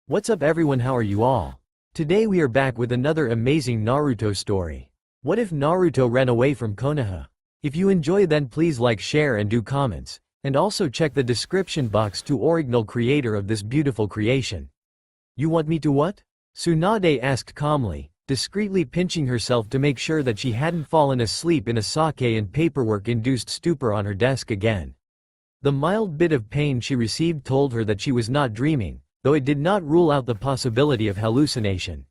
What's up everyone, how are you all? Today we are back with another amazing Naruto story. What if Naruto ran away from Konoha? If you enjoy then please like, share and do comments, and also check the description box to original creator of this beautiful creation. You want me to what? Tsunade asked calmly, discreetly pinching herself to make sure that she hadn't fallen asleep in a sake and paperwork-induced stupor on her desk again. The mild bit of pain she received told her that she was not dreaming, though it did not rule out the possibility of hallucination.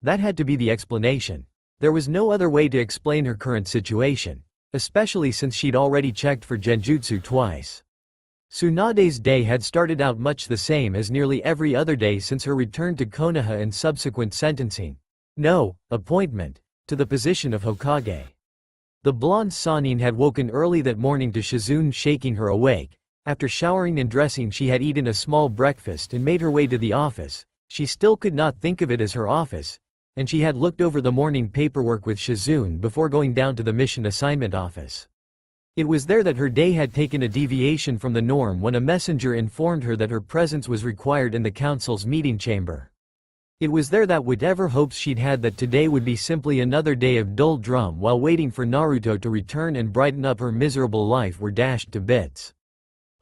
That had to be the explanation. There was no other way to explain her current situation, especially since she'd already checked for genjutsu twice. Tsunade's day had started out much the same as nearly every other day since her return to Konoha and subsequent sentencing. Appointment to the position of Hokage. The blonde Sannin had woken early that morning to Shizune shaking her awake. After showering and dressing, she had eaten a small breakfast and made her way to the office. She still could not think of it as her office, and she had looked over the morning paperwork with Shizune before going down to the mission assignment office. It was there that her day had taken a deviation from the norm when a messenger informed her that her presence was required in the council's meeting chamber. It was there that whatever hopes she'd had that today would be simply another day of dull drum while waiting for Naruto to return and brighten up her miserable life were dashed to bits.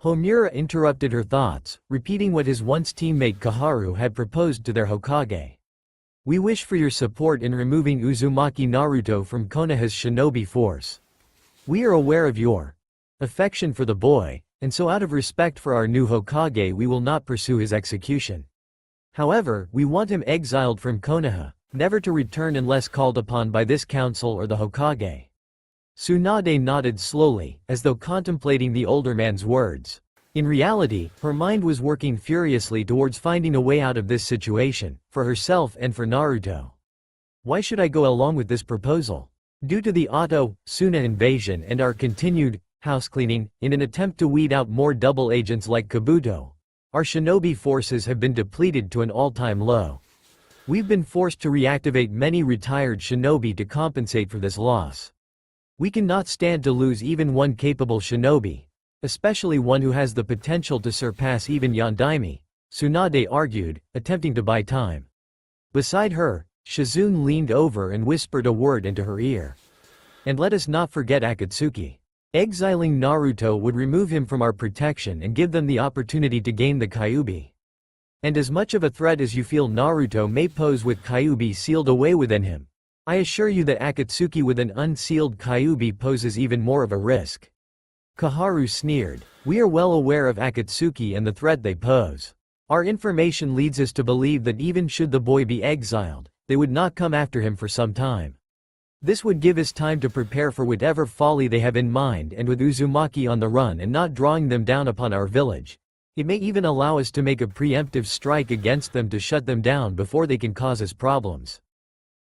Homura interrupted her thoughts, repeating what his once teammate Koharu had proposed to their Hokage. "We wish for your support in removing Uzumaki Naruto from Konoha's shinobi force. We are aware of your affection for the boy, and so out of respect for our new Hokage we will not pursue his execution. However, we want him exiled from Konoha, never to return unless called upon by this council or the Hokage." Tsunade nodded slowly, as though contemplating the older man's words. In reality, her mind was working furiously towards finding a way out of this situation, for herself and for Naruto. Why should I go along with this proposal? Due to the Suna invasion and our continued housecleaning, in an attempt to weed out more double agents like Kabuto, our shinobi forces have been depleted to an all-time low. We've been forced to reactivate many retired shinobi to compensate for this loss. We cannot stand to lose even one capable shinobi, especially one who has the potential to surpass even Yondaime, Tsunade argued, attempting to buy time. Beside her, Shizune leaned over and whispered a word into her ear. "And let us not forget Akatsuki. Exiling Naruto would remove him from our protection and give them the opportunity to gain the Kyuubi. And as much of a threat as you feel Naruto may pose with Kyuubi sealed away within him, I assure you that Akatsuki with an unsealed Kyuubi poses even more of a risk." Koharu sneered. "We are well aware of Akatsuki and the threat they pose. Our information leads us to believe that even should the boy be exiled, they would not come after him for some time. This would give us time to prepare for whatever folly they have in mind, and with Uzumaki on the run and not drawing them down upon our village, it may even allow us to make a preemptive strike against them to shut them down before they can cause us problems."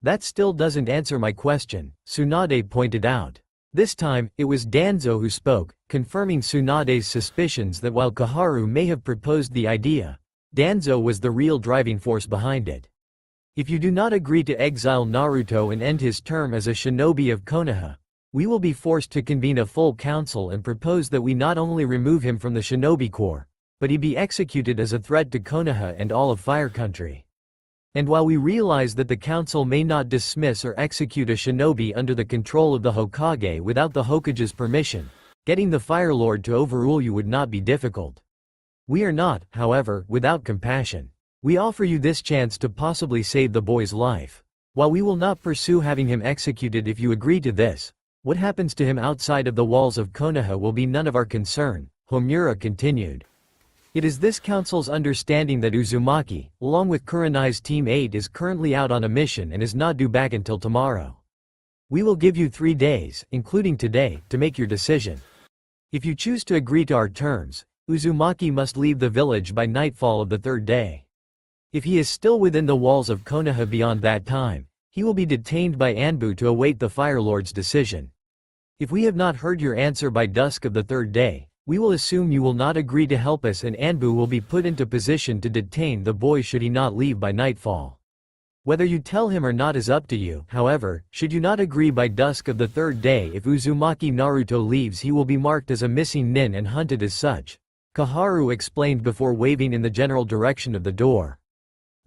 "That still doesn't answer my question," Tsunade pointed out. This time, it was Danzo who spoke, confirming Tsunade's suspicions that while Koharu may have proposed the idea, Danzo was the real driving force behind it. "If you do not agree to exile Naruto and end his term as a shinobi of Konoha, we will be forced to convene a full council and propose that we not only remove him from the shinobi corps, but he be executed as a threat to Konoha and all of Fire Country. And while we realize that the council may not dismiss or execute a shinobi under the control of the Hokage without the Hokage's permission, getting the Fire Lord to overrule you would not be difficult. We are not, however, without compassion. We offer you this chance to possibly save the boy's life. While we will not pursue having him executed if you agree to this, what happens to him outside of the walls of Konoha will be none of our concern," Homura continued. "It is this council's understanding that Uzumaki, along with Kurenai's Team 8, is currently out on a mission and is not due back until tomorrow. We will give you 3 days, including today, to make your decision. If you choose to agree to our terms, Uzumaki must leave the village by nightfall of the 3rd day. If he is still within the walls of Konoha beyond that time, he will be detained by Anbu to await the Fire Lord's decision. If we have not heard your answer by dusk of the 3rd day, we will assume you will not agree to help us, and Anbu will be put into position to detain the boy should he not leave by nightfall. Whether you tell him or not is up to you. However, should you not agree by dusk of the 3rd day, if Uzumaki Naruto leaves, he will be marked as a missing nin and hunted as such," Koharu explained before waving in the general direction of the door.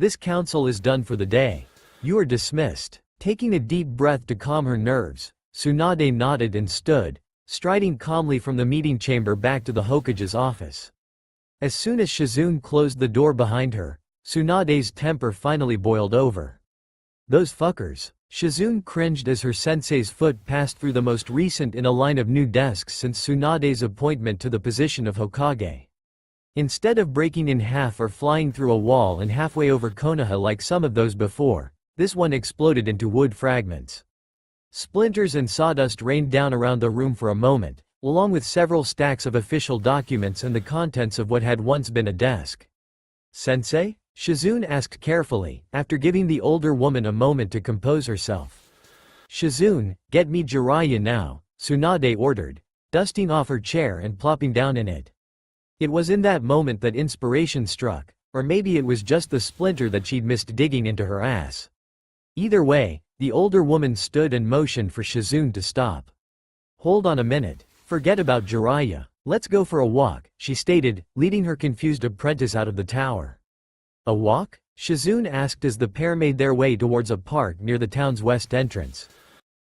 This council is done for the day. You are dismissed." Taking a deep breath to calm her nerves, Tsunade nodded and stood, striding calmly from the meeting chamber back to the Hokage's office. As soon as Shizune closed the door behind her, Tsunade's temper finally boiled over. "Those fuckers." Shizune cringed as her sensei's foot passed through the most recent in a line of new desks since Tsunade's appointment to the position of Hokage. Instead of breaking in half or flying through a wall and halfway over Konoha like some of those before, this one exploded into wood fragments. Splinters and sawdust rained down around the room for a moment, along with several stacks of official documents and the contents of what had once been a desk. "Sensei?" Shizune asked carefully, after giving the older woman a moment to compose herself. "Shizune, get me Jiraiya now," Tsunade ordered, dusting off her chair and plopping down in it. It was in that moment that inspiration struck, or maybe it was just the splinter that she'd missed digging into her ass. Either way, the older woman stood and motioned for Shizune to stop. "Hold on a minute, forget about Jiraiya, let's go for a walk," she stated, leading her confused apprentice out of the tower. "A walk?" Shizune asked as the pair made their way towards a park near the town's west entrance.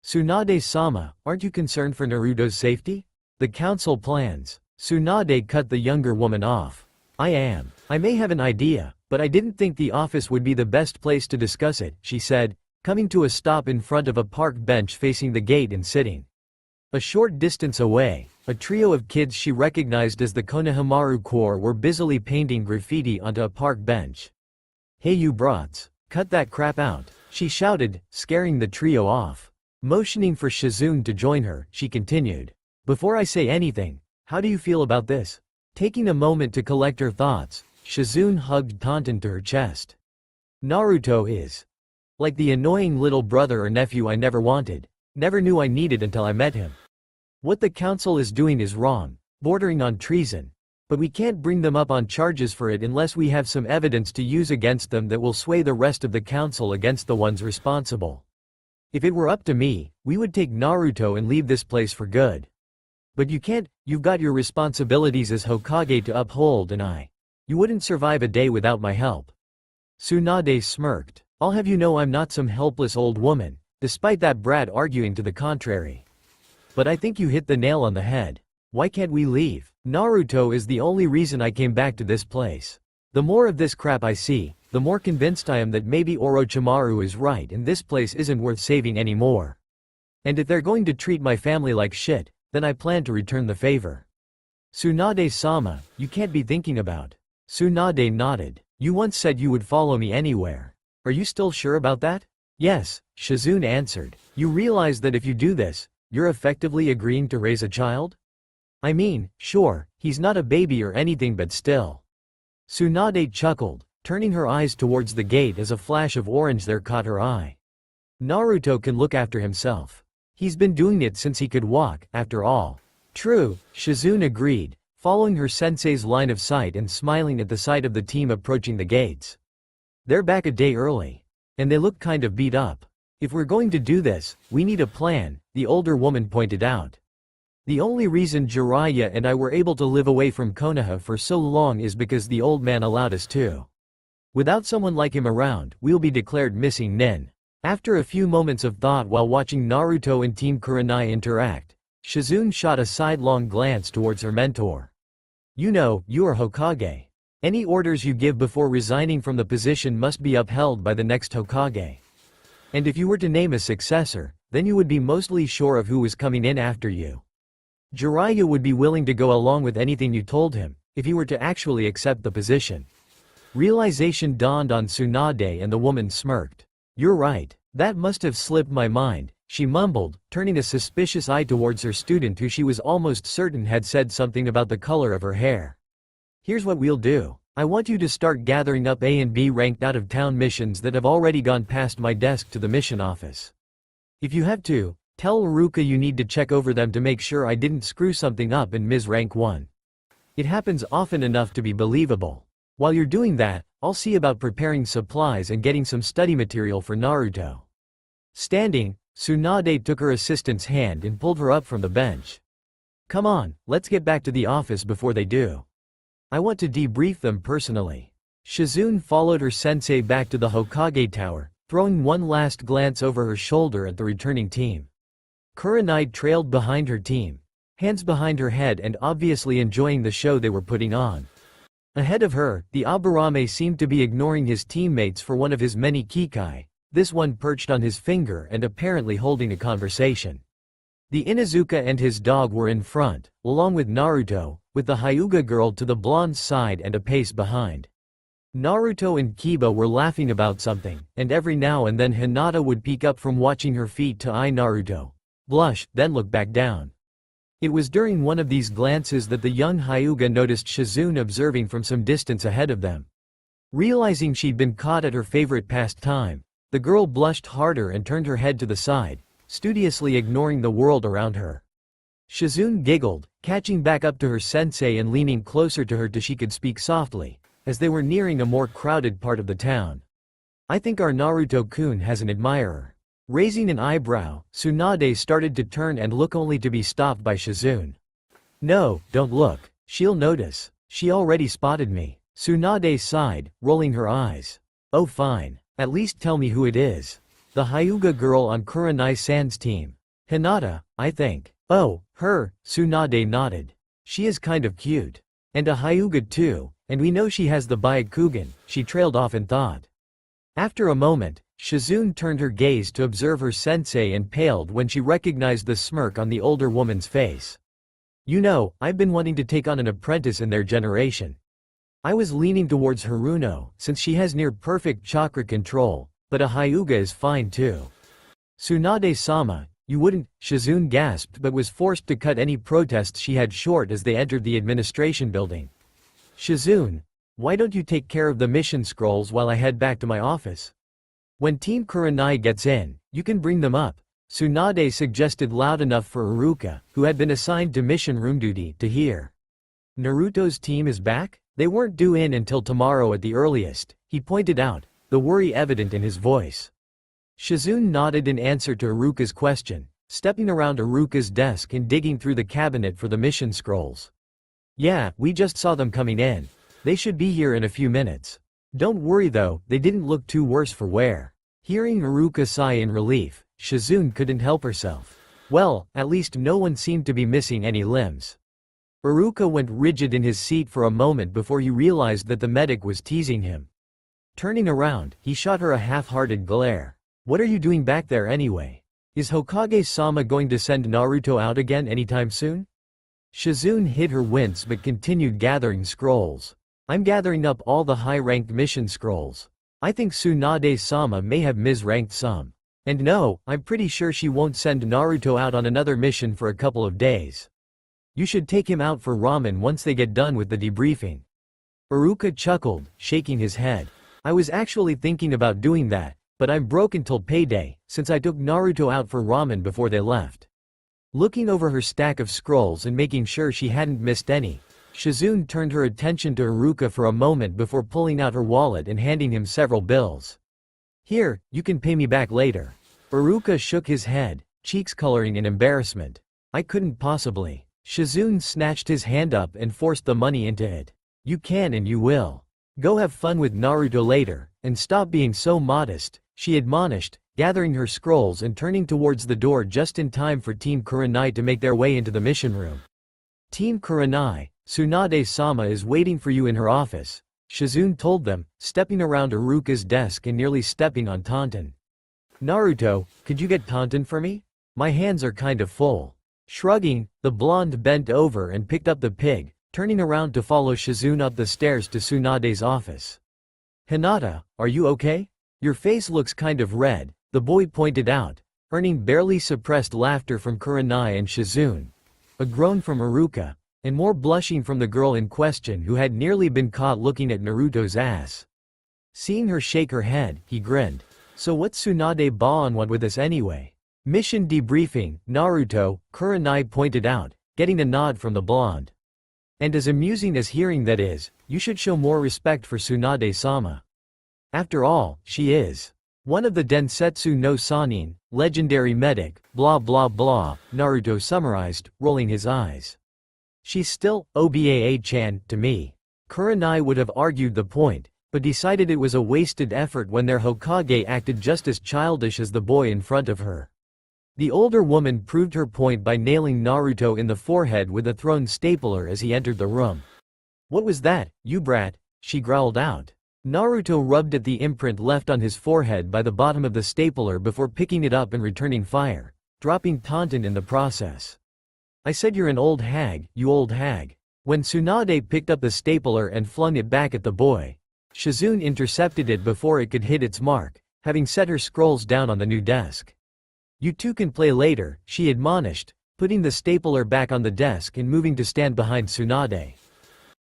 "Tsunade-sama, aren't you concerned for Naruto's safety? The council plans." Tsunade cut the younger woman off. "I am. I may have an idea, but I didn't think the office would be the best place to discuss it," she said, coming to a stop in front of a park bench facing the gate and sitting. A short distance away, a trio of kids she recognized as the Konohamaru Corps were busily painting graffiti onto a park bench. "Hey you brats, cut that crap out," she shouted, scaring the trio off. Motioning for Shizune to join her, she continued. "Before I say anything, how do you feel about this?" Taking a moment to collect her thoughts, Shizune hugged Taunton to her chest. "Naruto is like the annoying little brother or nephew I never wanted, never knew I needed until I met him. What the council is doing is wrong, bordering on treason. But we can't bring them up on charges for it unless we have some evidence to use against them that will sway the rest of the council against the ones responsible. If it were up to me, we would take Naruto and leave this place for good. But you can't, you've got your responsibilities as Hokage to uphold and you wouldn't survive a day without my help." Tsunade smirked. "I'll have you know I'm not some helpless old woman, despite that brat arguing to the contrary. But I think you hit the nail on the head. Why can't we leave? Naruto is the only reason I came back to this place. The more of this crap I see, the more convinced I am that maybe Orochimaru is right and this place isn't worth saving anymore. And if they're going to treat my family like shit, then I plan to return the favor." "Tsunade-sama, you can't be thinking about." Tsunade nodded. "You once said you would follow me anywhere. Are you still sure about that?" "Yes," Shizune answered. "You realize that if you do this, you're effectively agreeing to raise a child? I mean, sure, he's not a baby or anything but still." Tsunade chuckled, turning her eyes towards the gate as a flash of orange there caught her eye. "Naruto can look after himself. He's been doing it since he could walk, after all." "True," Shizune agreed, following her sensei's line of sight and smiling at the sight of the team approaching the gates. "They're back a day early. And they look kind of beat up. If we're going to do this, we need a plan," the older woman pointed out. "The only reason Jiraiya and I were able to live away from Konoha for so long is because the old man allowed us to. Without someone like him around, we'll be declared missing nin." After a few moments of thought while watching Naruto and Team Kurenai interact, Shizune shot a sidelong glance towards her mentor. "You know, you are Hokage. Any orders you give before resigning from the position must be upheld by the next Hokage. And if you were to name a successor, then you would be mostly sure of who was coming in after you. Jiraiya would be willing to go along with anything you told him, if he were to actually accept the position." Realization dawned on Tsunade and the woman smirked. "You're right, that must have slipped my mind," she mumbled, turning a suspicious eye towards her student who she was almost certain had said something about the color of her hair. "Here's what we'll do. I want you to start gathering up A and B ranked out-of-town missions that have already gone past my desk to the mission office. If you have to, tell Ruka you need to check over them to make sure I didn't screw something up in Ms. Rank 1. It happens often enough to be believable. While you're doing that, I'll see about preparing supplies and getting some study material for Naruto." Standing, Tsunade took her assistant's hand and pulled her up from the bench. "Come on, let's get back to the office before they do. I want to debrief them personally." Shizune followed her sensei back to the Hokage Tower, throwing one last glance over her shoulder at the returning team. Kurenai trailed behind her team, hands behind her head and obviously enjoying the show they were putting on. Ahead of her, the Aburame seemed to be ignoring his teammates for one of his many kikai, this one perched on his finger and apparently holding a conversation. The Inuzuka and his dog were in front, along with Naruto, with the Hyuga girl to the blonde's side and a pace behind. Naruto and Kiba were laughing about something, and every now and then Hinata would peek up from watching her feet to eye Naruto, blush, then look back down. It was during one of these glances that the young Hyuga noticed Shizune observing from some distance ahead of them. Realizing she'd been caught at her favorite pastime, the girl blushed harder and turned her head to the side, studiously ignoring the world around her. Shizune giggled, catching back up to her sensei and leaning closer to her so she could speak softly, as they were nearing a more crowded part of the town. "I think our Naruto-kun has an admirer." Raising an eyebrow, Tsunade started to turn and look only to be stopped by Shizune. "No, don't look. She'll notice. She already spotted me." Tsunade sighed, rolling her eyes. "Oh fine. At least tell me who it is." "The Hyuga girl on Kurenai-san's team. Hinata, I think." "Oh, her," Tsunade nodded. "She is kind of cute. And a Hyuga too, and we know she has the Byakugan," she trailed off in thought. After a moment, Shizune turned her gaze to observe her sensei and paled when she recognized the smirk on the older woman's face. "You know, I've been wanting to take on an apprentice in their generation. I was leaning towards Haruno, since she has near-perfect chakra control, but a Hyuga is fine too." "Tsunade-sama, you wouldn't," Shizune gasped but was forced to cut any protests she had short as they entered the administration building. "Shizune, why don't you take care of the mission scrolls while I head back to my office? When Team Kurenai gets in, you can bring them up," Tsunade suggested loud enough for Iruka, who had been assigned to mission room duty, to hear. "Naruto's team is back? They weren't due in until tomorrow at the earliest," he pointed out, the worry evident in his voice. Shizune nodded in answer to Iruka's question, stepping around Iruka's desk and digging through the cabinet for the mission scrolls. "Yeah, we just saw them coming in. They should be here in a few minutes. Don't worry though, they didn't look too worse for wear." Hearing Iruka sigh in relief, Shizune couldn't help herself. Well, at least no one seemed to be missing any limbs. Iruka went rigid in his seat for a moment before he realized that the medic was teasing him. Turning around, he shot her a half-hearted glare. "What are you doing back there anyway? Is Hokage-sama going to send Naruto out again anytime soon?" Shizune hid her wince but continued gathering scrolls. "I'm gathering up all the high-ranked mission scrolls. I think Tsunade-sama may have misranked some. And no, I'm pretty sure she won't send Naruto out on another mission for a couple of days. You should take him out for ramen once they get done with the debriefing." Iruka chuckled, shaking his head. "I was actually thinking about doing that, but I'm broke until payday, since I took Naruto out for ramen before they left." Looking over her stack of scrolls and making sure she hadn't missed any, Shizune turned her attention to Iruka for a moment before pulling out her wallet and handing him several bills. "Here, you can pay me back later." Iruka shook his head, cheeks coloring in embarrassment. "I couldn't possibly." Shizune snatched his hand up and forced the money into it. "You can and you will. Go have fun with Naruto later, and stop being so modest," she admonished, gathering her scrolls and turning towards the door just in time for Team Kurenai to make their way into the mission room. "Team Kurenai, Tsunade-sama is waiting for you in her office," Shizune told them, stepping around Iruka's desk and nearly stepping on Taunton. "Naruto, could you get Taunton for me? My hands are kind of full." Shrugging, the blonde bent over and picked up the pig, turning around to follow Shizune up the stairs to Tsunade's office. "Hinata, are you okay? Your face looks kind of red," the boy pointed out, earning barely suppressed laughter from Kurenai and Shizune. A groan from Iruka, and more blushing from the girl in question who had nearly been caught looking at Naruto's ass. Seeing her shake her head, he grinned. "So what's Tsunade-ba want with us anyway?" "Mission debriefing, Naruto," Kurenai pointed out, getting a nod from the blonde. "And as amusing as hearing that is, you should show more respect for Tsunade-sama. After all, she is one of the Densetsu no Sanin, legendary medic, blah blah blah," Naruto summarized, rolling his eyes. "She's still Obaa-chan to me." Kurenai would have argued the point, but decided it was a wasted effort when their Hokage acted just as childish as the boy in front of her. The older woman proved her point by nailing Naruto in the forehead with a thrown stapler as he entered the room. "What was that, you brat?" she growled out. Naruto rubbed at the imprint left on his forehead by the bottom of the stapler before picking it up and returning fire, dropping taunton in the process. "I said you're an old hag, you old hag." When Tsunade picked up the stapler and flung it back at the boy, Shizune intercepted it before it could hit its mark, having set her scrolls down on the new desk. "You two can play later," she admonished, putting the stapler back on the desk and moving to stand behind Tsunade.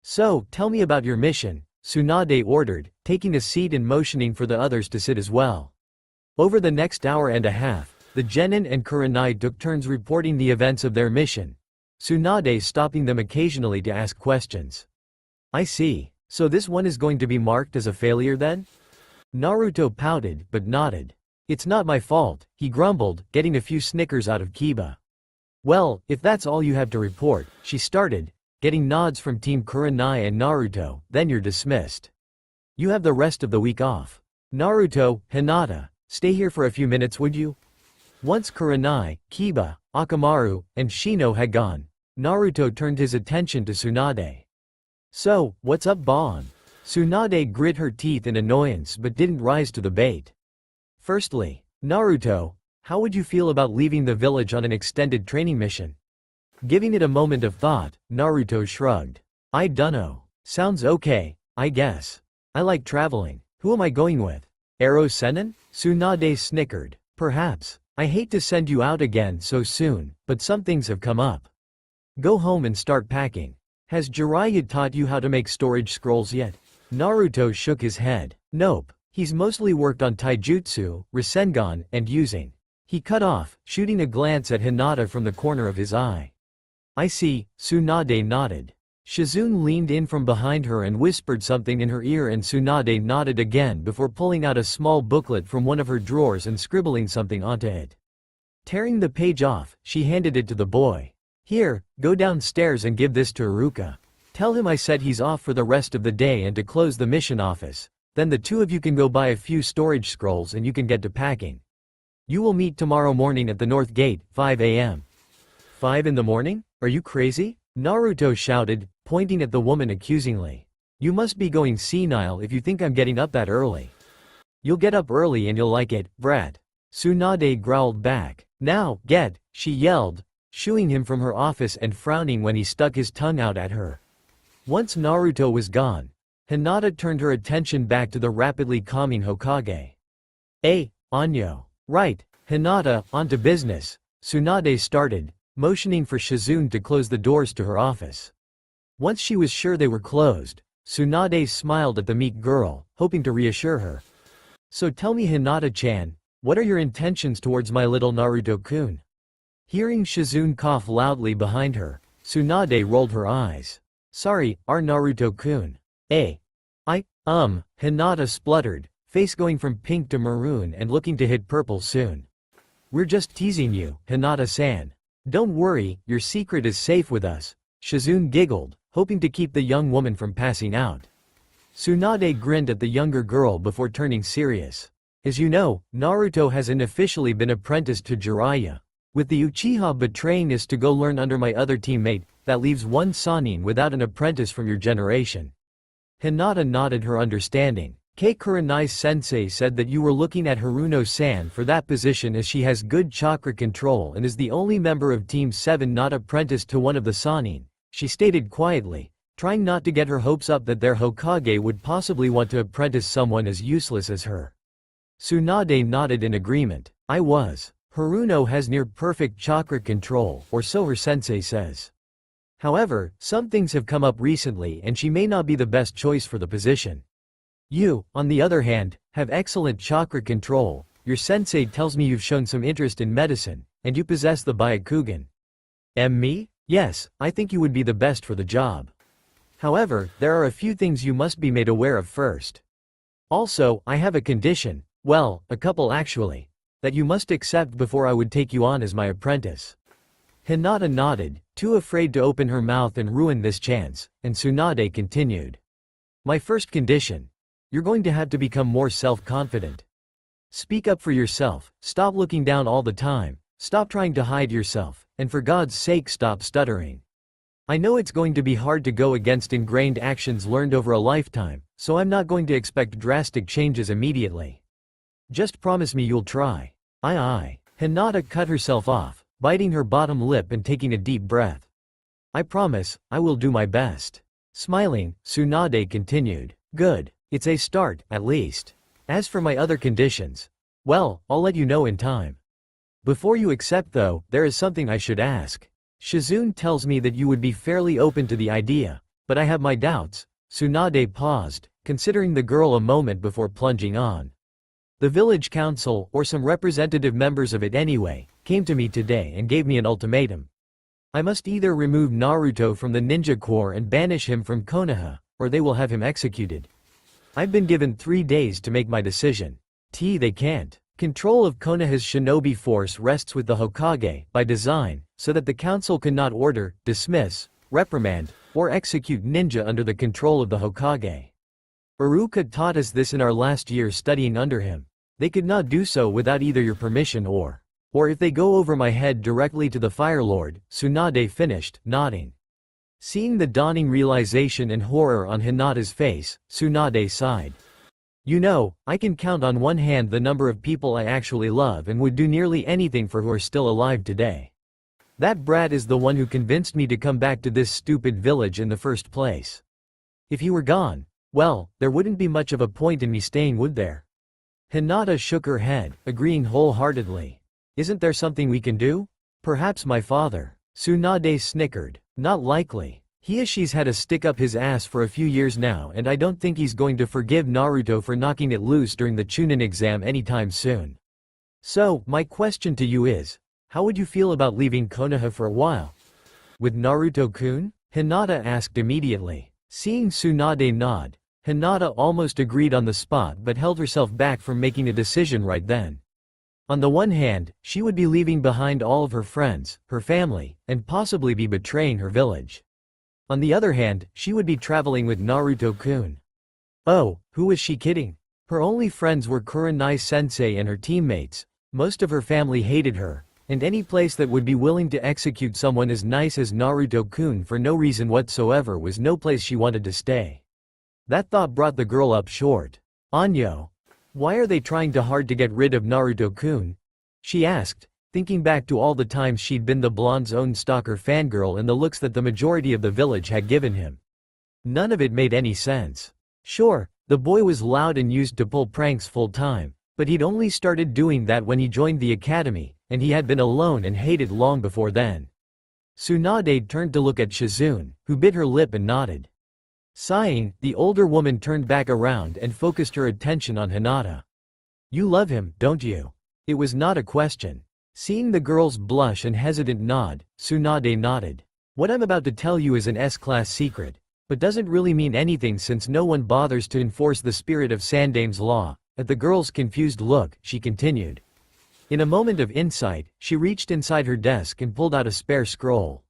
"So, tell me about your mission," Tsunade ordered, taking a seat and motioning for the others to sit as well. Over the next hour and a half, the genin and kurenai took turns reporting the events of their mission, Tsunade stopping them occasionally to ask questions. "I see. So this one is going to be marked as a failure then?" Naruto pouted, but nodded. "It's not my fault," he grumbled, getting a few snickers out of Kiba. "Well, if that's all you have to report," she started, getting nods from Team Kurenai and Naruto, "then you're dismissed. You have the rest of the week off. Naruto, Hinata, stay here for a few minutes would you?" Once Kurenai, Kiba, Akamaru, and Shino had gone, Naruto turned his attention to Tsunade. "So, what's up Bon?" Tsunade grit her teeth in annoyance but didn't rise to the bait. "Firstly, Naruto, how would you feel about leaving the village on an extended training mission?" Giving it a moment of thought, Naruto shrugged. "I dunno. Sounds okay, I guess. I like traveling. Who am I going with? Ero Sennin?" Tsunade snickered. "Perhaps. I hate to send you out again so soon, but some things have come up. Go home and start packing. Has Jiraiya taught you how to make storage scrolls yet?" Naruto shook his head. "Nope. He's mostly worked on taijutsu, Rasengan, and using." He cut off, shooting a glance at Hinata from the corner of his eye. "I see," Tsunade nodded. Shizune leaned in from behind her and whispered something in her ear and Tsunade nodded again before pulling out a small booklet from one of her drawers and scribbling something onto it. Tearing the page off, she handed it to the boy. "Here, go downstairs and give this to Iruka. Tell him I said he's off for the rest of the day and to close the mission office. Then the two of you can go buy a few storage scrolls and you can get to packing. You will meet tomorrow morning at the North Gate, 5 a.m. 5 in the morning? Are you crazy?" Naruto shouted, pointing at the woman accusingly. "You must be going senile if you think I'm getting up that early. You'll get up early and you'll like it, brat." Tsunade growled back. "Now, get," she yelled, shooing him from her office and frowning when he stuck his tongue out at her. Once Naruto was gone, Hinata turned her attention back to the rapidly calming Hokage. Anyo. Right, Hinata, on to business," Tsunade started, motioning for Shizune to close the doors to her office. Once she was sure they were closed, Tsunade smiled at the meek girl, hoping to reassure her. "So tell me Hinata-chan, what are your intentions towards my little Naruto-kun?" Hearing Shizune cough loudly behind her, Tsunade rolled her eyes. "Sorry, our Naruto-kun. Hinata spluttered, face going from pink to maroon and looking to hit purple soon. "We're just teasing you, Hinata-san. Don't worry, your secret is safe with us," Shizune giggled, hoping to keep the young woman from passing out. Tsunade grinned at the younger girl before turning serious. "As you know, Naruto has unofficially been apprenticed to Jiraiya. With the Uchiha betraying us to go learn under my other teammate, that leaves one Sannin without an apprentice from your generation." Hinata nodded her understanding. Kurenai sensei said that you were looking at Haruno-san for that position as she has good chakra control and is the only member of Team 7 not apprenticed to one of the Sannin, she stated quietly, trying not to get her hopes up that their Hokage would possibly want to apprentice someone as useless as her. Tsunade nodded in agreement. Haruno has near-perfect chakra control, or so her sensei says. However, some things have come up recently and she may not be the best choice for the position. You, on the other hand, have excellent chakra control. Your sensei tells me you've shown some interest in medicine, and you possess the Byakugan. Me? Yes, I think you would be the best for the job. However, there are a few things you must be made aware of first. Also, I have a condition, well, a couple actually, that you must accept before I would take you on as my apprentice." Hinata nodded, too afraid to open her mouth and ruin this chance, and Tsunade continued. "My first condition You're going to have to become more self-confident. Speak up for yourself, stop looking down all the time, stop trying to hide yourself, and for God's sake stop stuttering. I know it's going to be hard to go against ingrained actions learned over a lifetime, so I'm not going to expect drastic changes immediately. Just promise me you'll try. Aye. Hinata cut herself off, biting her bottom lip and taking a deep breath. I promise, I will do my best. Smiling, Tsunade continued. Good. It's a start, at least. As for my other conditions, well, I'll let you know in time. Before you accept though, there is something I should ask. Shizune tells me that you would be fairly open to the idea, but I have my doubts. Tsunade paused, considering the girl a moment before plunging on. The village council, or some representative members of it anyway, came to me today and gave me an ultimatum. I must either remove Naruto from the ninja corps and banish him from Konoha, or they will have him executed. I've been given 3 days to make my decision. They can't. Control of Konoha's shinobi force rests with the Hokage, by design, so that the council cannot order, dismiss, reprimand, or execute ninja under the control of the Hokage. Iruka taught us this in our last year studying under him. They could not do so without either your permission or if they go over my head directly to the Fire Lord, Tsunade finished, nodding. Seeing the dawning realization and horror on Hinata's face, Tsunade sighed. You know, I can count on one hand the number of people I actually love and would do nearly anything for who are still alive today. That brat is the one who convinced me to come back to this stupid village in the first place. If he were gone, well, there wouldn't be much of a point in me staying, would there? Hinata shook her head, agreeing wholeheartedly. Isn't there something we can do? Perhaps my father. Tsunade snickered. Not likely. She's had a stick up his ass for a few years now and I don't think he's going to forgive Naruto for knocking it loose during the Chunin exam anytime soon. So, my question to you is, how would you feel about leaving Konoha for a while? With Naruto-kun? Hinata asked immediately. Seeing Tsunade nod, Hinata almost agreed on the spot but held herself back from making a decision right then. On the one hand, she would be leaving behind all of her friends, her family, and possibly be betraying her village. On the other hand, she would be traveling with Naruto-kun. Oh, who was she kidding? Her only friends were Kurenai-sensei and her teammates. Most of her family hated her, and any place that would be willing to execute someone as nice as Naruto-kun for no reason whatsoever was no place she wanted to stay. That thought brought the girl up short. Anyo. Why are they trying too hard to get rid of Naruto-kun? She asked, thinking back to all the times she'd been the blonde's own stalker fangirl and the looks that the majority of the village had given him. None of it made any sense. Sure, the boy was loud and used to pull pranks full time, but he'd only started doing that when he joined the academy, and he had been alone and hated long before then. Tsunade turned to look at Shizune, who bit her lip and nodded. Sighing, the older woman turned back around and focused her attention on Hinata. You love him, don't you? It was not a question. Seeing the girl's blush and hesitant nod, Tsunade nodded. What I'm about to tell you is an S-class secret, but doesn't really mean anything since no one bothers to enforce the spirit of Sandame's law. At the girl's confused look, she continued. In a moment of insight, she reached inside her desk and pulled out a spare scroll.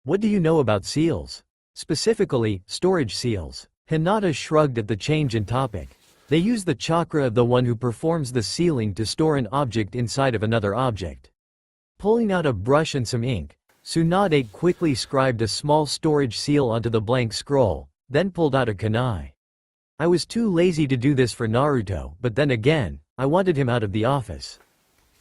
What do you know about seals? Specifically, storage seals. Hinata shrugged at the change in topic. They use the chakra of the one who performs the sealing to store an object inside of another object. Pulling out a brush and some ink, Tsunade quickly scribed a small storage seal onto the blank scroll, then pulled out a kunai. I was too lazy to do this for Naruto, but then again, I wanted him out of the office.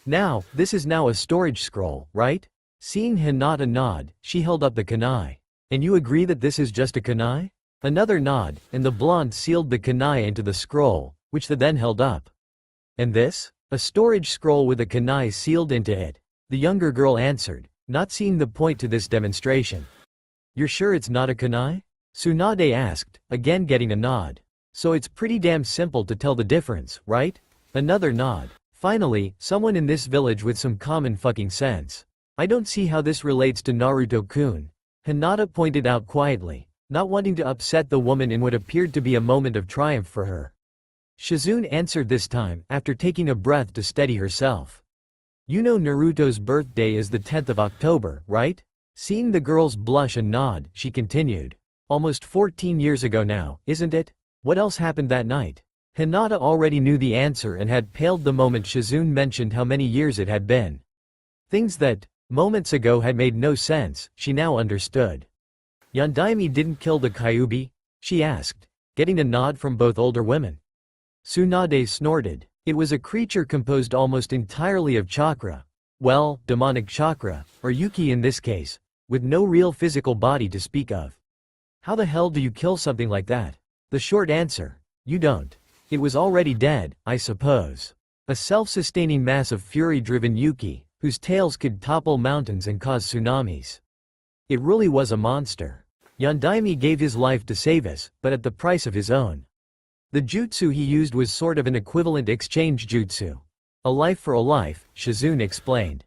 Now, this is now a storage scroll, right? Seeing Hinata nod, she held up the kunai. And you agree that this is just a kunai? Another nod, and the blonde sealed the kunai into the scroll, which the then held up. And this? A storage scroll with a kunai sealed into it. The younger girl answered, not seeing the point to this demonstration. You're sure it's not a kunai? Tsunade asked, again getting a nod. So it's pretty damn simple to tell the difference, right? Another nod. Finally, someone in this village with some common fucking sense. I don't see how this relates to Naruto-kun. Hinata pointed out quietly, not wanting to upset the woman in what appeared to be a moment of triumph for her. Shizune answered this time, after taking a breath to steady herself. You know Naruto's birthday is the 10th of October, right? Seeing the girl's blush and nod, she continued. Almost 14 years ago now, isn't it? What else happened that night? Hinata already knew the answer and had paled the moment Shizune mentioned how many years it had been. Things that, moments ago had made no sense, she now understood. Yondaime didn't kill the Kyuubi? She asked, getting a nod from both older women. Tsunade snorted. It was a creature composed almost entirely of chakra. Well, demonic chakra, or yuki in this case, with no real physical body to speak of. How the hell do you kill something like that? The short answer: you don't. It was already dead, I suppose. A self-sustaining mass of fury-driven yuki, whose tails could topple mountains and cause tsunamis. It really was a monster. Yondaime gave his life to save us, but at the price of his own. The jutsu he used was sort of an equivalent exchange jutsu. A life for a life, Shizune explained.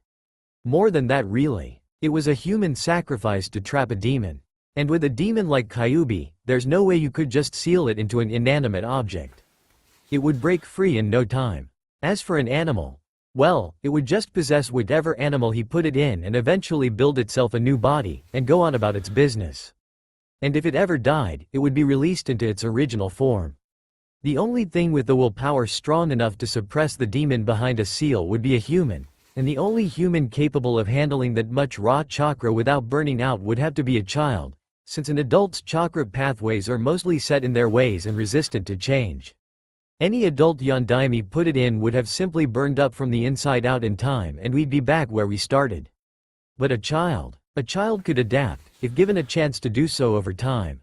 More than that really. It was a human sacrifice to trap a demon. And with a demon like Kyuubi, there's no way you could just seal it into an inanimate object. It would break free in no time. As for an animal, well, it would just possess whatever animal he put it in and eventually build itself a new body, and go on about its business. And if it ever died, it would be released into its original form. The only thing with the willpower strong enough to suppress the demon behind a seal would be a human, and the only human capable of handling that much raw chakra without burning out would have to be a child, since an adult's chakra pathways are mostly set in their ways and resistant to change. Any adult Yondaime put it in would have simply burned up from the inside out in time and we'd be back where we started. But a child could adapt, if given a chance to do so over time.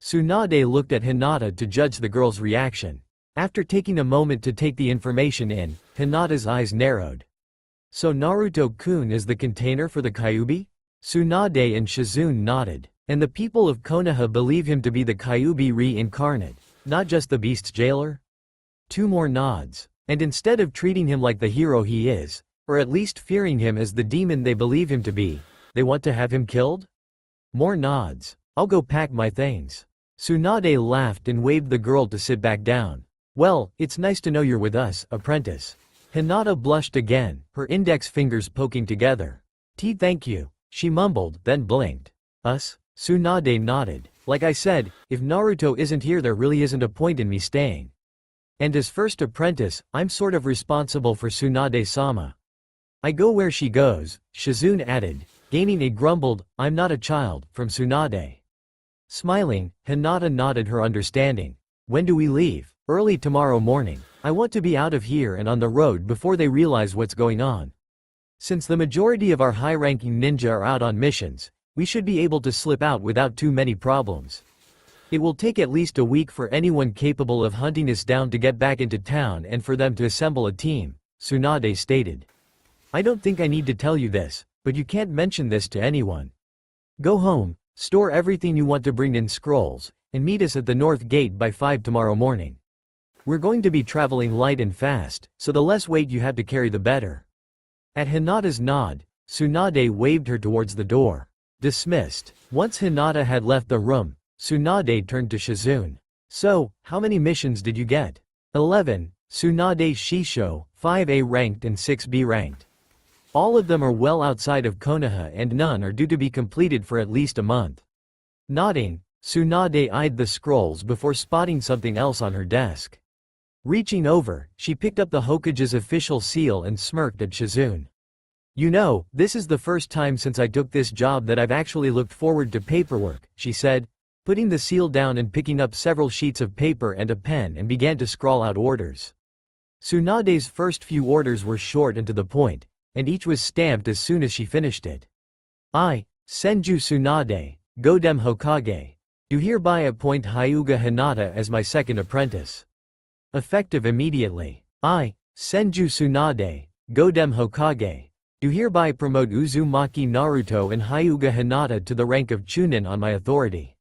Tsunade looked at Hinata to judge the girl's reaction. After taking a moment to take the information in, Hinata's eyes narrowed. So Naruto-kun is the container for the Kyuubi? Tsunade and Shizune nodded. And the people of Konoha believe him to be the Kyuubi reincarnate, not just the beast's jailer? Two more nods. And instead of treating him like the hero he is, or at least fearing him as the demon they believe him to be, they want to have him killed? More nods. I'll go pack my things. Tsunade laughed and waved the girl to sit back down. Well, it's nice to know you're with us, apprentice. Hinata blushed again, her index fingers poking together. Thank you, she mumbled, then blinked. Us? Tsunade nodded. Like I said, if Naruto isn't here there really isn't a point in me staying. And as first apprentice, I'm sort of responsible for Tsunade-sama. I go where she goes, Shizune added, gaining a grumbled, I'm not a child, from Tsunade. Smiling, Hinata nodded her understanding. When do we leave? Early tomorrow morning. I want to be out of here and on the road before they realize what's going on. Since the majority of our high-ranking ninja are out on missions, we should be able to slip out without too many problems. It will take at least a week for anyone capable of hunting us down to get back into town and for them to assemble a team, Tsunade stated. I don't think I need to tell you this, but you can't mention this to anyone. Go home, store everything you want to bring in scrolls, and meet us at the north gate by 5 tomorrow morning. We're going to be traveling light and fast, so the less weight you have to carry the better. At Hinata's nod, Tsunade waved her towards the door. Dismissed. Once Hinata had left the room, Tsunade turned to Shizune. So, how many missions did you get? 11, Tsunade Shisho, 5A ranked and 6B ranked. All of them are well outside of Konoha and none are due to be completed for at least a month. Nodding, Tsunade eyed the scrolls before spotting something else on her desk. Reaching over, she picked up the Hokage's official seal and smirked at Shizune. You know, this is the first time since I took this job that I've actually looked forward to paperwork, she said, putting the seal down and picking up several sheets of paper and a pen and began to scrawl out orders. Tsunade's first few orders were short and to the point, and each was stamped as soon as she finished it. I, Senju Tsunade, Godem Hokage, do hereby appoint Hyuga Hinata as my second apprentice. Effective immediately. I, Senju Tsunade, Godem Hokage, do hereby promote Uzumaki Naruto and Hyuga Hinata to the rank of Chunin on my authority.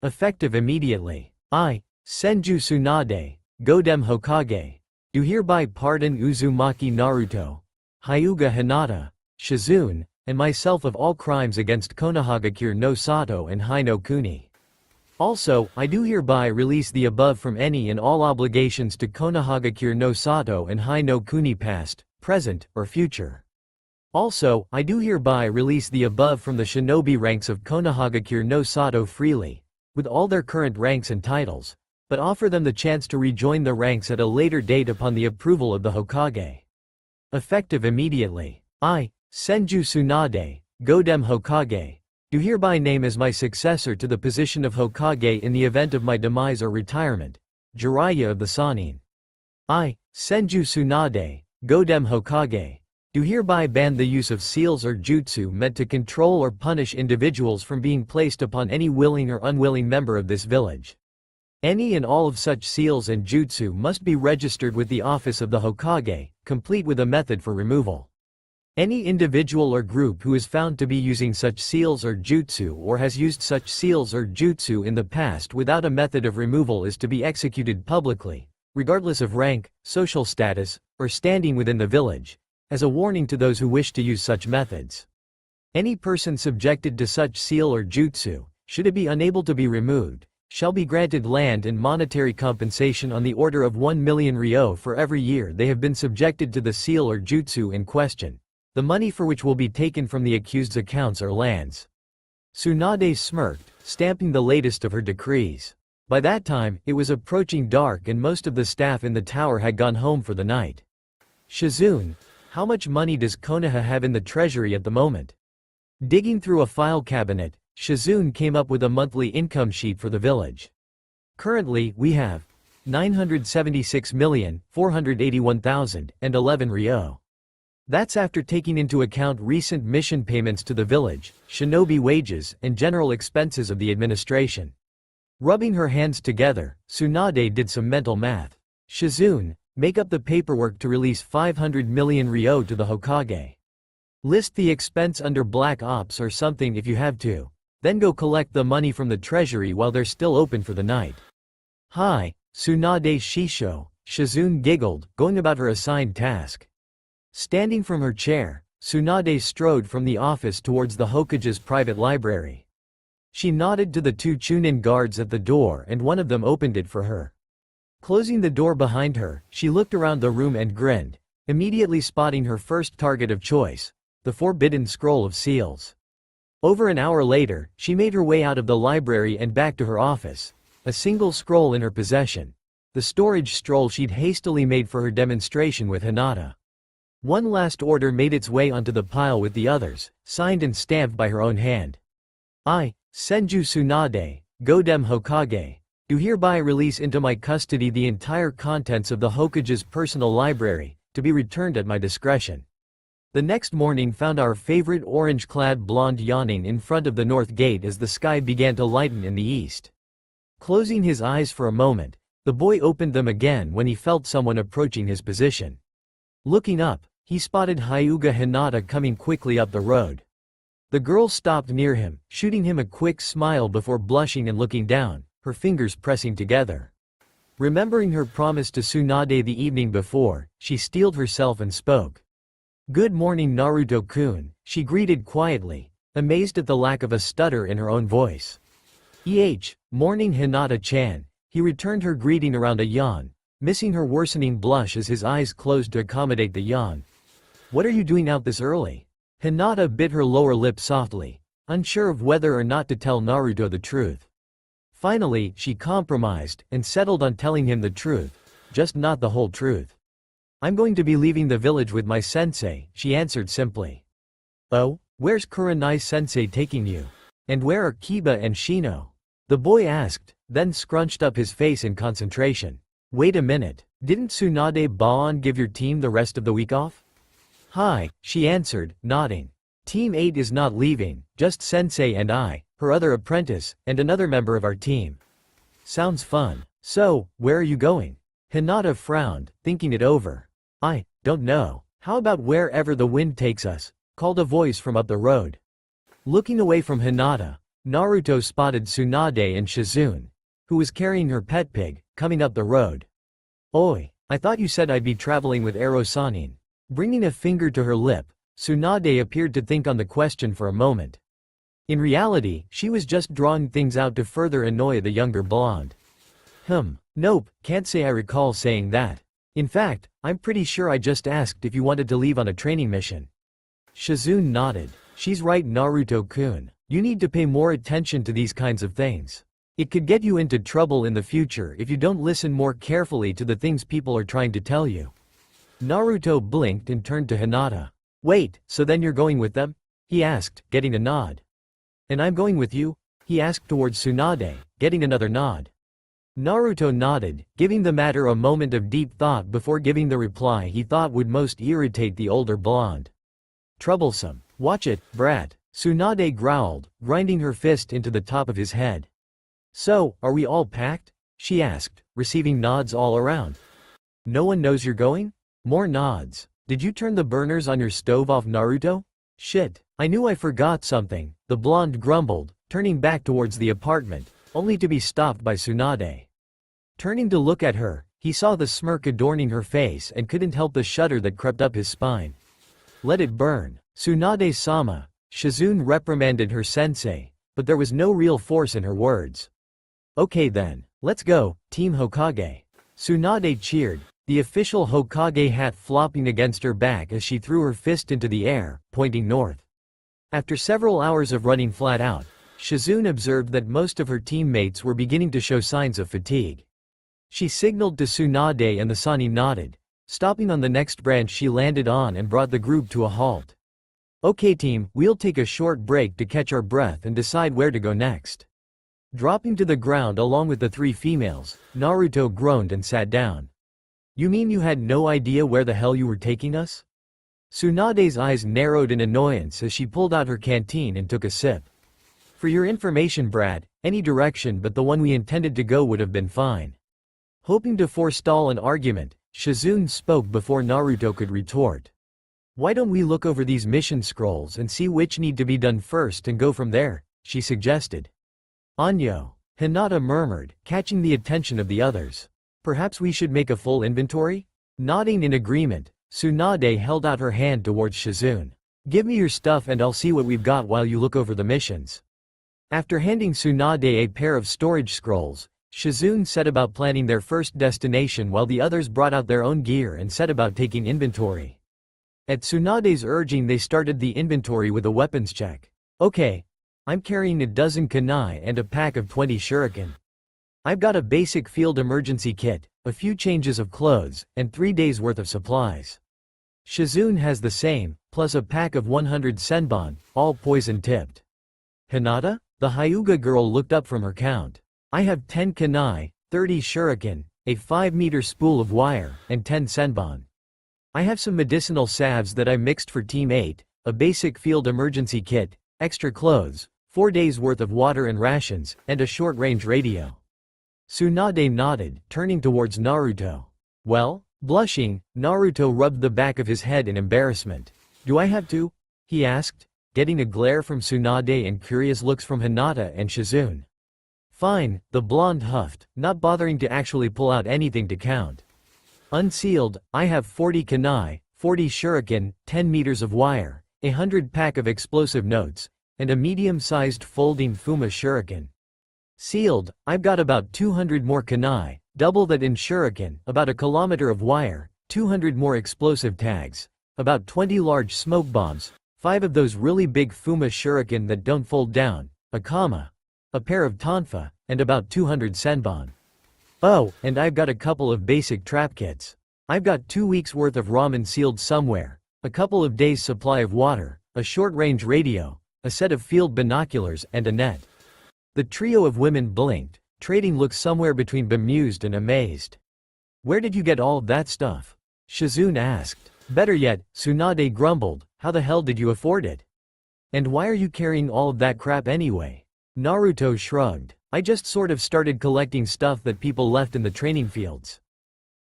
Effective immediately. I, Senju Tsunade, Godem Hokage, do hereby pardon Uzumaki Naruto, Hyuga Hinata, Shizune, and myself of all crimes against Konohagakure no Sato and Hai no Kuni. Also, I do hereby release the above from any and all obligations to Konohagakure no Sato and Hai no Kuni past, present, or future. Also, I do hereby release the above from the shinobi ranks of Konohagakure no Sato freely, with all their current ranks and titles, but offer them the chance to rejoin the ranks at a later date upon the approval of the Hokage. Effective immediately. I, Senju Tsunade, Godem Hokage, do hereby name as my successor to the position of Hokage in the event of my demise or retirement, Jiraiya of the Sannin. I, Senju Tsunade, Godem Hokage, do hereby ban the use of seals or jutsu meant to control or punish individuals from being placed upon any willing or unwilling member of this village. Any and all of such seals and jutsu must be registered with the office of the Hokage, complete with a method for removal. Any individual or group who is found to be using such seals or jutsu or has used such seals or jutsu in the past without a method of removal is to be executed publicly, regardless of rank, social status, or standing within the village, as a warning to those who wish to use such methods. Any person subjected to such seal or jutsu, should it be unable to be removed, shall be granted land and monetary compensation on the order of 1 million ryo for every year they have been subjected to the seal or jutsu in question, the money for which will be taken from the accused's accounts or lands. Tsunade smirked, stamping the latest of her decrees. By that time, it was approaching dark and most of the staff in the tower had gone home for the night. Shizune, how much money does Konoha have in the treasury at the moment? Digging through a file cabinet, Shizune came up with a monthly income sheet for the village. Currently, we have 976,481,011 ryo. That's after taking into account recent mission payments to the village, shinobi wages, and general expenses of the administration. Rubbing her hands together, Tsunade did some mental math. Shizune, make up the paperwork to release 500 million ryo to the Hokage. List the expense under Black Ops or something if you have to. Then go collect the money from the treasury while they're still open for the night. Hi, Tsunade Shisho, Shizune giggled, going about her assigned task. Standing from her chair, Tsunade strode from the office towards the Hokage's private library. She nodded to the 2 Chunin guards at the door and one of them opened it for her. Closing the door behind her, she looked around the room and grinned, immediately spotting her first target of choice, the Forbidden Scroll of Seals. Over an hour later, she made her way out of the library and back to her office, a single scroll in her possession, the storage scroll she'd hastily made for her demonstration with Hinata. One last order made its way onto the pile with the others, signed and stamped by her own hand. I, Senju Tsunade, Godem Hokage, do hereby release into my custody the entire contents of the Hokage's personal library, to be returned at my discretion. The next morning found our favorite orange-clad blonde yawning in front of the north gate as the sky began to lighten in the east. Closing his eyes for a moment, the boy opened them again when he felt someone approaching his position. Looking up, he spotted Hyuga Hinata coming quickly up the road. The girl stopped near him, shooting him a quick smile before blushing and looking down, her fingers pressing together. Remembering her promise to Tsunade the evening before, she steeled herself and spoke. "Good morning, Naruto-kun," she greeted quietly, amazed at the lack of a stutter in her own voice. Morning, Hinata-chan," he returned her greeting around a yawn, missing her worsening blush as his eyes closed to accommodate the yawn. "What are you doing out this early?" Hinata bit her lower lip softly, unsure of whether or not to tell Naruto the truth. Finally, she compromised and settled on telling him the truth, just not the whole truth. "I'm going to be leaving the village with my sensei," she answered simply. "Oh? Where's Kurenai-sensei taking you? And where are Kiba and Shino?" the boy asked, then scrunched up his face in concentration. "Wait a minute, didn't Tsunade Baon give your team the rest of the week off?" "Hi," she answered, nodding. "Team 8 is not leaving, just Sensei and I, her other apprentice, and another member of our team." "Sounds fun. So, where are you going?" Hinata frowned, thinking it over. "I don't know. How about wherever the wind takes us?" called a voice from up the road. Looking away from Hinata, Naruto spotted Tsunade and Shizune, who was carrying her pet pig, coming up the road. "Oi, I thought you said I'd be traveling with Ero Sanin." Bringing a finger to her lip, Tsunade appeared to think on the question for a moment. In reality, she was just drawing things out to further annoy the younger blonde. Nope, can't say I recall saying that. In fact, I'm pretty sure I just asked if you wanted to leave on a training mission." Shizune nodded. "She's right, Naruto-kun. You need to pay more attention to these kinds of things. It could get you into trouble in the future if you don't listen more carefully to the things people are trying to tell you. Naruto blinked and turned to Hinata. Wait, so then you're going with them? He asked, getting a nod. And I'm going with you? He asked towards Tsunade, getting another nod. Naruto nodded, giving the matter a moment of deep thought before giving the reply he thought would most irritate the older blonde. Troublesome. Watch it, brat, Tsunade growled, grinding her fist into the top of his head. So, are we all packed? She asked, receiving nods all around. No one knows you're going? More nods. Did you turn the burners on your stove off, Naruto? Shit, I knew I forgot something, the blonde grumbled, turning back towards the apartment, only to be stopped by Tsunade. Turning to look at her, he saw the smirk adorning her face and couldn't help the shudder that crept up his spine. Let it burn, Tsunade-sama, Shizune reprimanded her sensei, but there was no real force in her words. Okay then, let's go, Team Hokage. Tsunade cheered, the official Hokage hat flopping against her back as she threw her fist into the air, pointing north. After several hours of running flat out, Shizune observed that most of her teammates were beginning to show signs of fatigue. She signaled to Tsunade and the Sani nodded, stopping on the next branch she landed on and brought the group to a halt. Okay team, we'll take a short break to catch our breath and decide where to go next. Dropping to the ground along with the three females, Naruto groaned and sat down. You mean you had no idea where the hell you were taking us? Tsunade's eyes narrowed in annoyance as she pulled out her canteen and took a sip. For your information, Brad, any direction but the one we intended to go would have been fine. Hoping to forestall an argument, Shizune spoke before Naruto could retort. Why don't we look over these mission scrolls and see which need to be done first and go from there, she suggested. Anyo, Hinata murmured, catching the attention of the others. Perhaps we should make a full inventory? Nodding in agreement, Tsunade held out her hand towards Shizune. Give me your stuff and I'll see what we've got while you look over the missions. After handing Tsunade a pair of storage scrolls, Shizune set about planning their first destination while the others brought out their own gear and set about taking inventory. At Tsunade's urging they started the inventory with a weapons check. Okay. I'm carrying a dozen kunai and a pack of 20 shuriken. I've got a basic field emergency kit, a few changes of clothes, and 3 days worth of supplies. Shizune has the same, plus a pack of 100 senbon, all poison-tipped. Hinata? The Hyuga girl looked up from her count. I have 10 kunai, 30 shuriken, a 5-meter spool of wire, and 10 senbon. I have some medicinal salves that I mixed for Team 8, a basic field emergency kit, extra clothes, 4 days worth of water and rations, and a short-range radio. Tsunade nodded, turning towards Naruto. Well? Blushing, Naruto rubbed the back of his head in embarrassment. Do I have to? He asked, getting a glare from Tsunade and curious looks from Hinata and Shizune. Fine, the blonde huffed, not bothering to actually pull out anything to count. Unsealed, I have 40 kunai, 40 shuriken, 10 meters of wire, 100 pack of explosive notes, and a medium-sized folding Fuma shuriken. Sealed, I've got about 200 more kunai, double that in shuriken, about a kilometer of wire, 200 more explosive tags, about 20 large smoke bombs, 5 of those really big Fuma shuriken that don't fold down, a pair of tonfa, and about 200 senbon. Oh, and I've got a couple of basic trap kits. I've got 2 weeks worth of ramen sealed somewhere, a couple of days supply of water, a short-range radio, a set of field binoculars and a net. The trio of women blinked, trading looks somewhere between bemused and amazed. Where did you get all that stuff? Shizune asked. Better yet, Tsunade grumbled, how the hell did you afford it? And why are you carrying all of that crap anyway? Naruto shrugged. I just sort of started collecting stuff that people left in the training fields.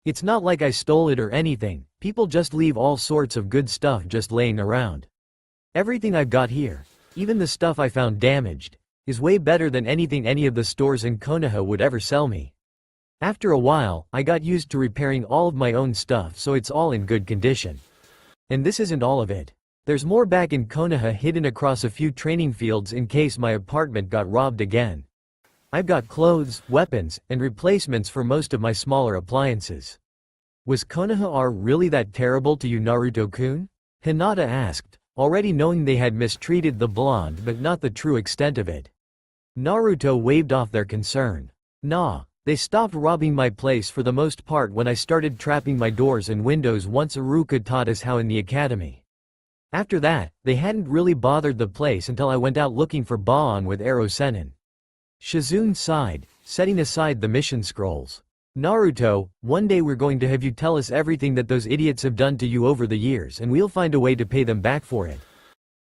It's not like I stole it or anything, people just leave all sorts of good stuff just laying around. Everything I've got here, even the stuff I found damaged, is way better than anything any of the stores in Konoha would ever sell me. After a while, I got used to repairing all of my own stuff so it's all in good condition. And this isn't all of it. There's more back in Konoha hidden across a few training fields in case my apartment got robbed again. I've got clothes, weapons, and replacements for most of my smaller appliances. Was Konoha really that terrible to you, Naruto-kun? Hinata asked, already knowing they had mistreated the blonde but not the true extent of it. Naruto waved off their concern. Nah, they stopped robbing my place for the most part when I started trapping my doors and windows once Iruka taught us how in the academy. After that, they hadn't really bothered the place until I went out looking for Baan with Arrow Sennin. Shizune sighed, setting aside the mission scrolls. Naruto, one day we're going to have you tell us everything that those idiots have done to you over the years and we'll find a way to pay them back for it.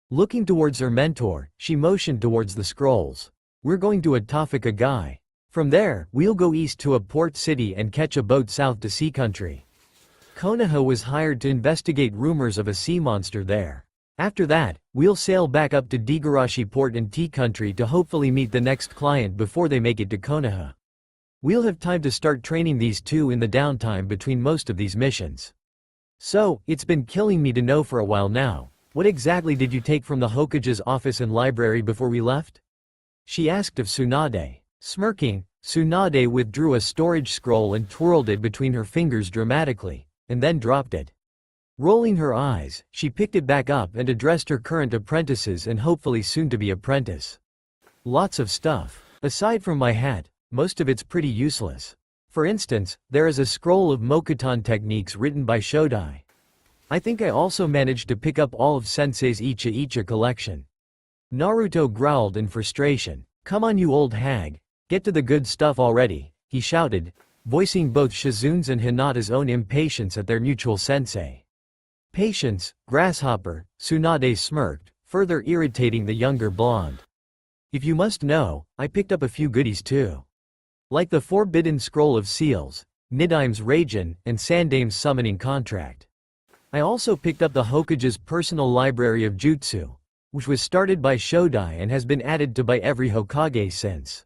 Looking towards her mentor, she motioned towards the scrolls. We're going to Atafika Gai. From there, we'll go east to a port city and catch a boat south to Sea Country. Konoha was hired to investigate rumors of a sea monster there. After that, we'll sail back up to Digarashi port in Tea Country to hopefully meet the next client before they make it to Konoha. We'll have time to start training these two in the downtime between most of these missions. So, it's been killing me to know for a while now, what exactly did you take from the Hokage's office and library before we left? She asked of Tsunade. Smirking, Tsunade withdrew a storage scroll and twirled it between her fingers dramatically, and then dropped it. Rolling her eyes, she picked it back up and addressed her current apprentices and hopefully soon-to-be apprentice. Lots of stuff. Aside from my hat, most of it's pretty useless. For instance, there is a scroll of Mokuton techniques written by Shodai. I think I also managed to pick up all of Sensei's Icha collection. Naruto growled in frustration. Come on you old hag, get to the good stuff already, he shouted, voicing both Shizune's and Hinata's own impatience at their mutual sensei. Patience, grasshopper, Tsunade smirked, further irritating the younger blonde. If you must know, I picked up a few goodies too. Like the Forbidden Scroll of Seals, Nidame's Raijin, and Sandame's Summoning Contract. I also picked up the Hokage's personal library of jutsu, which was started by Shodai and has been added to by every Hokage since.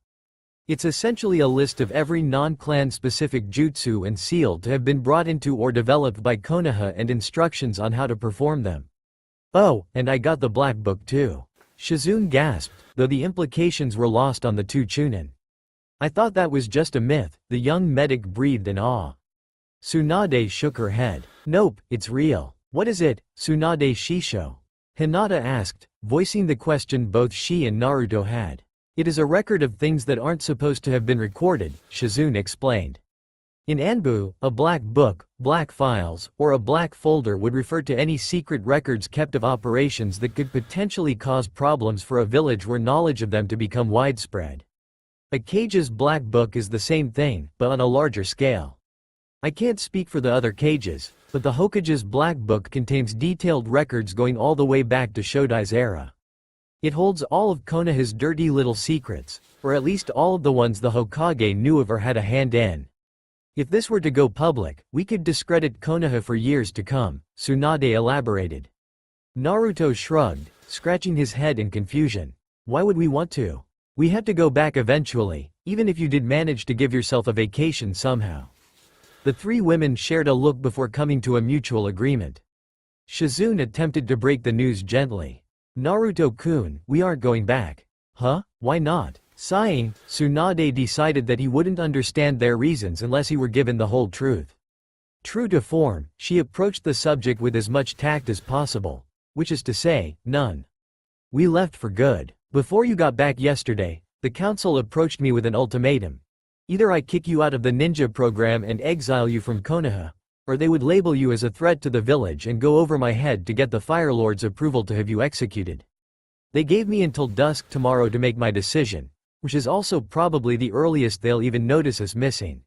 It's essentially a list of every non-clan specific jutsu and seal to have been brought into or developed by Konoha and instructions on how to perform them. Oh, and I got the Black Book too. Shizune gasped, though the implications were lost on the two Chunin. I thought that was just a myth, the young medic breathed in awe. Tsunade shook her head. Nope, it's real. What is it, Tsunade Shisho? Hinata asked, voicing the question both she and Naruto had. It is a record of things that aren't supposed to have been recorded, Shizune explained. In Anbu, a black book, black files, or a black folder would refer to any secret records kept of operations that could potentially cause problems for a village were knowledge of them to become widespread. Akage's Black Book is the same thing, but on a larger scale. I can't speak for the other Kages, but the Hokage's Black Book contains detailed records going all the way back to Shodai's era. It holds all of Konoha's dirty little secrets, or at least all of the ones the Hokage knew of or had a hand in. If this were to go public, we could discredit Konoha for years to come, Tsunade elaborated. Naruto shrugged, scratching his head in confusion. Why would we want to? We have to go back eventually, even if you did manage to give yourself a vacation somehow. The three women shared a look before coming to a mutual agreement. Shizune attempted to break the news gently. Naruto-kun, we aren't going back. Huh? Why not? Sighing, Tsunade decided that he wouldn't understand their reasons unless he were given the whole truth. True to form, she approached the subject with as much tact as possible, which is to say, none. We left for good. Before you got back yesterday, the council approached me with an ultimatum. Either I kick you out of the ninja program and exile you from Konoha, or they would label you as a threat to the village and go over my head to get the Fire Lord's approval to have you executed. They gave me until dusk tomorrow to make my decision, which is also probably the earliest they'll even notice us missing.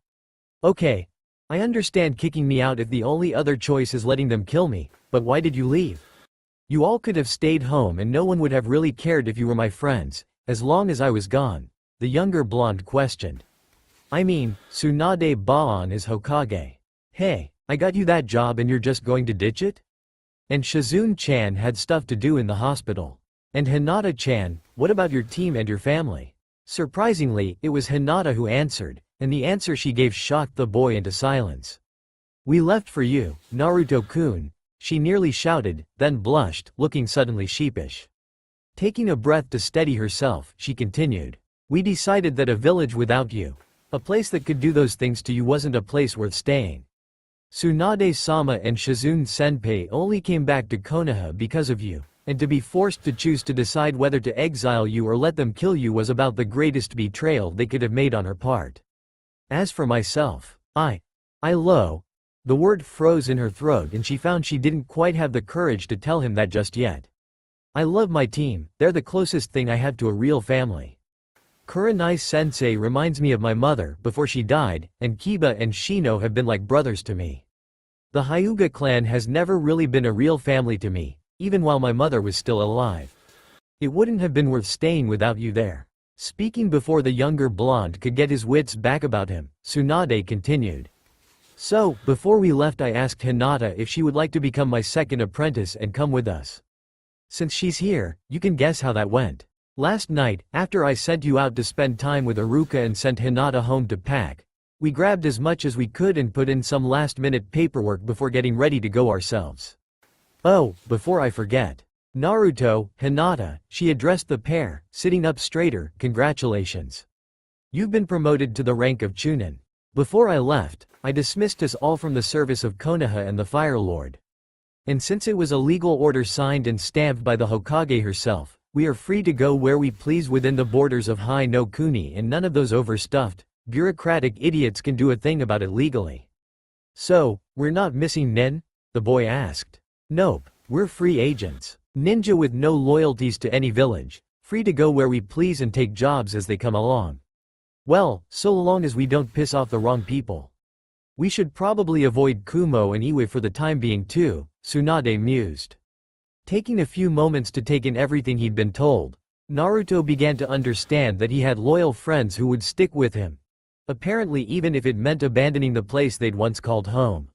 Okay, I understand kicking me out if the only other choice is letting them kill me, but why did you leave? You all could have stayed home and no one would have really cared if you were my friends, as long as I was gone, the younger blonde questioned. I mean, Tsunade Baan is Hokage. Hey, I got you that job and you're just going to ditch it? And Shizune-chan had stuff to do in the hospital. And Hinata-chan, what about your team and your family? Surprisingly, it was Hinata who answered, and the answer she gave shocked the boy into silence. We left for you, Naruto-kun, she nearly shouted, then blushed, looking suddenly sheepish. Taking a breath to steady herself, she continued. We decided that a village without you, a place that could do those things to you wasn't a place worth staying. Tsunade-sama and Shizune-senpai only came back to Konoha because of you, and to be forced to choose to decide whether to exile you or let them kill you was about the greatest betrayal they could have made on her part. As for myself, the word froze in her throat and she found she didn't quite have the courage to tell him that just yet. I love my team, they're the closest thing I have to a real family. Kurenai-sensei reminds me of my mother before she died, and Kiba and Shino have been like brothers to me. The Hyuga clan has never really been a real family to me, even while my mother was still alive. It wouldn't have been worth staying without you there. Speaking before the younger blonde could get his wits back about him, Tsunade continued. So, before we left I asked Hinata if she would like to become my second apprentice and come with us. Since she's here, you can guess how that went. Last night, after I sent you out to spend time with Aruka and sent Hinata home to pack, we grabbed as much as we could and put in some last-minute paperwork before getting ready to go ourselves. Oh, before I forget. Naruto, Hinata, she addressed the pair, sitting up straighter, congratulations. You've been promoted to the rank of Chunin. Before I left, I dismissed us all from the service of Konoha and the Fire Lord. And since it was a legal order signed and stamped by the Hokage herself, we are free to go where we please within the borders of Hai no Kuni, and none of those overstuffed, bureaucratic idiots can do a thing about it legally. So, we're not missing Nin? The boy asked. Nope, we're free agents. Ninja with no loyalties to any village, free to go where we please and take jobs as they come along. Well, so long as we don't piss off the wrong people. We should probably avoid Kumo and Iwe for the time being too, Tsunade mused. Taking a few moments to take in everything he'd been told, Naruto began to understand that he had loyal friends who would stick with him. Apparently even if it meant abandoning the place they'd once called home.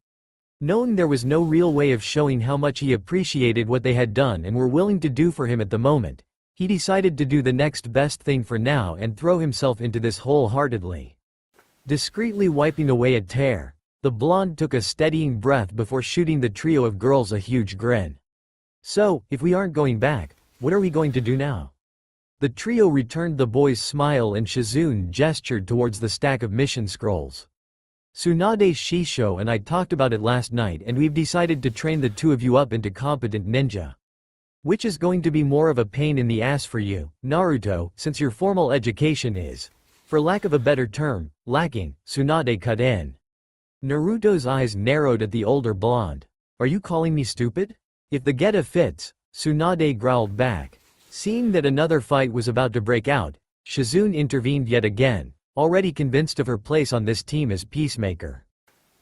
Knowing there was no real way of showing how much he appreciated what they had done and were willing to do for him at the moment, he decided to do the next best thing for now and throw himself into this wholeheartedly. Discreetly wiping away a tear, the blonde took a steadying breath before shooting the trio of girls a huge grin. So, if we aren't going back, what are we going to do now? The trio returned the boy's smile and Shizune gestured towards the stack of mission scrolls. Tsunade Shisho and I talked about it last night and we've decided to train the two of you up into competent ninja. Which is going to be more of a pain in the ass for you, Naruto, since your formal education is, for lack of a better term, lacking, Tsunade cut in. Naruto's eyes narrowed at the older blonde. Are you calling me stupid? If the geta fits, Tsunade growled back. Seeing that another fight was about to break out, Shizune intervened yet again, already convinced of her place on this team as peacemaker.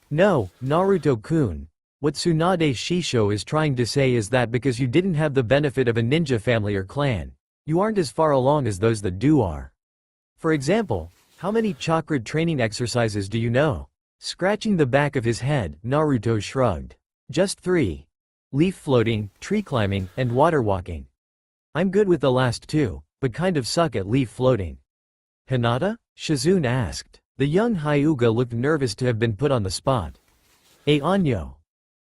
No, Naruto-kun, what Tsunade Shisho is trying to say is that because you didn't have the benefit of a ninja family or clan, you aren't as far along as those that do are. For example, how many chakra training exercises do you know? Scratching the back of his head, Naruto shrugged. Just 3. Leaf floating, tree climbing, and water walking. I'm good with the last 2, but kind of suck at leaf floating. Hinata? Shizune asked. The young Hyuga looked nervous to have been put on the spot. Anyo.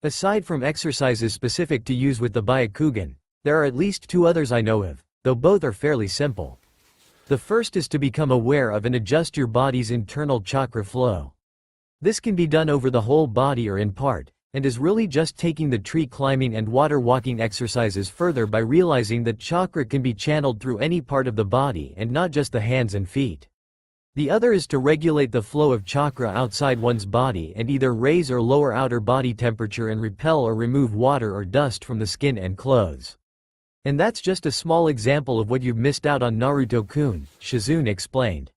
Aside from exercises specific to use with the Byakugan, there are at least 2 others I know of, though both are fairly simple. The first is to become aware of and adjust your body's internal chakra flow. This can be done over the whole body or in part, and is really just taking the tree climbing and water walking exercises further by realizing that chakra can be channeled through any part of the body and not just the hands and feet. The other is to regulate the flow of chakra outside one's body and either raise or lower outer body temperature and repel or remove water or dust from the skin and clothes. And that's just a small example of what you've missed out on, Naruto-kun, Shizune explained.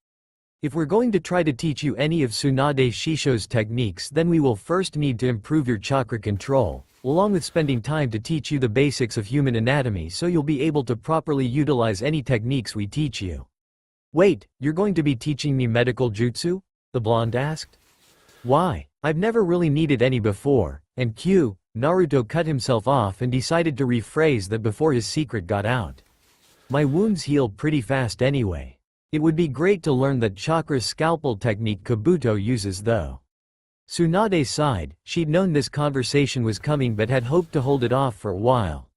If we're going to try to teach you any of Tsunade Shisho's techniques, then we will first need to improve your chakra control, along with spending time to teach you the basics of human anatomy so you'll be able to properly utilize any techniques we teach you. Wait, you're going to be teaching me medical jutsu? The blonde asked. Why? I've never really needed any before, and Naruto cut himself off and decided to rephrase that before his secret got out. My wounds heal pretty fast anyway. It would be great to learn that chakra scalpel technique Kabuto uses though. Tsunade sighed. She'd known this conversation was coming but had hoped to hold it off for a while.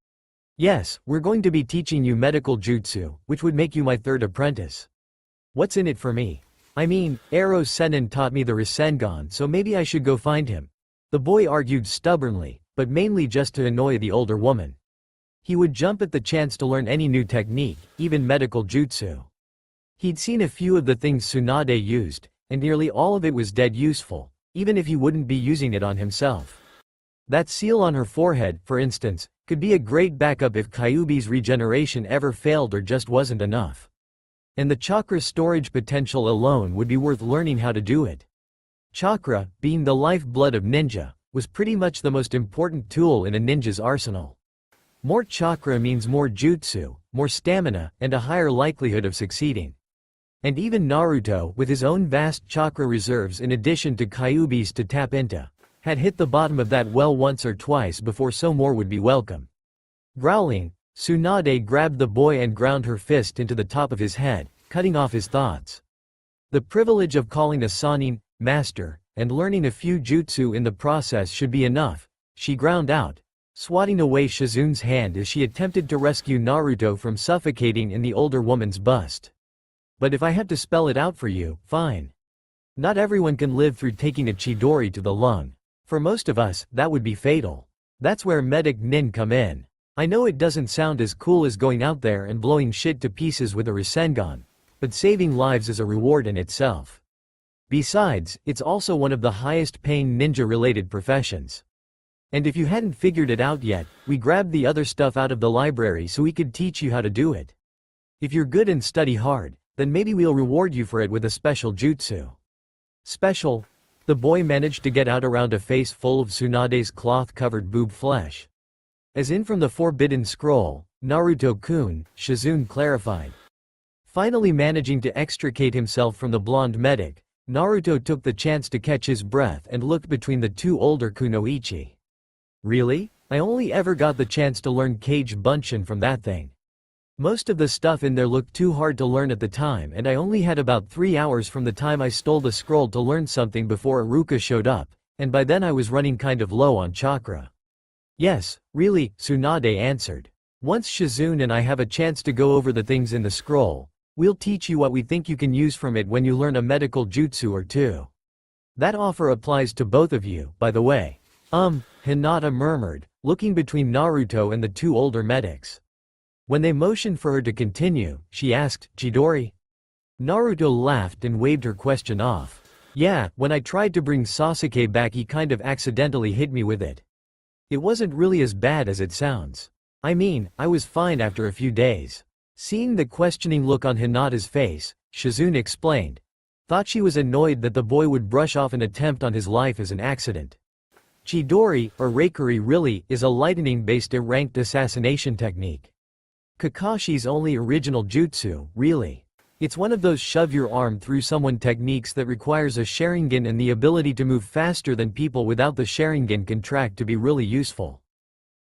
Yes, we're going to be teaching you medical jutsu, which would make you my 3rd apprentice. What's in it for me? I mean, Ero Sennin taught me the Rasengan, so maybe I should go find him. The boy argued stubbornly, but mainly just to annoy the older woman. He would jump at the chance to learn any new technique, even medical jutsu. He'd seen a few of the things Tsunade used, and nearly all of it was dead useful, even if he wouldn't be using it on himself. That seal on her forehead, for instance, could be a great backup if Kyuubi's regeneration ever failed or just wasn't enough. And the chakra storage potential alone would be worth learning how to do it. Chakra, being the lifeblood of ninja, was pretty much the most important tool in a ninja's arsenal. More chakra means more jutsu, more stamina, and a higher likelihood of succeeding. And even Naruto, with his own vast chakra reserves in addition to Kyuubi's to tap into, had hit the bottom of that well once or twice before so more would be welcome. Growling, Tsunade grabbed the boy and ground her fist into the top of his head, cutting off his thoughts. The privilege of calling a Sannin master, and learning a few jutsu in the process should be enough, she ground out, swatting away Shizun's hand as she attempted to rescue Naruto from suffocating in the older woman's bust. But if I have to spell it out for you, fine. Not everyone can live through taking a Chidori to the lung. For most of us, that would be fatal. That's where medic nin come in. I know it doesn't sound as cool as going out there and blowing shit to pieces with a Rasengan, but saving lives is a reward in itself. Besides, it's also one of the highest paying ninja-related professions. And if you hadn't figured it out yet, we grabbed the other stuff out of the library so we could teach you how to do it. If you're good and study hard, then maybe we'll reward you for it with a special jutsu. Special? The boy managed to get out around a face full of Tsunade's cloth-covered boob flesh. As in from the Forbidden Scroll, Naruto-kun, Shizun clarified. Finally managing to extricate himself from the blonde medic, Naruto took the chance to catch his breath and looked between the two older kunoichi. Really? I only ever got the chance to learn Kage Bunshin from that thing. Most of the stuff in there looked too hard to learn at the time, and I only had about 3 hours from the time I stole the scroll to learn something before Iruka showed up, and by then I was running kind of low on chakra. Yes, really, Tsunade answered. Once Shizun and I have a chance to go over the things in the scroll, we'll teach you what we think you can use from it when you learn a medical jutsu or two. That offer applies to both of you, by the way. Hinata murmured, looking between Naruto and the two older medics. When they motioned for her to continue, she asked, Chidori? Naruto laughed and waved her question off. Yeah, when I tried to bring Sasuke back he kind of accidentally hit me with it. It wasn't really as bad as it sounds. I mean, I was fine after a few days. Seeing the questioning look on Hinata's face, Shizun explained. Thought she was annoyed that the boy would brush off an attempt on his life as an accident. Chidori, or Reikuri really, is a lightning-based ranked assassination technique. Kakashi's only original jutsu, really. It's one of those shove your arm through someone techniques that requires a Sharingan and the ability to move faster than people without the Sharingan contract to be really useful.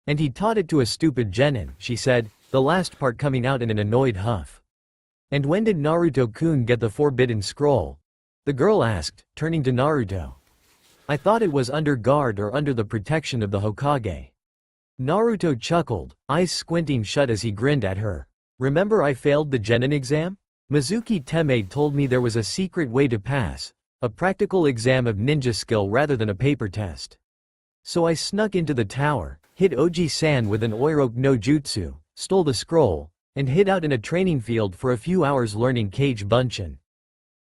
And he taught it to a stupid genin, she said, the last part coming out in an annoyed huff. And when did Naruto-kun get the Forbidden Scroll? The girl asked, turning to Naruto. I thought it was under guard or under the protection of the Hokage. Naruto chuckled, eyes squinting shut as he grinned at her. Remember I failed the genin exam? Mizuki Teme told me there was a secret way to pass, a practical exam of ninja skill rather than a paper test. So I snuck into the tower, hit Oji-san with an Oiroke no Jutsu, stole the scroll, and hid out in a training field for a few hours learning Kage Bunshin.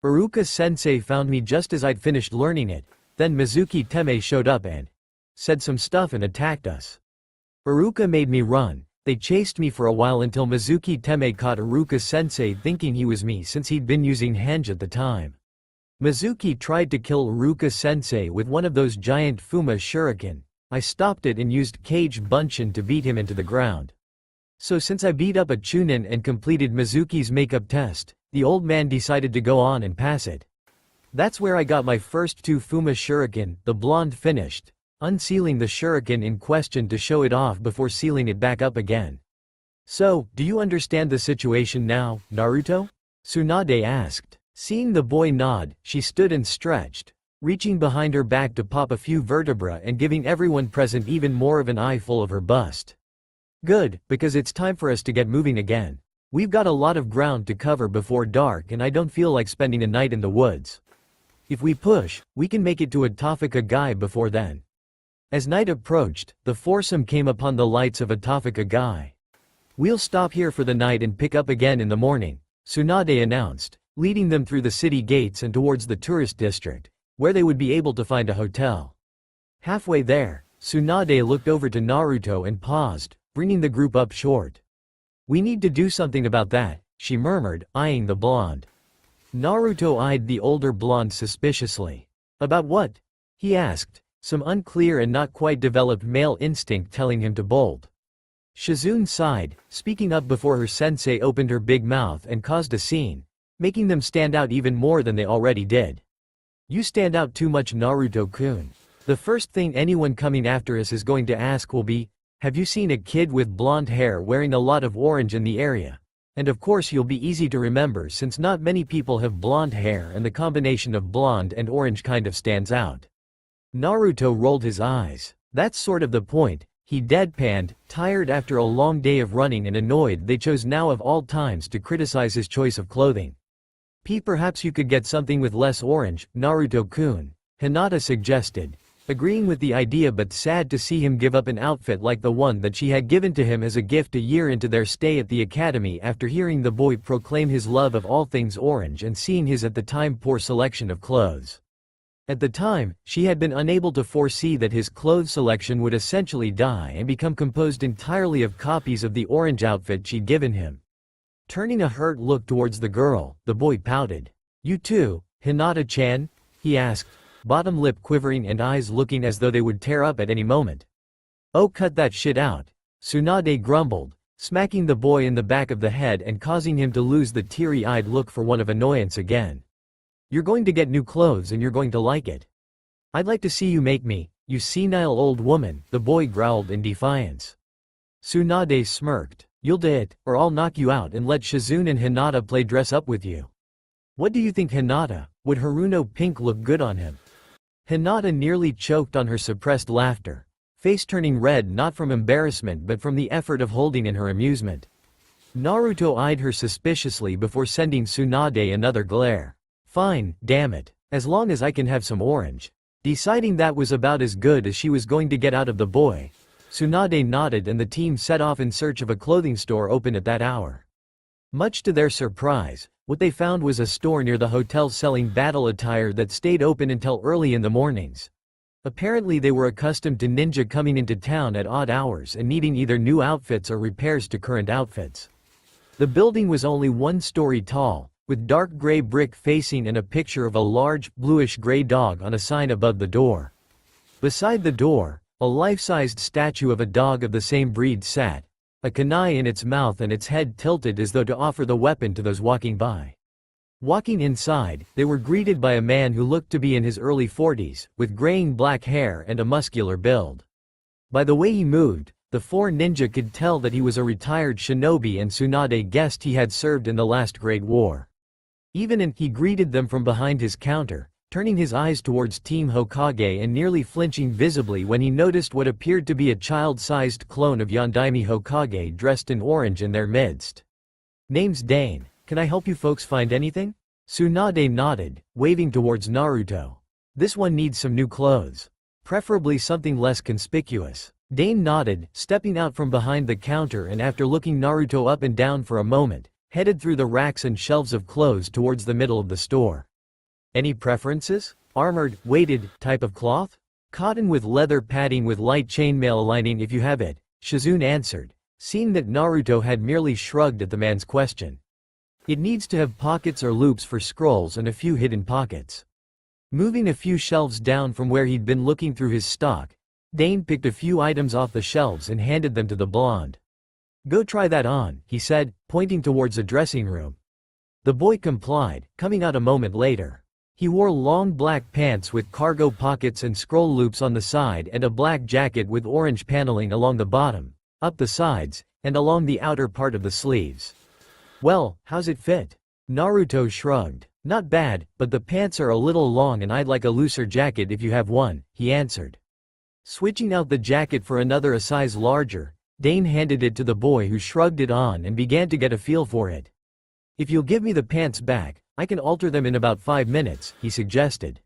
Iruka-sensei found me just as I'd finished learning it, then Mizuki Teme showed up and said some stuff and attacked us. Iruka made me run. They chased me for a while until Mizuki Teme caught Iruka-sensei thinking he was me since he'd been using henge at the time. Mizuki tried to kill Iruka-sensei with one of those giant Fuma shuriken. I stopped it and used Kage Bunshin to beat him into the ground. So since I beat up a Chunin and completed Mizuki's makeup test, the old man decided to go on and pass it. That's where I got my first 2 Fuma shuriken, the blonde finished, unsealing the shuriken in question to show it off before sealing it back up again. So, do you understand the situation now, Naruto? Tsunade asked. Seeing the boy nod, she stood and stretched, reaching behind her back to pop a few vertebrae and giving everyone present even more of an eyeful of her bust. Good, because it's time for us to get moving again. We've got a lot of ground to cover before dark and I don't feel like spending a night in the woods. If we push, we can make it to a Tofika Gai before then. As night approached, the foursome came upon the lights of a Tofika Gai. We'll stop here for the night and pick up again in the morning, Tsunade announced, leading them through the city gates and towards the tourist district, where they would be able to find a hotel. Halfway there, Tsunade looked over to Naruto and paused, bringing the group up short. "We need to do something about that," she murmured, eyeing the blonde. Naruto eyed the older blonde suspiciously. "About what?" he asked, some unclear and not quite developed male instinct telling him to bolt. Shizune sighed, speaking up before her sensei opened her big mouth and caused a scene, making them stand out even more than they already did. "You stand out too much, Naruto-kun. The first thing anyone coming after us is going to ask will be, have you seen a kid with blonde hair wearing a lot of orange in the area? And of course you'll be easy to remember since not many people have blonde hair and the combination of blonde and orange kind of stands out." Naruto rolled his eyes. "That's sort of the point," he deadpanned, tired after a long day of running and annoyed they chose now of all times to criticize his choice of clothing. Perhaps you could get something with less orange, Naruto-kun," Hinata suggested, agreeing with the idea but sad to see him give up an outfit like the one that she had given to him as a gift a year into their stay at the academy after hearing the boy proclaim his love of all things orange and seeing his at the time poor selection of clothes. At the time, she had been unable to foresee that his clothes selection would essentially die and become composed entirely of copies of the orange outfit she'd given him. Turning a hurt look towards the girl, the boy pouted. "You too, Hinata-chan?" he asked, bottom lip quivering and eyes looking as though they would tear up at any moment. "Oh, cut that shit out," Tsunade grumbled, smacking the boy in the back of the head and causing him to lose the teary-eyed look for one of annoyance again. "You're going to get new clothes and you're going to like it. I'd like to see you make me, you senile old woman," the boy growled in defiance. Tsunade smirked. "You'll do it, or I'll knock you out and let Shizune and Hinata play dress up with you." "What do you think, Hinata? Would Haruno pink look good on him?" Hinata nearly choked on her suppressed laughter, face turning red not from embarrassment but from the effort of holding in her amusement. Naruto eyed her suspiciously before sending Tsunade another glare. "Fine, damn it. As long as I can have some orange." Deciding that was about as good as she was going to get out of the boy, Tsunade nodded and the team set off in search of a clothing store open at that hour. Much to their surprise, what they found was a store near the hotel selling battle attire that stayed open until early in the mornings. Apparently they were accustomed to ninja coming into town at odd hours and needing either new outfits or repairs to current outfits. The building was only 1 story tall, with dark gray brick facing and a picture of a large, bluish-gray dog on a sign above the door. Beside the door, a life-sized statue of a dog of the same breed sat, a kunai in its mouth and its head tilted as though to offer the weapon to those walking by. Walking inside, they were greeted by a man who looked to be in his early 40s, with graying black hair and a muscular build. By the way he moved, the 4 ninja could tell that he was a retired shinobi and Tsunade guessed he had served in the last Great War. He greeted them from behind his counter, turning his eyes towards Team Hokage and nearly flinching visibly when he noticed what appeared to be a child-sized clone of Yondaime Hokage dressed in orange in their midst. "Name's Dane. Can I help you folks find anything?" Tsunade nodded, waving towards Naruto. "This one needs some new clothes. Preferably something less conspicuous." Dane nodded, stepping out from behind the counter and after looking Naruto up and down for a moment, headed through the racks and shelves of clothes towards the middle of the store. "Any preferences? Armored, weighted, type of cloth? Cotton with leather padding with light chainmail lining if you have it," Shizune answered, seeing that Naruto had merely shrugged at the man's question. "It needs to have pockets or loops for scrolls and a few hidden pockets." Moving a few shelves down from where he'd been looking through his stock, Dane picked a few items off the shelves and handed them to the blonde. "Go try that on," he said, pointing towards a dressing room. The boy complied, coming out a moment later. He wore long black pants with cargo pockets and scroll loops on the side and a black jacket with orange paneling along the bottom, up the sides, and along the outer part of the sleeves. "Well, how's it fit?" Naruto shrugged. "Not bad, but the pants are a little long and I'd like a looser jacket if you have one," he answered. Switching out the jacket for another a size larger, Dane handed it to the boy who shrugged it on and began to get a feel for it. "If you'll give me the pants back, I can alter them in about 5 minutes, he suggested.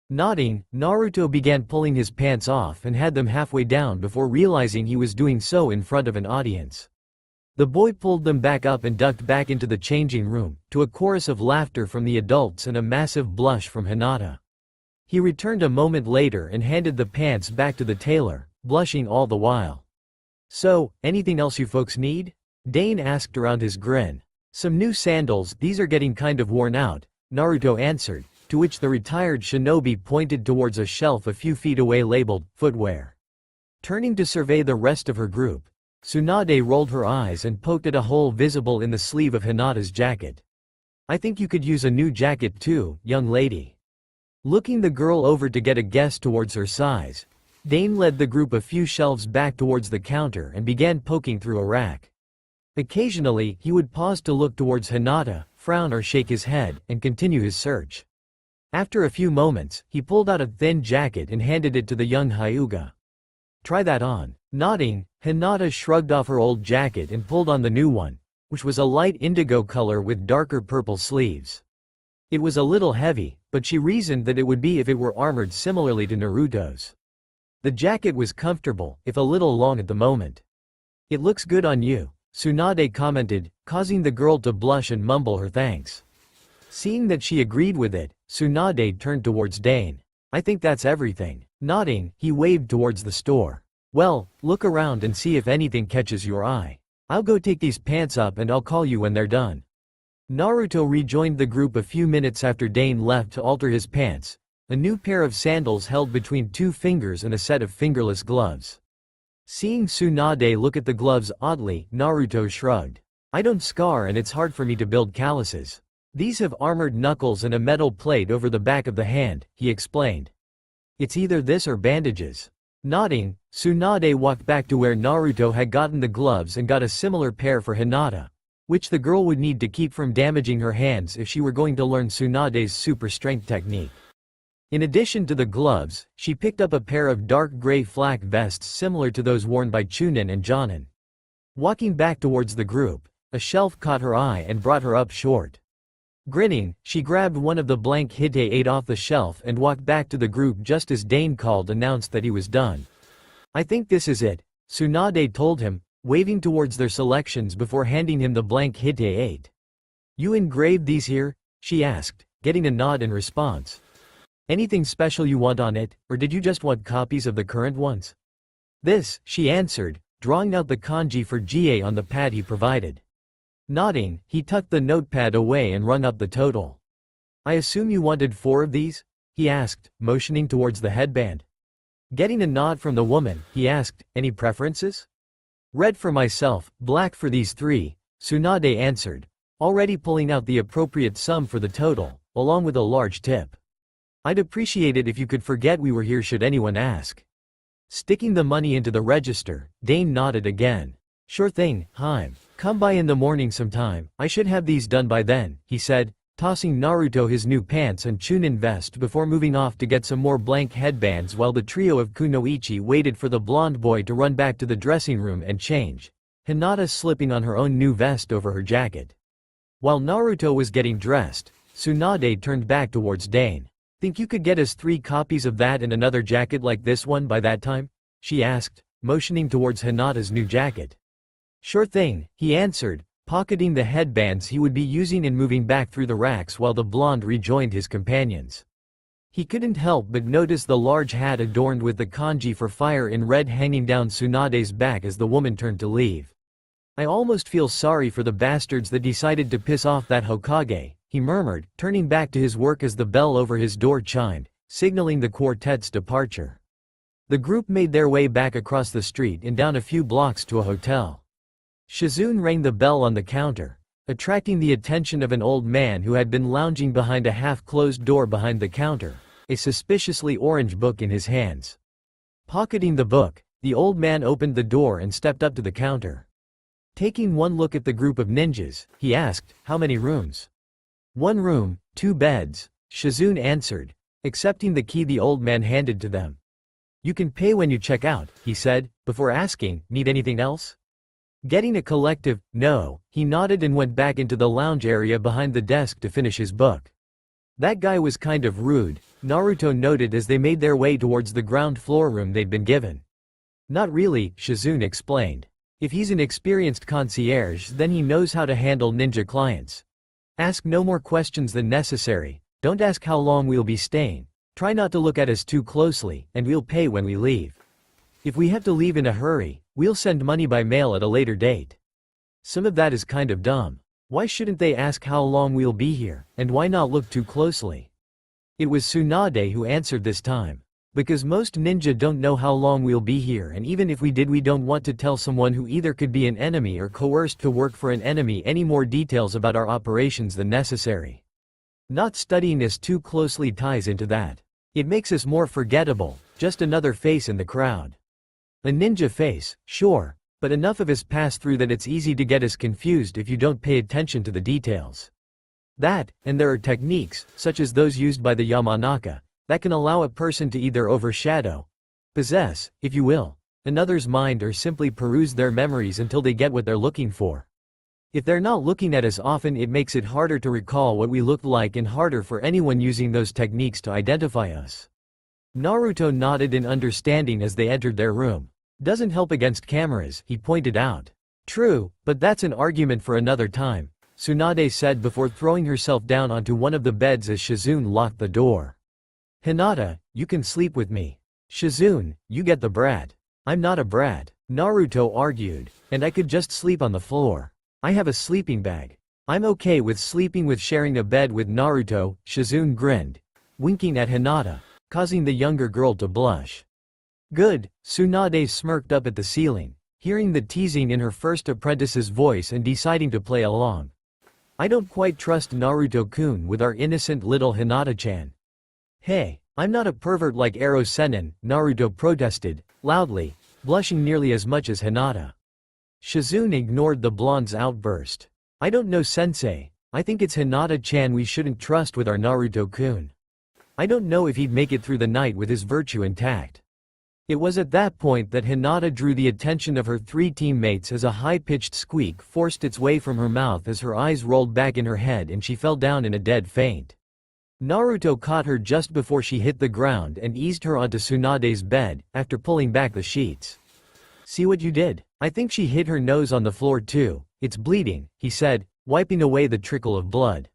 Nodding, Naruto began pulling his pants off and had them halfway down before realizing he was doing so in front of an audience. The boy pulled them back up and ducked back into the changing room, to a chorus of laughter from the adults and a massive blush from Hinata. He returned a moment later and handed the pants back to the tailor, blushing all the while. "So, anything else you folks need?" Dane asked around his grin. "Some new sandals, these are getting kind of worn out," Naruto answered, to which the retired shinobi pointed towards a shelf a few feet away labeled, "Footwear." Turning to survey the rest of her group, Tsunade rolled her eyes and poked at a hole visible in the sleeve of Hinata's jacket. "I think you could use a new jacket too, young lady." Looking the girl over to get a guess towards her size, Dane led the group a few shelves back towards the counter and began poking through a rack. Occasionally, he would pause to look towards Hinata, frown or shake his head, and continue his search. After a few moments, he pulled out a thin jacket and handed it to the young Hyuga. "Try that on." Nodding, Hinata shrugged off her old jacket and pulled on the new one, which was a light indigo color with darker purple sleeves. It was a little heavy, but she reasoned that it would be if it were armored similarly to Naruto's. The jacket was comfortable, if a little long at the moment. "It looks good on you," Tsunade commented, causing the girl to blush and mumble her thanks. Seeing that she agreed with it, Tsunade turned towards Dane. "I think that's everything." Nodding, he waved towards the store. "Well, look around and see if anything catches your eye. I'll go take these pants up and I'll call you when they're done." Naruto rejoined the group a few minutes after Dane left to alter his pants, a new pair of sandals held between 2 fingers and a set of fingerless gloves. Seeing Tsunade look at the gloves oddly, Naruto shrugged. "I don't scar and it's hard for me to build calluses. These have armored knuckles and a metal plate over the back of the hand," he explained. "It's either this or bandages." Nodding, Tsunade walked back to where Naruto had gotten the gloves and got a similar pair for Hinata, which the girl would need to keep from damaging her hands if she were going to learn Tsunade's super strength technique. In addition to the gloves, she picked up a pair of dark gray flak vests similar to those worn by Chunin and Jonin. Walking back towards the group, a shelf caught her eye and brought her up short. Grinning, she grabbed one of the blank Hite 8 off the shelf and walked back to the group just as Dane called announced that he was done. "I think this is it," Tsunade told him, waving towards their selections before handing him the blank Hite 8. "You engraved these here?" she asked, getting a nod in response. "Anything special you want on it, or did you just want copies of the current ones?" "This," she answered, drawing out the kanji for GA on the pad he provided. Nodding, he tucked the notepad away and rung up the total. "I assume you wanted 4 of these?" he asked, motioning towards the headband. Getting a nod from the woman, he asked, "Any preferences?" "Red for myself, black for these 3, Tsunade answered, already pulling out the appropriate sum for the total, along with a large tip. "I'd appreciate it if you could forget we were here should anyone ask." Sticking the money into the register, Dane nodded again. "Sure thing, Haim. Come by in the morning sometime, I should have these done by then," he said, tossing Naruto his new pants and Chunin vest before moving off to get some more blank headbands while the trio of Kunoichi waited for the blonde boy to run back to the dressing room and change, Hinata slipping on her own new vest over her jacket. While Naruto was getting dressed, Tsunade turned back towards Dane. "Think you could get us 3 copies of that and another jacket like this one by that time?" she asked, motioning towards Hinata's new jacket. "Sure thing," he answered, pocketing the headbands he would be using and moving back through the racks while the blonde rejoined his companions. He couldn't help but notice the large hat adorned with the kanji for fire in red hanging down Tsunade's back as the woman turned to leave. "I almost feel sorry for the bastards that decided to piss off that Hokage," he murmured, turning back to his work as the bell over his door chimed, signaling the quartet's departure. The group made their way back across the street and down a few blocks to a hotel. Shizune rang the bell on the counter, attracting the attention of an old man who had been lounging behind a half-closed door behind the counter, a suspiciously orange book in his hands. Pocketing the book, the old man opened the door and stepped up to the counter. Taking one look at the group of ninjas, he asked, "How many rooms?" "1 room, 2 beds," Shizune answered, accepting the key the old man handed to them. "You can pay when you check out," he said, before asking, "Need anything else?" Getting a collective no, he nodded and went back into the lounge area behind the desk to finish his book. That guy was kind of rude, Naruto noted as they made their way towards the ground floor room they'd been given. "Not really," Shizune explained. If he's an experienced concierge, then he knows how to handle ninja clients. Ask no more questions than necessary. Don't ask how long we'll be staying. Try not to look at us too closely, and we'll pay when we leave. If we have to leave in a hurry, we'll send money by mail at a later date. Some of that is kind of dumb. Why shouldn't they ask how long we'll be here, and why not look too closely? It was Tsunade who answered this time. Because most ninja don't know how long we'll be here, and even if we did, we don't want to tell someone who either could be an enemy or coerced to work for an enemy any more details about our operations than necessary. Not studying us too closely ties into that. It makes us more forgettable, just another face in the crowd. A ninja face, sure, but enough of us pass through that it's easy to get us confused if you don't pay attention to the details. That, and there are techniques, such as those used by the Yamanaka, that can allow a person to either overshadow, possess, if you will, another's mind or simply peruse their memories until they get what they're looking for. If they're not looking at us often, it makes it harder to recall what we looked like and harder for anyone using those techniques to identify us. Naruto nodded in understanding as they entered their room. Doesn't help against cameras, he pointed out. True, but that's an argument for another time, Tsunade said before throwing herself down onto one of the beds as Shizune locked the door. Hinata, you can sleep with me. Shizune, you get the brat. I'm not a brat, Naruto argued, and I could just sleep on the floor. I have a sleeping bag. I'm okay with sleeping with sharing a bed with Naruto, Shizune grinned, winking at Hinata, causing the younger girl to blush. Good, Tsunade smirked up at the ceiling, hearing the teasing in her first apprentice's voice and deciding to play along. I don't quite trust Naruto-kun with our innocent little Hinata-chan. Hey, I'm not a pervert like Ero Sennin, Naruto protested, loudly, blushing nearly as much as Hinata. Shizune ignored the blonde's outburst. I don't know, sensei. I think it's Hinata-chan we shouldn't trust with our Naruto-kun. I don't know if he'd make it through the night with his virtue intact. It was at that point that Hinata drew the attention of her three teammates as a high-pitched squeak forced its way from her mouth as her eyes rolled back in her head and she fell down in a dead faint. Naruto caught her just before she hit the ground and eased her onto Tsunade's bed, after pulling back the sheets. See what you did? I think she hit her nose on the floor too. It's bleeding, he said, wiping away the trickle of blood.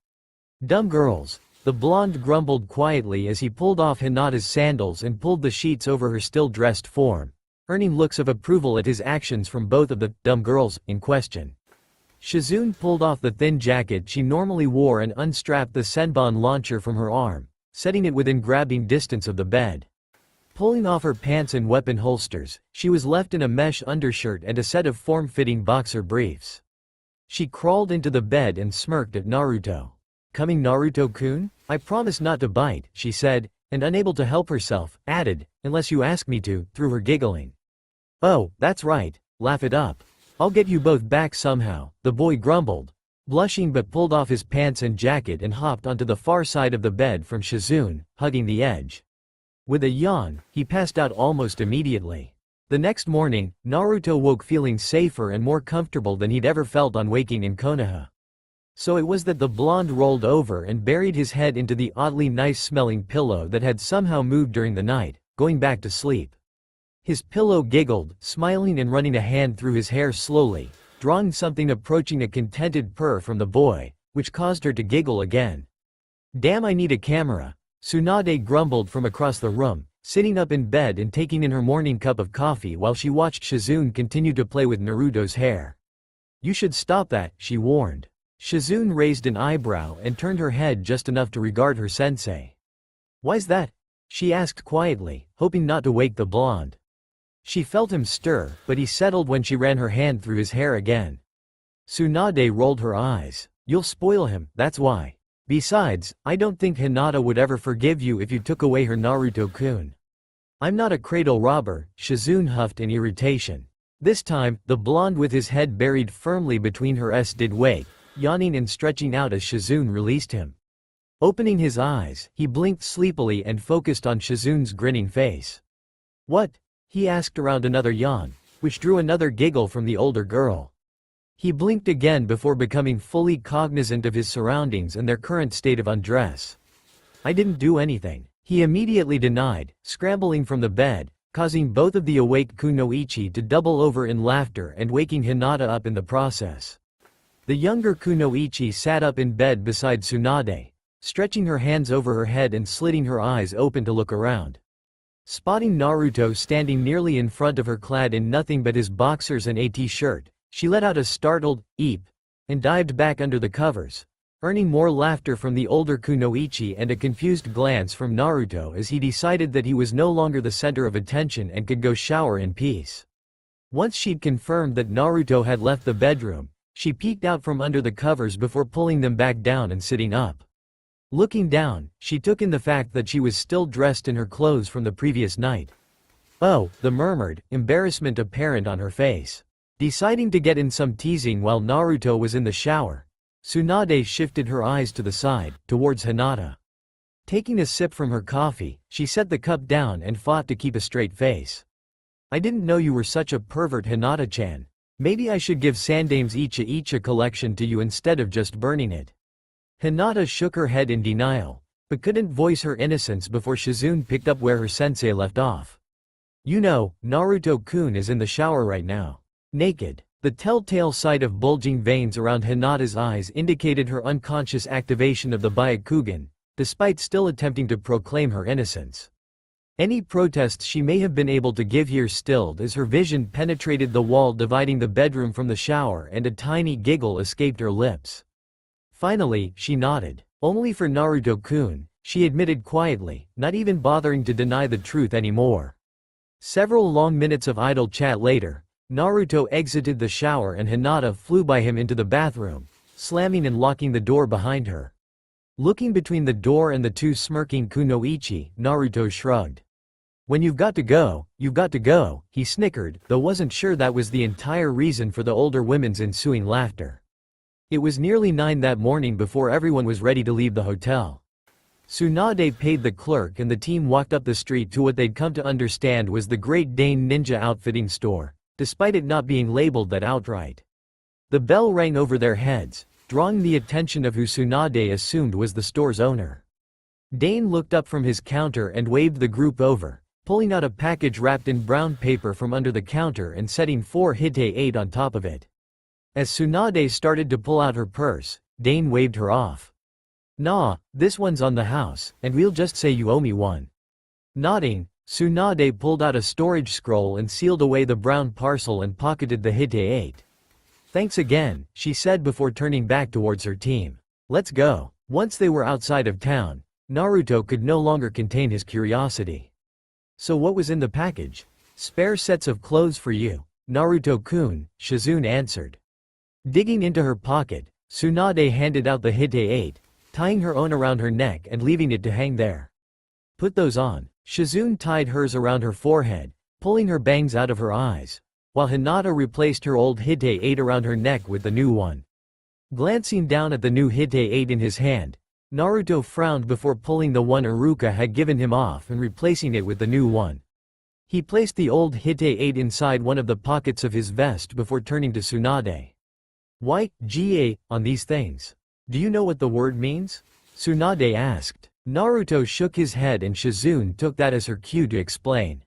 Dumb girls. The blonde grumbled quietly as he pulled off Hinata's sandals and pulled the sheets over her still-dressed form, earning looks of approval at his actions from both of the dumb girls in question. Shizune pulled off the thin jacket she normally wore and unstrapped the senbon launcher from her arm, setting it within grabbing distance of the bed. Pulling off her pants and weapon holsters, she was left in a mesh undershirt and a set of form-fitting boxer briefs. She crawled into the bed and smirked at Naruto. Coming, Naruto-kun? I promise not to bite, she said, and unable to help herself, added, unless you ask me to, through her giggling. Oh, that's right, laugh it up. I'll get you both back somehow, the boy grumbled, blushing but pulled off his pants and jacket and hopped onto the far side of the bed from Shizune, hugging the edge. With a yawn, he passed out almost immediately. The next morning, Naruto woke feeling safer and more comfortable than he'd ever felt on waking in Konoha. So it was that the blonde rolled over and buried his head into the oddly nice-smelling pillow that had somehow moved during the night, going back to sleep. His pillow giggled, smiling and running a hand through his hair slowly, drawing something approaching a contented purr from the boy, which caused her to giggle again. Damn, I need a camera, Tsunade grumbled from across the room, sitting up in bed and taking in her morning cup of coffee while she watched Shizune continue to play with Naruto's hair. You should stop that, she warned. Shizune raised an eyebrow and turned her head just enough to regard her sensei. Why's that? She asked quietly, hoping not to wake the blonde. She felt him stir, but he settled when she ran her hand through his hair again. Tsunade rolled her eyes. You'll spoil him, that's why. Besides, I don't think Hinata would ever forgive you if you took away her Naruto-kun. I'm not a cradle robber, Shizune huffed in irritation. This time, the blonde with his head buried firmly between her s did wake, yawning and stretching out as Shizune released him. Opening his eyes, he blinked sleepily and focused on Shizune's grinning face. What? He asked around another yawn, which drew another giggle from the older girl. He blinked again before becoming fully cognizant of his surroundings and their current state of undress. I didn't do anything, he immediately denied, scrambling from the bed, causing both of the awake kunoichi to double over in laughter and waking Hinata up in the process. The younger kunoichi sat up in bed beside Tsunade, stretching her hands over her head and slitting her eyes open to look around. Spotting Naruto standing nearly in front of her clad in nothing but his boxers and a t-shirt, she let out a startled "eep" and dived back under the covers, earning more laughter from the older kunoichi and a confused glance from Naruto as he decided that he was no longer the center of attention and could go shower in peace. Once she'd confirmed that Naruto had left the bedroom, she peeked out from under the covers before pulling them back down and sitting up. Looking down, she took in the fact that she was still dressed in her clothes from the previous night. "Oh," the murmured, embarrassment apparent on her face. Deciding to get in some teasing while Naruto was in the shower, Tsunade shifted her eyes to the side, towards Hinata. Taking a sip from her coffee, she set the cup down and fought to keep a straight face. "I didn't know you were such a pervert, Hinata-chan. Maybe I should give Sandame's Icha Icha collection to you instead of just burning it." Hinata shook her head in denial, but couldn't voice her innocence before Shizune picked up where her sensei left off. "You know, Naruto-kun is in the shower right now. Naked." The telltale sight of bulging veins around Hinata's eyes indicated her unconscious activation of the Byakugan, despite still attempting to proclaim her innocence. Any protest she may have been able to give here stilled as her vision penetrated the wall dividing the bedroom from the shower and a tiny giggle escaped her lips. Finally, she nodded. "Only for Naruto-kun," she admitted quietly, not even bothering to deny the truth anymore. Several long minutes of idle chat later, Naruto exited the shower and Hinata flew by him into the bathroom, slamming and locking the door behind her. Looking between the door and the two smirking kunoichi, Naruto shrugged. "When you've got to go, you've got to go," he snickered, though wasn't sure that was the entire reason for the older women's ensuing laughter. It was nearly 9 that morning before everyone was ready to leave the hotel. Tsunade paid the clerk and the team walked up the street to what they'd come to understand was the Great Dane Ninja Outfitting Store, despite it not being labeled that outright. The bell rang over their heads, drawing the attention of who Tsunade assumed was the store's owner. Dane looked up from his counter and waved the group over, pulling out a package wrapped in brown paper from under the counter and setting 4 Hite-8 on top of it. As Tsunade started to pull out her purse, Dane waved her off. "Nah, this one's on the house, and we'll just say you owe me one." Nodding, Tsunade pulled out a storage scroll and sealed away the brown parcel and pocketed the Hite-8. "Thanks again," she said before turning back towards her team. "Let's go." Once they were outside of town, Naruto could no longer contain his curiosity. "So what was in the package?" "Spare sets of clothes for you, Naruto-kun," Shizune answered. Digging into her pocket, Tsunade handed out the Hite-8, tying her own around her neck and leaving it to hang there. "Put those on." Shizune tied hers around her forehead, pulling her bangs out of her eyes, while Hinata replaced her old Hite-8 around her neck with the new one. Glancing down at the new Hite-8 in his hand, Naruto frowned before pulling the one Iruka had given him off and replacing it with the new one. He placed the old Hite-8 inside one of the pockets of his vest before turning to Tsunade. "Why, GA, on these things? Do you know what the word means?" Tsunade asked. Naruto shook his head and Shizune took that as her cue to explain.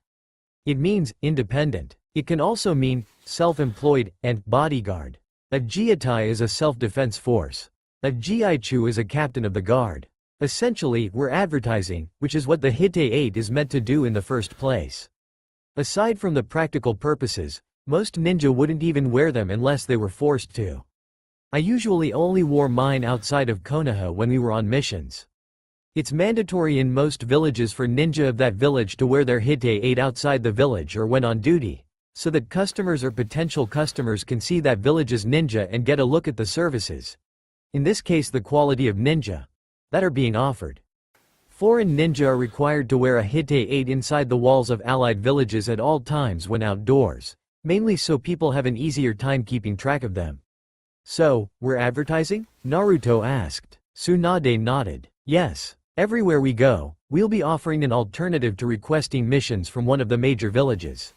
"It means independent. It can also mean self-employed and bodyguard. A Jiitai is a self-defense force. A Jiichu is a captain of the guard. Essentially, we're advertising, which is what the Hite-8 is meant to do in the first place. Aside from the practical purposes, most ninja wouldn't even wear them unless they were forced to. I usually only wore mine outside of Konoha when we were on missions. It's mandatory in most villages for ninja of that village to wear their Hite-8 outside the village or when on duty, so that customers or potential customers can see that village's ninja and get a look at the services, in this case the quality of ninja, that are being offered. Foreign ninja are required to wear a Hite-8 inside the walls of allied villages at all times when outdoors, mainly so people have an easier time keeping track of them." "So, we're advertising?" Naruto asked. Tsunade nodded. "Yes. Everywhere we go, we'll be offering an alternative to requesting missions from one of the major villages.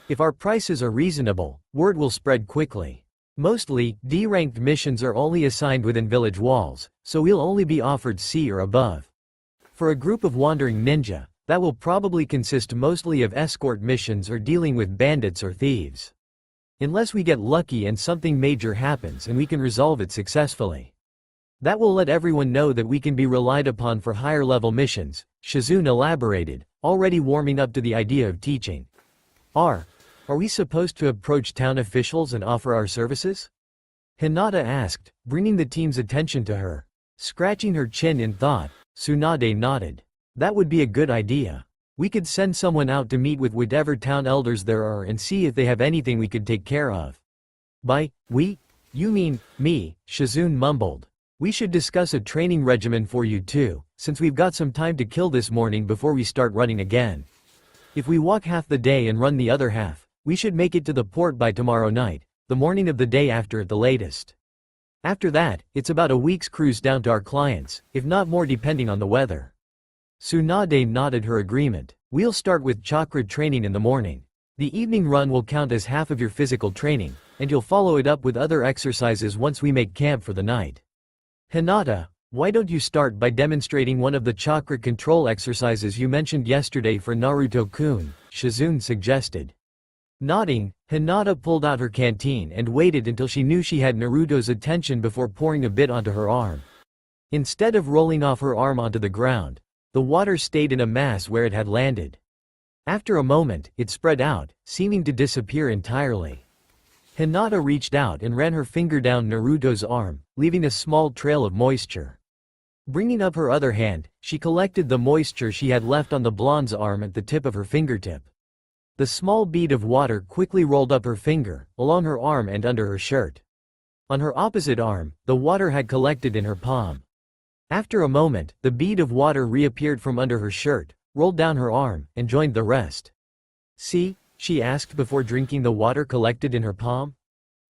If our prices are reasonable, word will spread quickly. Mostly, D-ranked missions are only assigned within village walls, so we'll only be offered C or above. For a group of wandering ninja, That will probably consist mostly of escort missions or dealing with bandits or thieves. Unless we get lucky and something major happens and we can resolve it successfully. That will let everyone know that we can be relied upon for higher level missions, Shizune elaborated, already warming up to the idea of teaching. Are we supposed to approach town officials and offer our services? Hinata asked, bringing the team's attention to her. Scratching her chin in thought, Tsunade nodded. That would be a good idea. We could send someone out to meet with whatever town elders there are and see if they have anything we could take care of. By we? You mean me, Shizune mumbled. We should discuss a training regimen for you too, since we've got some time to kill this morning before we start running again. If we walk half the day and run the other half, we should make it to the port by tomorrow night, the morning of the day after at the latest. After that, it's about a week's cruise down to our clients, if not more depending on the weather. Tsunade nodded her agreement. We'll start with chakra training in the morning. The evening run will count as half of your physical training, and you'll follow it up with other exercises once we make camp for the night. Hinata, why don't you start by demonstrating one of the chakra control exercises you mentioned yesterday for Naruto-kun, Shizune suggested. Nodding, Hinata pulled out her canteen and waited until she knew she had Naruto's attention before pouring a bit onto her arm. Instead of rolling off her arm onto the ground, the water stayed in a mass where it had landed. After a moment, it spread out, seeming to disappear entirely. Hinata reached out and ran her finger down Naruto's arm, leaving a small trail of moisture. Bringing up her other hand, she collected the moisture she had left on the blonde's arm at the tip of her fingertip. The small bead of water quickly rolled up her finger, along her arm and under her shirt. On her opposite arm, the water had collected in her palm. After a moment, the bead of water reappeared from under her shirt, rolled down her arm, and joined the rest. See? She asked before drinking the water collected in her palm.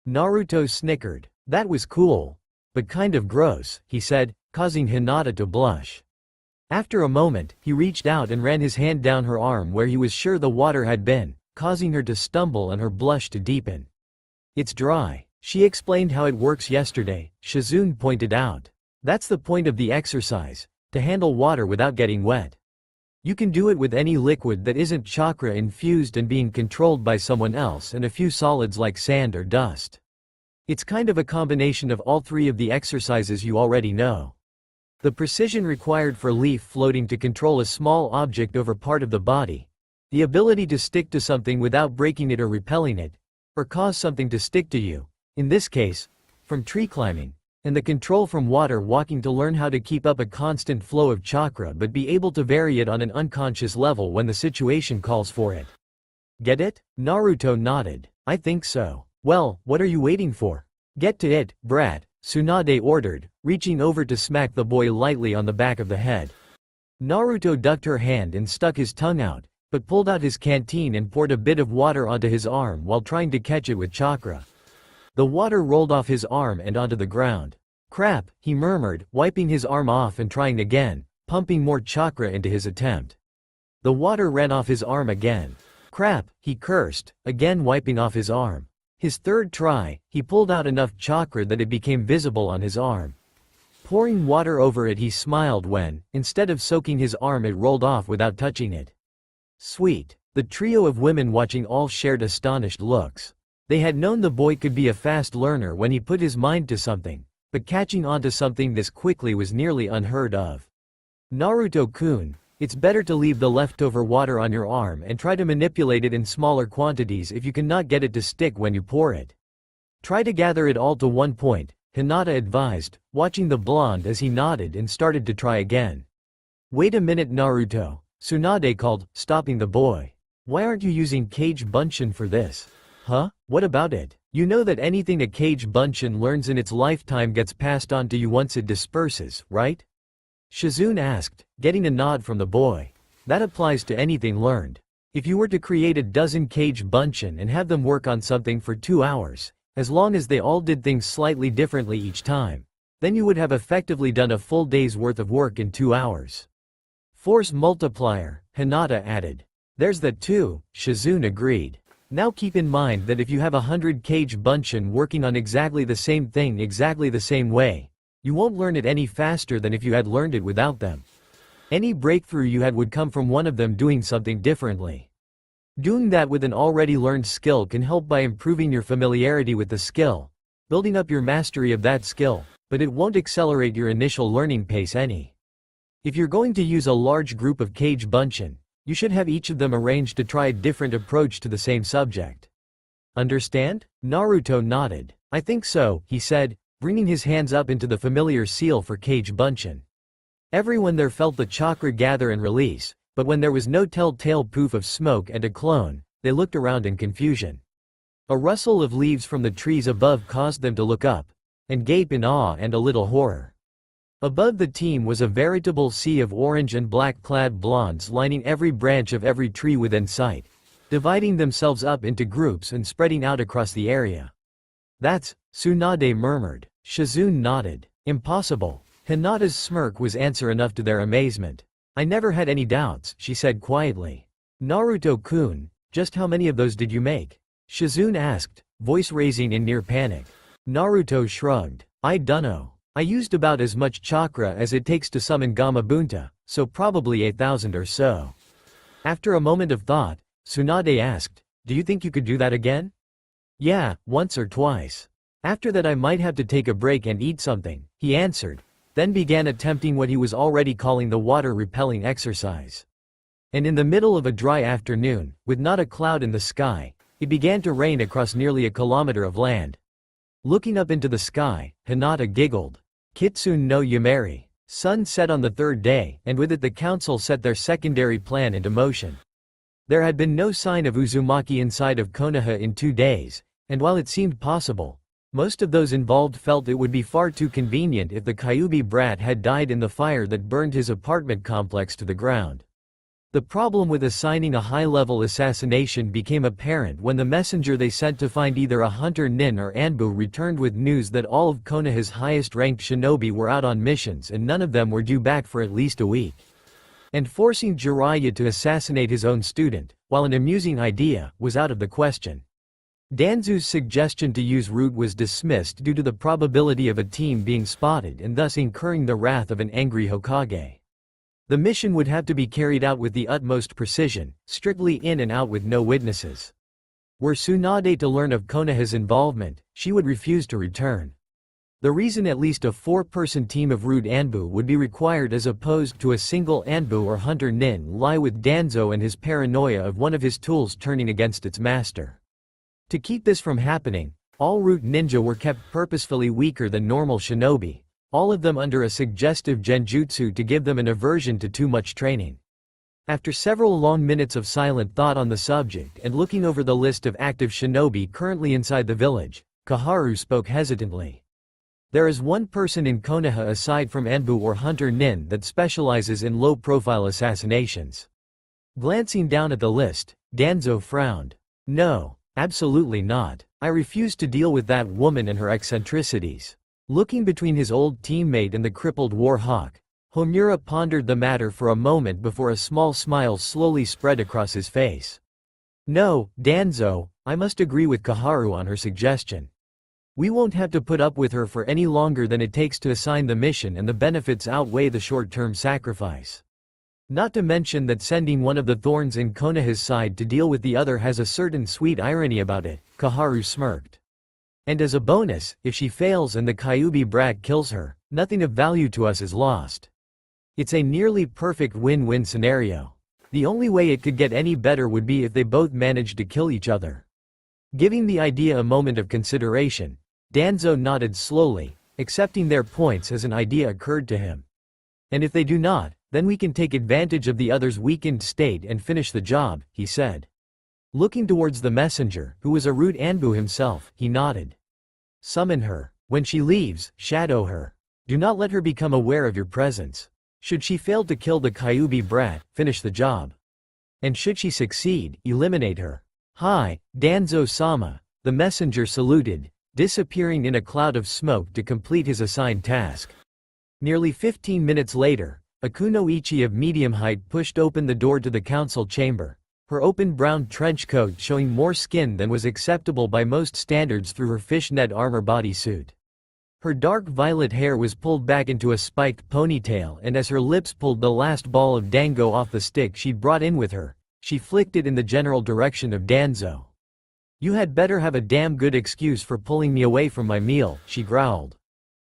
Naruto snickered. That was cool. But kind of gross, he said, causing Hinata to blush. After a moment, he reached out and ran his hand down her arm where he was sure the water had been, causing her to stumble and her blush to deepen. It's dry. She explained how it works yesterday, Shizune pointed out. That's the point of the exercise, to handle water without getting wet. You can do it with any liquid that isn't chakra infused and being controlled by someone else and a few solids like sand or dust. It's kind of a combination of all three of the exercises you already know. The precision required for leaf floating to control a small object over part of the body, the ability to stick to something without breaking it or repelling it, or cause something to stick to you, in this case, from tree climbing, and the control from water walking to learn how to keep up a constant flow of chakra but be able to vary it on an unconscious level when the situation calls for it. Get it? Naruto nodded. I think so. Well, what are you waiting for? Get to it, brat, Tsunade ordered, reaching over to smack the boy lightly on the back of the head. Naruto ducked her hand and stuck his tongue out, but pulled out his canteen and poured a bit of water onto his arm while trying to catch it with chakra. The water rolled off his arm and onto the ground. Crap, he murmured, wiping his arm off and trying again, pumping more chakra into his attempt. The water ran off his arm again. Crap, he cursed, again wiping off his arm. His third try, he pulled out enough chakra that it became visible on his arm. Pouring water over it, he smiled when, instead of soaking his arm, it rolled off without touching it. Sweet. The trio of women watching all shared astonished looks. They had known the boy could be a fast learner when he put his mind to something, but catching on to something this quickly was nearly unheard of. Naruto-kun, it's better to leave the leftover water on your arm and try to manipulate it in smaller quantities if you cannot get it to stick when you pour it. Try to gather it all to one point, Hinata advised, watching the blonde as he nodded and started to try again. Wait a minute, Naruto, Tsunade called, stopping the boy. Why aren't you using Kage Bunshin for this? Huh? What about it? You know that anything a Kage Bunshin learns in its lifetime gets passed on to you once it disperses, right? Shizune asked, getting a nod from the boy. That applies to anything learned. If you were to create a dozen Kage Bunshin and have them work on something for 2 hours, as long as they all did things slightly differently each time, then you would have effectively done a full day's worth of work in 2 hours. Force multiplier, Hinata added. There's that too, Shizune agreed. Now keep in mind that if you have 100 Kage Bunshin working on exactly the same thing exactly the same way, you won't learn it any faster than if you had learned it without them. Any breakthrough you had would come from one of them doing something differently. Doing that with an already learned skill can help by improving your familiarity with the skill, building up your mastery of that skill, but it won't accelerate your initial learning pace any. If you're going to use a large group of Kage Bunshin, you should have each of them arranged to try a different approach to the same subject. Understand? Naruto nodded. I think so, he said, bringing his hands up into the familiar seal for Kage Bunshin. Everyone there felt the chakra gather and release, but when there was no telltale poof of smoke and a clone, they looked around in confusion. A rustle of leaves from the trees above caused them to look up, and gape in awe and a little horror. Above the team was a veritable sea of orange and black-clad blondes lining every branch of every tree within sight, dividing themselves up into groups and spreading out across the area. That's, Tsunade murmured. Shizune nodded. Impossible. Hinata's smirk was answer enough to their amazement. I never had any doubts, she said quietly. Naruto-kun, just how many of those did you make? Shizune asked, voice raising in near panic. Naruto shrugged. I dunno. I used about as much chakra as it takes to summon Gamabunta, so probably 8,000 or so. After a moment of thought, Tsunade asked, do you think you could do that again? Yeah, once or twice. After that I might have to take a break and eat something, he answered, then began attempting what he was already calling the water-repelling exercise. And in the middle of a dry afternoon, with not a cloud in the sky, it began to rain across nearly a kilometer of land. Looking up into the sky, Hinata giggled. Kitsune no Yumeri. Sun set on the third day, and with it the council set their secondary plan into motion. There had been no sign of Uzumaki inside of Konoha in 2 days, and while it seemed possible, most of those involved felt it would be far too convenient if the Kyuubi brat had died in the fire that burned his apartment complex to the ground. The problem with assigning a high-level assassination became apparent when the messenger they sent to find either a hunter nin or Anbu returned with news that all of Konoha's highest-ranked shinobi were out on missions and none of them were due back for at least a week. And forcing Jiraiya to assassinate his own student, while an amusing idea, was out of the question. Danzu's suggestion to use Root was dismissed due to the probability of a team being spotted and thus incurring the wrath of an angry Hokage. The mission would have to be carried out with the utmost precision, strictly in and out with no witnesses. Were Tsunade to learn of Konoha's involvement, she would refuse to return. The reason at least a 4-person team of Root Anbu would be required as opposed to a single Anbu or Hunter Nin lie with Danzo and his paranoia of one of his tools turning against its master. To keep this from happening, all Root Ninja were kept purposefully weaker than normal shinobi, all of them under a suggestive genjutsu to give them an aversion to too much training. After several long minutes of silent thought on the subject and looking over the list of active shinobi currently inside the village, Koharu spoke hesitantly. There is one person in Konoha aside from Anbu or Hunter Nin that specializes in low-profile assassinations. Glancing down at the list, Danzo frowned. No, absolutely not. I refuse to deal with that woman and her eccentricities. Looking between his old teammate and the crippled war hawk, Homura pondered the matter for a moment before a small smile slowly spread across his face. No, Danzo, I must agree with Koharu on her suggestion. We won't have to put up with her for any longer than it takes to assign the mission, and the benefits outweigh the short-term sacrifice. Not to mention that sending one of the thorns in Konoha's side to deal with the other has a certain sweet irony about it, Koharu smirked. And as a bonus, if she fails and the Kyuubi brat kills her, nothing of value to us is lost. It's a nearly perfect win-win scenario. The only way it could get any better would be if they both managed to kill each other. Giving the idea a moment of consideration, Danzo nodded slowly, accepting their points as an idea occurred to him. And if they do not, then we can take advantage of the other's weakened state and finish the job, he said. Looking towards the messenger, who was a Root Anbu himself, he nodded. Summon her. When she leaves, shadow her. Do not let her become aware of your presence. Should she fail to kill the Kyuubi brat, finish the job. And should she succeed, eliminate her. Hi, Danzo-sama, the messenger saluted, disappearing in a cloud of smoke to complete his assigned task. Nearly 15 minutes later, a kunoichi of medium height pushed open the door to the council chamber, her open brown trench coat showing more skin than was acceptable by most standards through her fishnet armor bodysuit. Her dark violet hair was pulled back into a spiked ponytail, and as her lips pulled the last ball of dango off the stick she'd brought in with her, she flicked it in the general direction of Danzo. "You had better have a damn good excuse for pulling me away from my meal," she growled.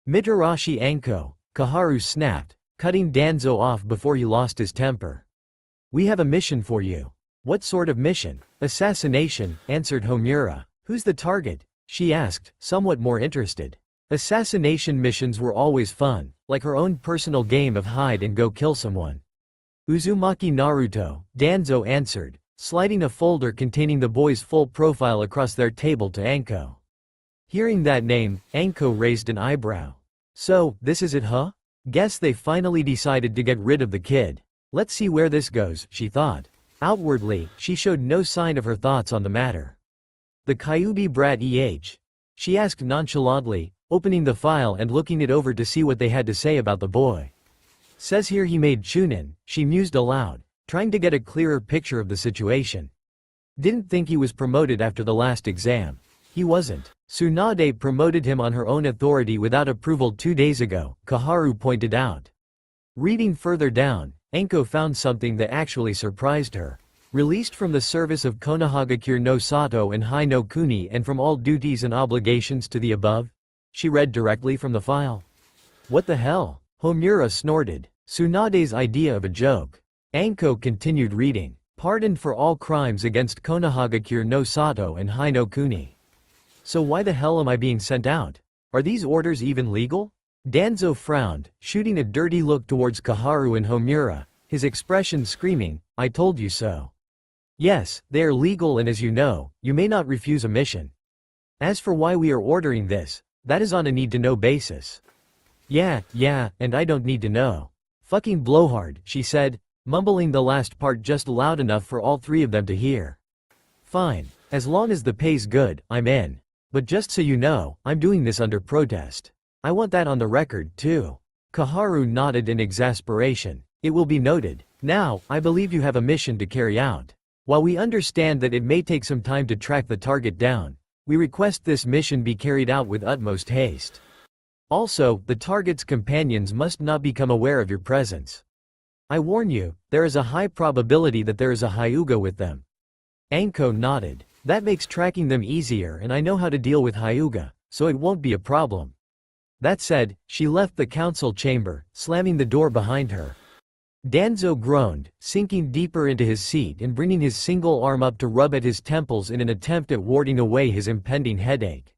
"Mitarashi Anko," Koharu snapped, cutting Danzo off before he lost his temper. "We have a mission for you." "What sort of mission?" "Assassination," answered Homura. "Who's the target?" she asked, somewhat more interested. Assassination missions were always fun, like her own personal game of hide and go kill someone. "Uzumaki Naruto," Danzo answered, sliding a folder containing the boy's full profile across their table to Anko. Hearing that name, Anko raised an eyebrow. "So, this is it, huh? Guess they finally decided to get rid of the kid. Let's see where this goes," she thought. Outwardly, she showed no sign of her thoughts on the matter. "The Kyuubi brat she asked nonchalantly, opening the file and looking it over to see what they had to say about the boy. "Says here he made chunin," she mused aloud, trying to get a clearer picture of the situation. "Didn't think he was promoted after the last exam. He wasn't. Tsunade promoted him on her own authority without approval 2 days ago," Koharu pointed out. Reading further down, Anko found something that actually surprised her. "Released from the service of Konohagakure no Sato and Hai no Kuni and from all duties and obligations to the above," she read directly from the file. "What the hell?" Homura snorted. Tsunade's idea of a joke. Anko continued reading. "Pardoned for all crimes against Konohagakure no Sato and Hai no Kuni. So why the hell am I being sent out? Are these orders even legal?" Danzo frowned, shooting a dirty look towards Koharu and Homura, his expression screaming, "I told you so." "Yes, they are legal, and as you know, you may not refuse a mission. As for why we are ordering this, that is on a need-to-know basis." Yeah, and I don't need to know. "Fucking blowhard," she said, mumbling the last part just loud enough for all three of them to hear. "Fine. As long as the pay's good, I'm in. But just so you know, I'm doing this under protest. I want that on the record, too." Koharu nodded in exasperation. "It will be noted. Now, I believe you have a mission to carry out. While we understand that it may take some time to track the target down, we request this mission be carried out with utmost haste. Also, the target's companions must not become aware of your presence. I warn you, there is a high probability that there is a Hyuga with them." Anko nodded. "That makes tracking them easier, and I know how to deal with Hyuga, so it won't be a problem." That said, she left the council chamber, slamming the door behind her. Danzo groaned, sinking deeper into his seat and bringing his single arm up to rub at his temples in an attempt at warding away his impending headache.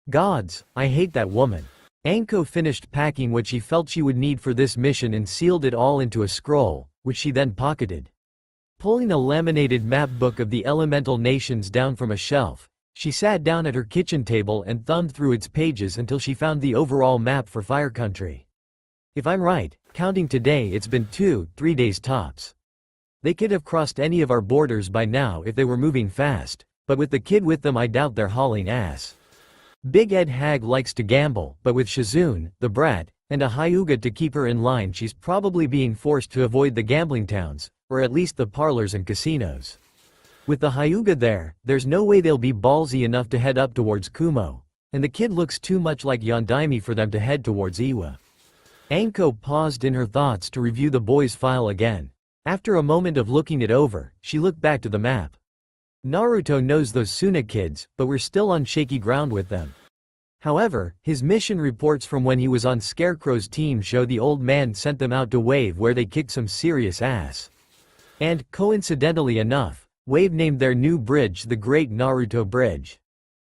"Gods, I hate that woman." Anko finished packing what she felt she would need for this mission and sealed it all into a scroll, which she then pocketed. Pulling a laminated map book of the elemental nations down from a shelf, she sat down at her kitchen table and thumbed through its pages until she found the overall map for Fire Country. If I'm right, counting today, it's been 2-3 days tops. They could have crossed any of our borders by now if they were moving fast, but with the kid with them I doubt they're hauling ass. Big Ed Hag likes to gamble, but with Shizune, the brat, and a Hyuga to keep her in line, she's probably being forced to avoid the gambling towns, or at least the parlors and casinos. With the Hyuga there, there's no way they'll be ballsy enough to head up towards Kumo, and the kid looks too much like Yondaime for them to head towards Iwa. Anko paused in her thoughts to review the boy's file again. After a moment of looking it over, she looked back to the map. Naruto knows those Suna kids, but we're still on shaky ground with them. However, his mission reports from when he was on Scarecrow's team show the old man sent them out to Wave where they kicked some serious ass. And, coincidentally enough, Wave named their new bridge the Great Naruto Bridge.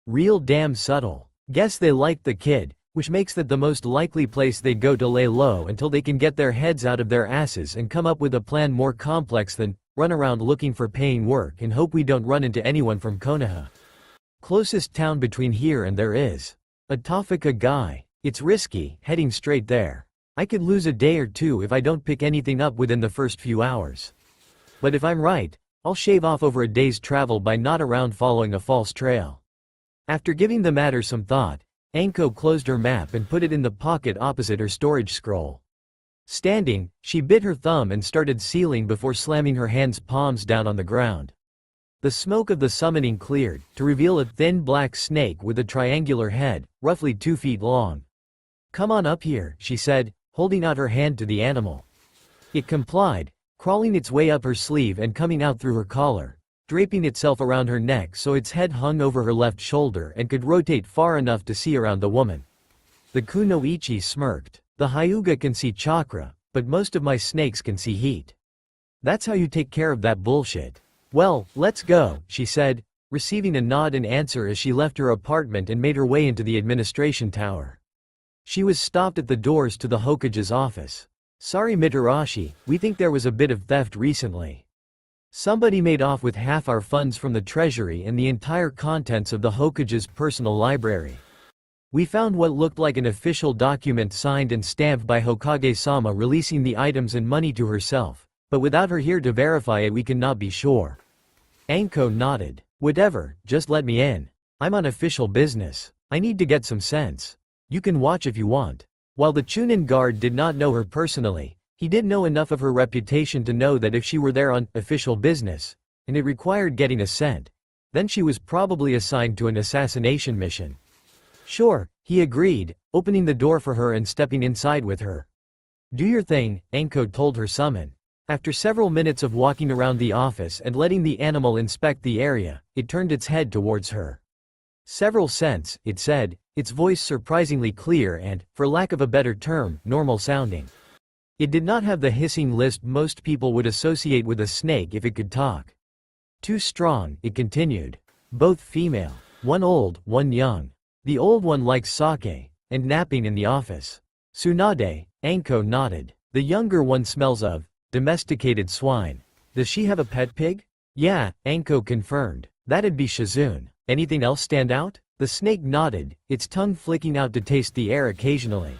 Real damn subtle. Guess they liked the kid, which makes that the most likely place they'd go to lay low until they can get their heads out of their asses and come up with a plan more complex than run around looking for paying work and hope we don't run into anyone from Konoha. Closest town between here and there is Atofika Guy. It's risky, heading straight there. I could lose a day or two if I don't pick anything up within the first few hours. But if I'm right, I'll shave off over a day's travel by not around following a false trail. After giving the matter some thought, Anko closed her map and put it in the pocket opposite her storage scroll. Standing, she bit her thumb and started sealing before slamming her hands' palms down on the ground. The smoke of the summoning cleared, to reveal a thin black snake with a triangular head, roughly 2 feet long. Come on up here, she said, holding out her hand to the animal. It complied, crawling its way up her sleeve and coming out through her collar, draping itself around her neck so its head hung over her left shoulder and could rotate far enough to see around the woman. The kunoichi smirked. The hyuga can see chakra, but most of my snakes can see heat. That's how you take care of that bullshit. Well, let's go, she said, receiving a nod in answer as she left her apartment and made her way into the administration tower. She was stopped at the doors to the Hokage's office. Sorry Mitarashi, we think there was a bit of theft recently. Somebody made off with half our funds from the treasury and the entire contents of the Hokage's personal library. We found what looked like an official document signed and stamped by Hokage-sama releasing the items and money to herself, but without her here to verify it we cannot be sure. Anko nodded. Whatever, just let me in. I'm on official business. I need to get some sense. You can watch if you want. While the Chunin guard did not know her personally, he did know enough of her reputation to know that if she were there on official business, and it required getting a scent, then she was probably assigned to an assassination mission. Sure, he agreed, opening the door for her and stepping inside with her. Do your thing, Anko told her summon. After several minutes of walking around the office and letting the animal inspect the area, it turned its head towards her. Several cents, it said, its voice surprisingly clear and, for lack of a better term, normal sounding. It did not have the hissing lisp most people would associate with a snake if it could talk. Too strong, it continued. Both female. One old, one young. The old one likes sake, and napping in the office. Tsunade, Anko nodded. The younger one smells of domesticated swine. Does she have a pet pig? Yeah, Anko confirmed. That'd be Shizune. Anything else stand out? The snake nodded, its tongue flicking out to taste the air occasionally.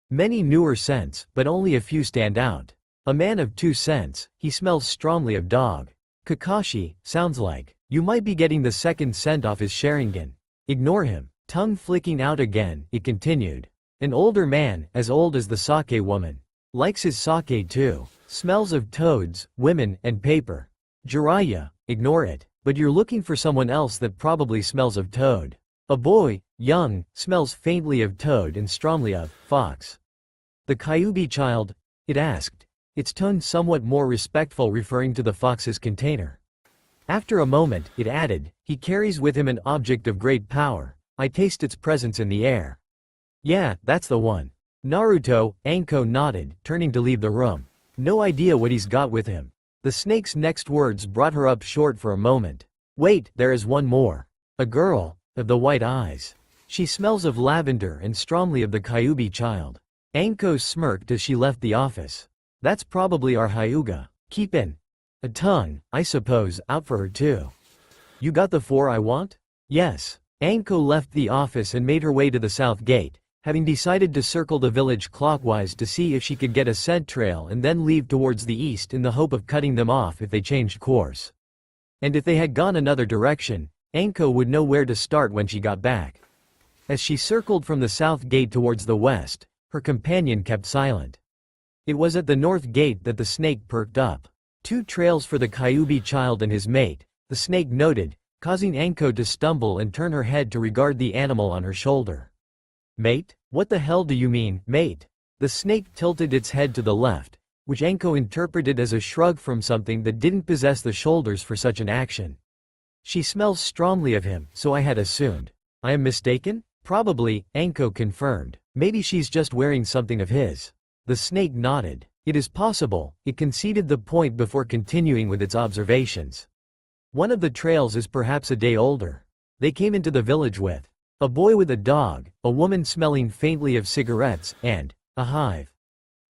Many newer scents, but only a few stand out. A man of 2 cents, he smells strongly of dog. Kakashi, sounds like. You might be getting the second scent off his Sharingan. Ignore him. Tongue flicking out again, it continued. An older man, as old as the sake woman. Likes his sake too. Smells of toads, women, and paper. Jiraiya, ignore it. But you're looking for someone else that probably smells of toad. A boy, young, smells faintly of toad and strongly of fox. The Kyuubi child? It asked, its tone somewhat more respectful referring to the fox's container. After a moment, it added, he carries with him an object of great power. I taste its presence in the air. Yeah, that's the one. Naruto, Anko nodded, turning to leave the room. No idea what he's got with him. The snake's next words brought her up short for a moment. Wait, there is one more. A girl, of the white eyes. She smells of lavender and strongly of the Kyuubi child. Anko smirked as she left the office. That's probably our Hyuga. Keep in. A tongue, I suppose, out for her too. You got the 4 I want? Yes. Anko left the office and made her way to the south gate, having decided to circle the village clockwise to see if she could get a scent trail and then leave towards the east in the hope of cutting them off if they changed course. And if they had gone another direction, Anko would know where to start when she got back. As she circled from the south gate towards the west, her companion kept silent. It was at the north gate that the snake perked up. 2 trails for the Kyuubi child and his mate, the snake noted, causing Anko to stumble and turn her head to regard the animal on her shoulder. Mate? What the hell do you mean, mate? The snake tilted its head to the left, which Anko interpreted as a shrug from something that didn't possess the shoulders for such an action. She smells strongly of him, so I had assumed. I am mistaken? Probably, Anko confirmed. Maybe she's just wearing something of his. The snake nodded. It is possible, it conceded the point before continuing with its observations. One of the trails is perhaps a day older. They came into the village with a boy with a dog, a woman smelling faintly of cigarettes, and a hive.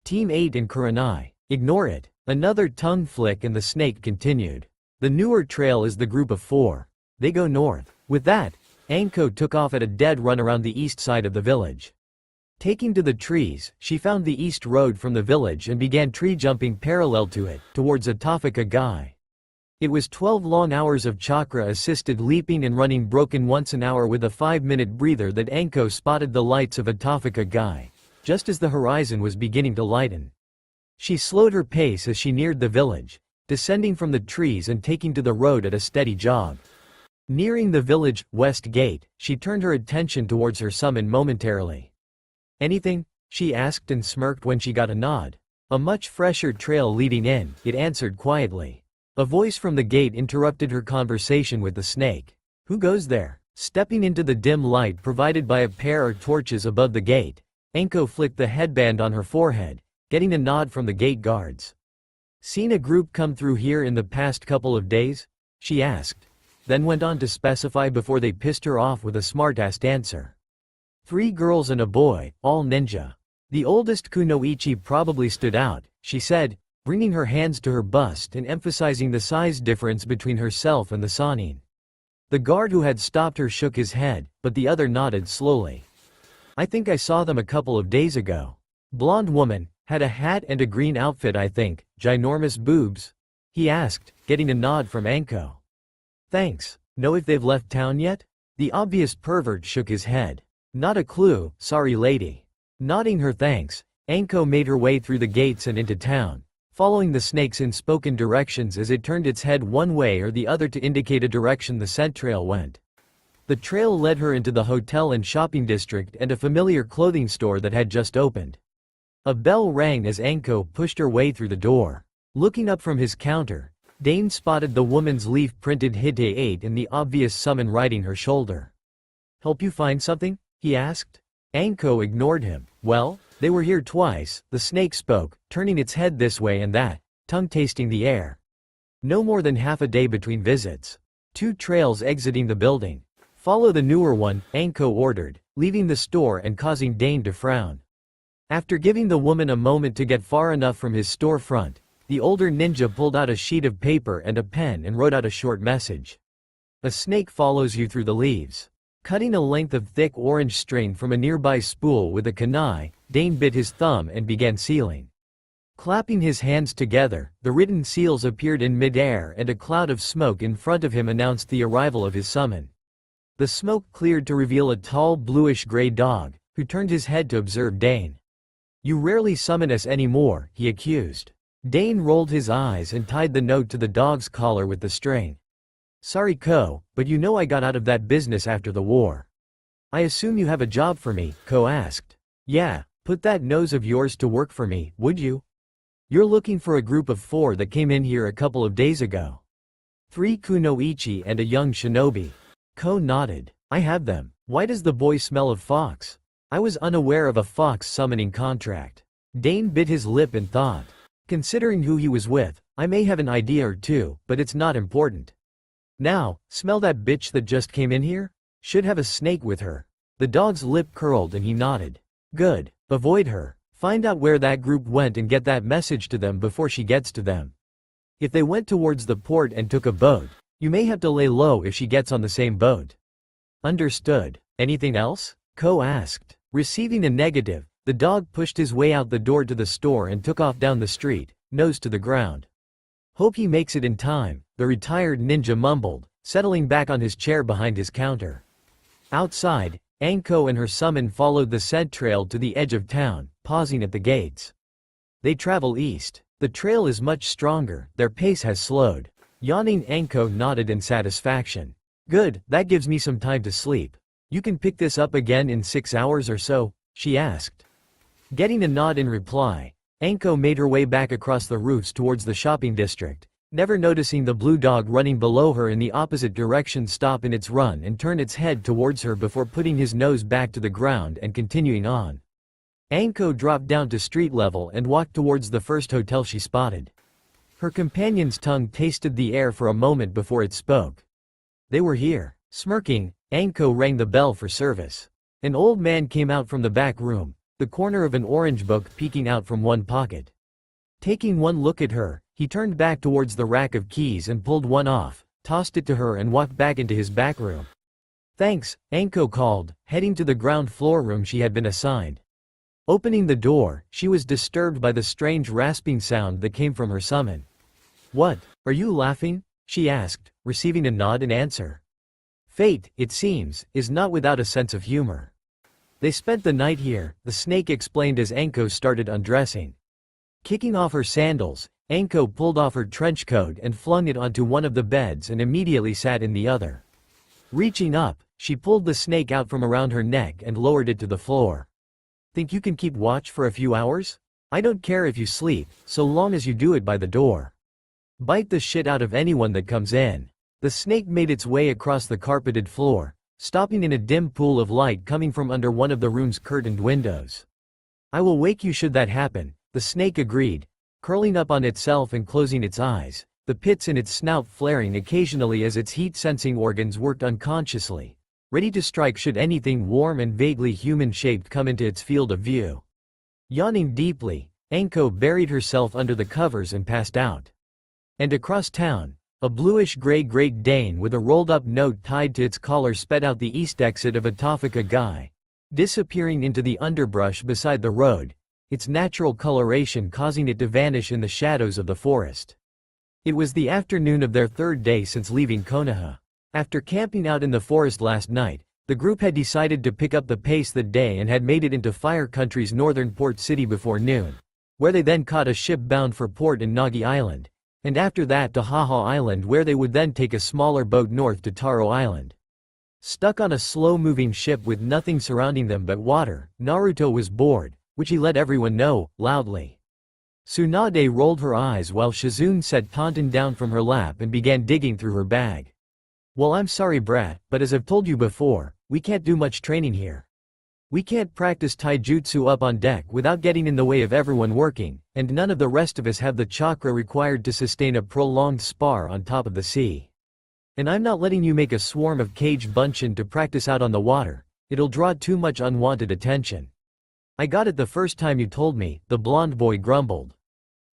Team 8 and Kurenai. Ignore it. Another tongue flick and the snake continued. The newer trail is the group of 4. They go north. With that, Anko took off at a dead run around the east side of the village. Taking to the trees, she found the east road from the village and began tree jumping parallel to it, towards Atofika Gai. It was 12 long hours of chakra-assisted leaping and running broken once an hour with a 5-minute breather that Anko spotted the lights of Atofika Gai, just as the horizon was beginning to lighten. She slowed her pace as she neared the village, descending from the trees and taking to the road at a steady jog. Nearing the village west gate, she turned her attention towards her summon momentarily. Anything? She asked and smirked when she got a nod. A much fresher trail leading in, it answered quietly. A voice from the gate interrupted her conversation with the snake. Who goes there? Stepping into the dim light provided by a pair of torches above the gate, Anko flicked the headband on her forehead, getting a nod from the gate guards. Seen a group come through here in the past couple of days? She asked. Then went on to specify before they pissed her off with a smart-assed answer. 3 girls and a boy, all ninja. The oldest Kunoichi probably stood out, she said, bringing her hands to her bust and emphasizing the size difference between herself and the Sanin. The guard who had stopped her shook his head, but the other nodded slowly. I think I saw them a couple of days ago. Blonde woman, had a hat and a green outfit I think, ginormous boobs? He asked, getting a nod from Anko. Thanks. Know if they've left town yet? The obvious pervert shook his head. Not a clue, sorry lady. Nodding her thanks, Anko made her way through the gates and into town, following the snake's unspoken directions as it turned its head one way or the other to indicate a direction the scent trail went. The trail led her into the hotel and shopping district and a familiar clothing store that had just opened. A bell rang as Anko pushed her way through the door. Looking up from his counter, Dane spotted the woman's leaf-printed Hite 8 and the obvious summon riding her shoulder. Help you find something? He asked. Anko ignored him. Well, they were here twice, the snake spoke, turning its head this way and that, tongue tasting the air. No more than half a day between visits. 2 trails exiting the building. Follow the newer one, Anko ordered, leaving the store and causing Dane to frown. After giving the woman a moment to get far enough from his storefront, the older ninja pulled out a sheet of paper and a pen and wrote out a short message. A snake follows you through the leaves. Cutting a length of thick orange string from a nearby spool with a kunai, Dane bit his thumb and began sealing. Clapping his hands together, the written seals appeared in mid-air and a cloud of smoke in front of him announced the arrival of his summon. The smoke cleared to reveal a tall bluish-gray dog, who turned his head to observe Dane. You rarely summon us anymore, he accused. Dane rolled his eyes and tied the note to the dog's collar with the string. Sorry Ko, but you know I got out of that business after the war. I assume you have a job for me, Ko asked. Yeah, put that nose of yours to work for me, would you? You're looking for a group of 4 that came in here a couple of days ago. 3 kunoichi and a young shinobi. Ko nodded. I have them. Why does the boy smell of fox? I was unaware of a fox summoning contract. Dane bit his lip and thought. Considering who he was with, I may have an idea or two, but it's not important. Now, smell that bitch that just came in here? Should have a snake with her. The dog's lip curled and he nodded. Good. Avoid her. Find out where that group went and get that message to them before she gets to them. If they went towards the port and took a boat, you may have to lay low if she gets on the same boat. Understood. Anything else? Ko asked. Receiving a negative, the dog pushed his way out the door to the store and took off down the street, nose to the ground. Hope he makes it in time, the retired ninja mumbled, settling back on his chair behind his counter. Outside, Anko and her summon followed the said trail to the edge of town, pausing at the gates. They travel east. The trail is much stronger, their pace has slowed. Yawning, Anko nodded in satisfaction. Good, that gives me some time to sleep. You can pick this up again in 6 hours or so? She asked. Getting a nod in reply, Anko made her way back across the roofs towards the shopping district, never noticing the blue dog running below her in the opposite direction stop in its run and turn its head towards her before putting his nose back to the ground and continuing on. Anko dropped down to street level and walked towards the first hotel she spotted. Her companion's tongue tasted the air for a moment before it spoke. They were here. Smirking, Anko rang the bell for service. An old man came out from the back room, the corner of an orange book peeking out from one pocket. Taking one look at her, he turned back towards the rack of keys and pulled one off, tossed it to her and walked back into his back room. Thanks, Anko called, heading to the ground floor room she had been assigned. Opening the door, she was disturbed by the strange rasping sound that came from her summon. What, are you laughing? She asked, receiving a nod in answer. Fate, it seems, is not without a sense of humor. They spent the night here, the snake explained as Anko started undressing. Kicking off her sandals, Anko pulled off her trench coat and flung it onto one of the beds and immediately sat in the other. Reaching up, she pulled the snake out from around her neck and lowered it to the floor. Think you can keep watch for a few hours? I don't care if you sleep, so long as you do it by the door. Bite the shit out of anyone that comes in. The snake made its way across the carpeted floor, stopping in a dim pool of light coming from under one of the room's curtained windows. I will wake you should that happen, the snake agreed, curling up on itself and closing its eyes, the pits in its snout flaring occasionally as its heat-sensing organs worked unconsciously, ready to strike should anything warm and vaguely human-shaped come into its field of view. Yawning deeply, Anko buried herself under the covers and passed out. And across town, a bluish-gray Great Dane with a rolled-up note tied to its collar sped out the east exit of Atofika Guy, disappearing into the underbrush beside the road, its natural coloration causing it to vanish in the shadows of the forest. It was the afternoon of their third day since leaving Konoha. After camping out in the forest last night, the group had decided to pick up the pace that day and had made it into Fire Country's northern port city before noon, where they then caught a ship bound for port in Nagi Island, and after that to Haha Island where they would then take a smaller boat north to Taro Island. Stuck on a slow-moving ship with nothing surrounding them but water, Naruto was bored, which he let everyone know, loudly. Tsunade rolled her eyes while Shizune set Taunton down from her lap and began digging through her bag. Well, I'm sorry brat, but as I've told you before, we can't do much training here. We can't practice taijutsu up on deck without getting in the way of everyone working, and none of the rest of us have the chakra required to sustain a prolonged spar on top of the sea. And I'm not letting you make a swarm of caged bunshin to practice out on the water, it'll draw too much unwanted attention. I got it the first time you told me, the blonde boy grumbled.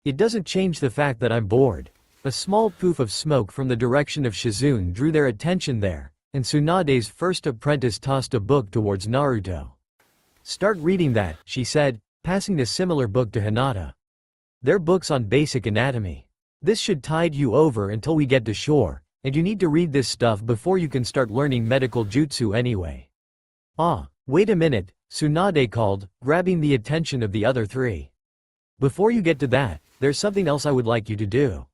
It doesn't change the fact that I'm bored. A small poof of smoke from the direction of Shizune drew their attention there, and Tsunade's first apprentice tossed a book towards Naruto. Start reading that, she said, passing a similar book to Hinata. They're books on basic anatomy. This should tide you over until we get to shore, and you need to read this stuff before you can start learning medical jutsu anyway. Ah, wait a minute, Tsunade called, grabbing the attention of the other three. Before you get to that, there's something else I would like you to do.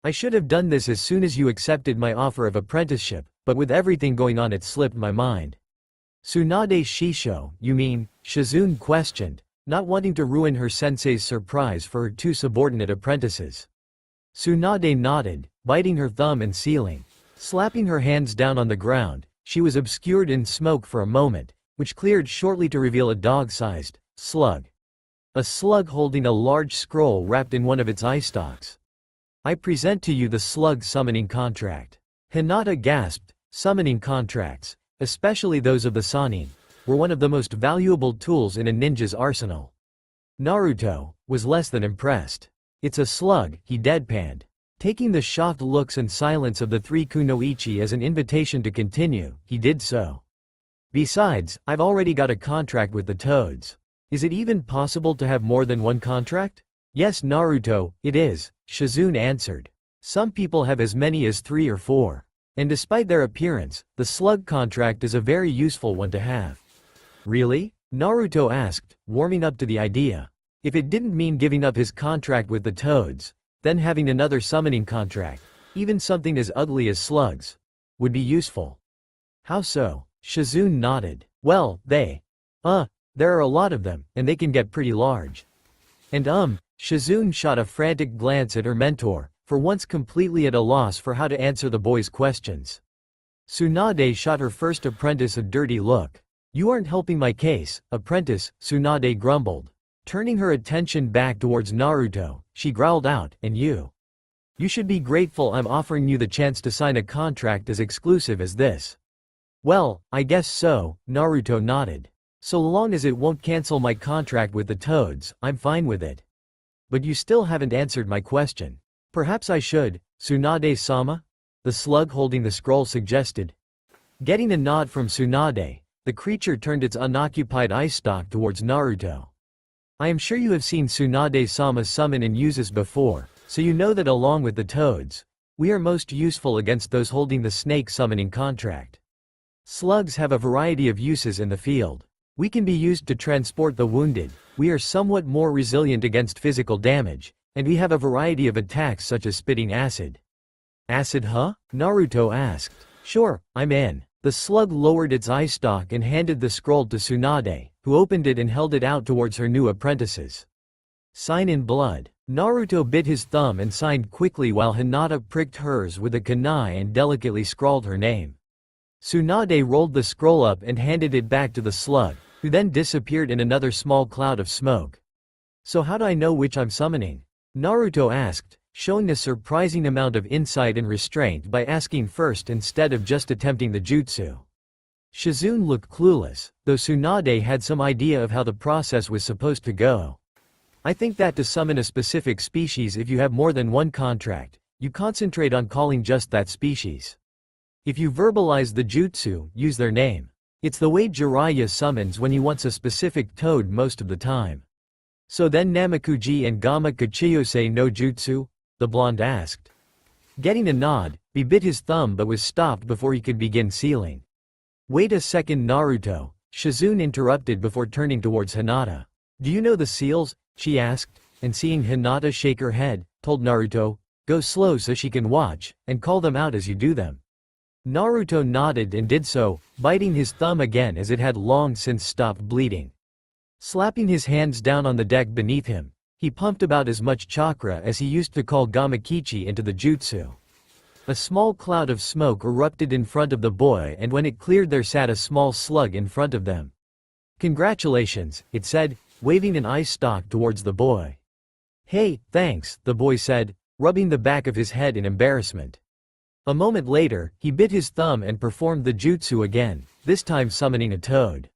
I should have done this as soon as you accepted my offer of apprenticeship, but with everything going on it slipped my mind. Tsunade Shisho, you mean? Shizune questioned, not wanting to ruin her sensei's surprise for her two subordinate apprentices. Tsunade nodded, biting her thumb and sealing. Slapping her hands down on the ground, she was obscured in smoke for a moment, which cleared shortly to reveal a dog-sized slug. A slug holding a large scroll wrapped in one of its eye stalks. I present to you the slug summoning contract. Hinata gasped. Summoning contracts, especially those of the Sannin, were one of the most valuable tools in a ninja's arsenal. Naruto was less than impressed. It's a slug, he deadpanned, taking the shocked looks and silence of the three kunoichi as an invitation to continue. He did so. Besides, I've already got a contract with the Toads. Is it even possible to have more than one contract? Yes Naruto, it is, Shizune answered. Some people have as many as 3 or 4. And despite their appearance, the slug contract is a very useful one to have. Really? Naruto asked, warming up to the idea. If it didn't mean giving up his contract with the Toads, then having another summoning contract, even something as ugly as slugs, would be useful. How so? Shizune nodded. Well, there are a lot of them, and they can get pretty large. And Shizune shot a frantic glance at her mentor, for once completely at a loss for how to answer the boy's questions. Tsunade shot her first apprentice a dirty look. You aren't helping my case, apprentice, Tsunade grumbled. Turning her attention back towards Naruto, she growled out, and you? You should be grateful I'm offering you the chance to sign a contract as exclusive as this. Well, I guess so, Naruto nodded. So long as it won't cancel my contract with the Toads, I'm fine with it. But you still haven't answered my question. Perhaps I should, Tsunade-sama? The slug holding the scroll suggested. Getting a nod from Tsunade, the creature turned its unoccupied eye stalk towards Naruto. I am sure you have seen Tsunade-sama summon and use this before, so you know that along with the Toads, we are most useful against those holding the snake summoning contract. Slugs have a variety of uses in the field. We can be used to transport the wounded, we are somewhat more resilient against physical damage, and we have a variety of attacks such as spitting acid. Acid huh? Naruto asked. Sure, I'm in. The slug lowered its eye stalk and handed the scroll to Tsunade, who opened it and held it out towards her new apprentices. Sign in blood. Naruto bit his thumb and signed quickly while Hinata pricked hers with a kunai and delicately scrawled her name. Tsunade rolled the scroll up and handed it back to the slug, who then disappeared in another small cloud of smoke. So how do I know which I'm summoning? Naruto asked, showing a surprising amount of insight and restraint by asking first instead of just attempting the jutsu. Shizune looked clueless, though Tsunade had some idea of how the process was supposed to go. I think that to summon a specific species, if you have more than one contract, you concentrate on calling just that species. If you verbalize the jutsu, use their name. It's the way Jiraiya summons when he wants a specific toad most of the time. So then Namakuji and Gama Kuchiyose no jutsu? The blonde asked. Getting a nod, he bit his thumb but was stopped before he could begin sealing. Wait a second, Naruto, Shizune interrupted before turning towards Hinata. Do you know the seals? She asked, and seeing Hinata shake her head, told Naruto, go slow so she can watch, and call them out as you do them. Naruto nodded and did so, biting his thumb again as it had long since stopped bleeding. Slapping his hands down on the deck beneath him, he pumped about as much chakra as he used to call Gamakichi into the jutsu. A small cloud of smoke erupted in front of the boy, and when it cleared there sat a small slug in front of them. Congratulations, it said, waving an ice stock towards the boy. Hey, thanks, the boy said, rubbing the back of his head in embarrassment. A moment later, he bit his thumb and performed the jutsu again, this time summoning a toad.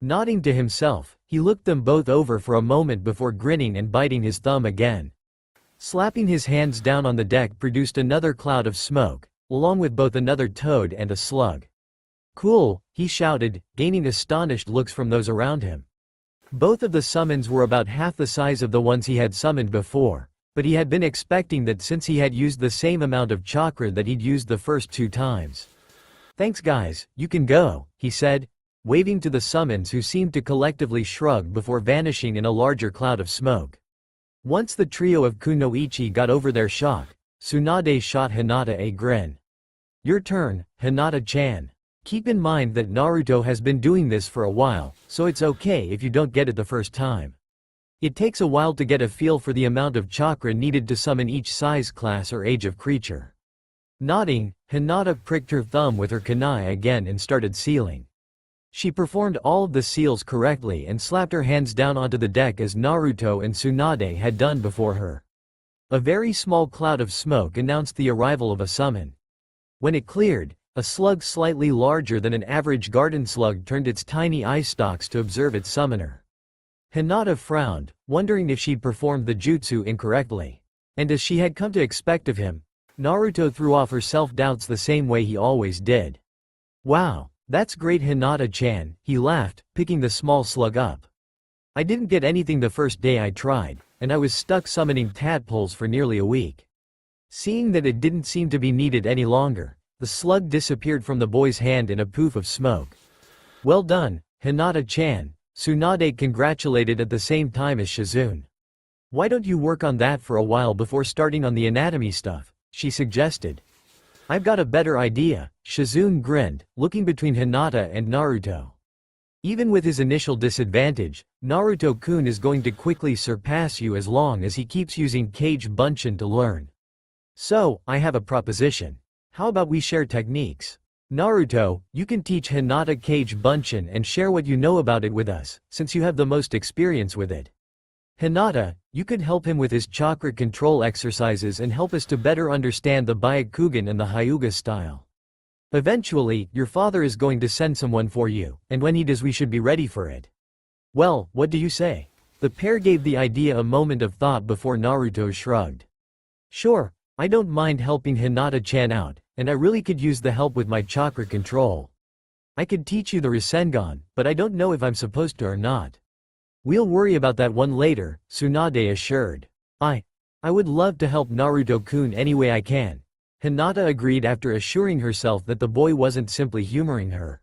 Nodding to himself, he looked them both over for a moment before grinning and biting his thumb again. Slapping his hands down on the deck produced another cloud of smoke, along with both another toad and a slug. Cool, he shouted, gaining astonished looks from those around him. Both of the summons were about half the size of the ones he had summoned before, but he had been expecting that since he had used the same amount of chakra that he'd used the first 2 times. Thanks guys, you can go, he said, waving to the summons who seemed to collectively shrug before vanishing in a larger cloud of smoke. Once the trio of Kunoichi got over their shock, Tsunade shot Hinata a grin. Your turn, Hinata-chan. Keep in mind that Naruto has been doing this for a while, so it's okay if you don't get it the first time. It takes a while to get a feel for the amount of chakra needed to summon each size, class or age of creature. Nodding, Hinata pricked her thumb with her kunai again and started sealing. She performed all of the seals correctly and slapped her hands down onto the deck as Naruto and Tsunade had done before her. A very small cloud of smoke announced the arrival of a summon. When it cleared, a slug slightly larger than an average garden slug turned its tiny eye stalks to observe its summoner. Hinata frowned, wondering if she'd performed the jutsu incorrectly. And as she had come to expect of him, Naruto threw off her self-doubts the same way he always did. Wow, that's great, Hinata-chan, he laughed, picking the small slug up. I didn't get anything the first day I tried, and I was stuck summoning tadpoles for nearly a week. Seeing that it didn't seem to be needed any longer, the slug disappeared from the boy's hand in a poof of smoke. Well done, Hinata-chan, Tsunade congratulated at the same time as Shizune. Why don't you work on that for a while before starting on the anatomy stuff, she suggested. I've got a better idea, Shizune grinned, looking between Hinata and Naruto. Even with his initial disadvantage, Naruto-kun is going to quickly surpass you as long as he keeps using Kage Bunshin to learn. So, I have a proposition. How about we share techniques? Naruto, you can teach Hinata Kage Bunshin and share what you know about it with us, since you have the most experience with it. Hinata, you could help him with his chakra control exercises and help us to better understand the Byakugan and the Hyuga style. Eventually, your father is going to send someone for you, and when he does we should be ready for it. Well, what do you say? The pair gave the idea a moment of thought before Naruto shrugged. Sure, I don't mind helping Hinata-chan out, and I really could use the help with my chakra control. I could teach you the Rasengan, but I don't know if I'm supposed to or not. We'll worry about that one later, Tsunade assured. I would love to help Naruto-kun any way I can. Hinata agreed after assuring herself that the boy wasn't simply humoring her.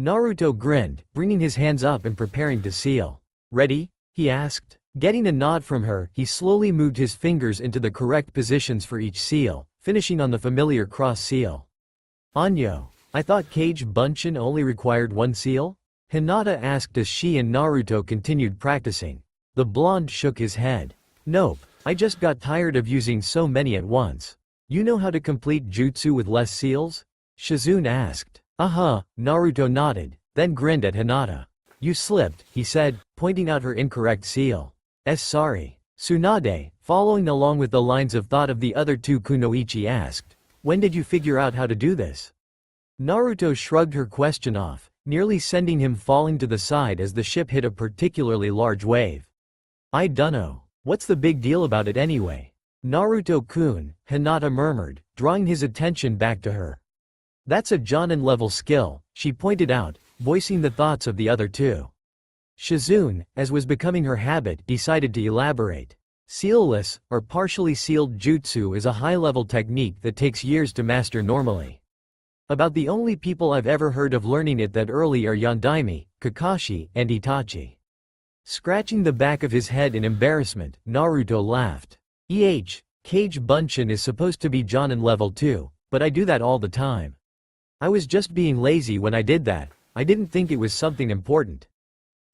Naruto grinned, bringing his hands up and preparing to seal. Ready? He asked. Getting a nod from her, he slowly moved his fingers into the correct positions for each seal, finishing on the familiar cross seal. Anyo, I thought Kage Bunshin only required one seal? Hinata asked as she and Naruto continued practicing. The blonde shook his head. Nope, I just got tired of using so many at once. You know how to complete jutsu with less seals? Shizune asked. Naruto nodded, then grinned at Hinata. You slipped, he said, pointing out her incorrect seal. Sorry. Tsunade, following along with the lines of thought of the other two kunoichi asked. When did you figure out how to do this? Naruto shrugged her question off, nearly sending him falling to the side as the ship hit a particularly large wave. I dunno. What's the big deal about it anyway? Naruto-kun, Hinata murmured, drawing his attention back to her. That's a Jonin-level skill, she pointed out, voicing the thoughts of the other two. Shizune, as was becoming her habit, decided to elaborate. Sealless, or partially sealed jutsu is a high-level technique that takes years to master normally. About the only people I've ever heard of learning it that early are Yondaime, Kakashi, and Itachi. Scratching the back of his head in embarrassment, Naruto laughed. Kage Bunshin is supposed to be Jonin level 2, but I do that all the time. I was just being lazy when I did that, I didn't think it was something important.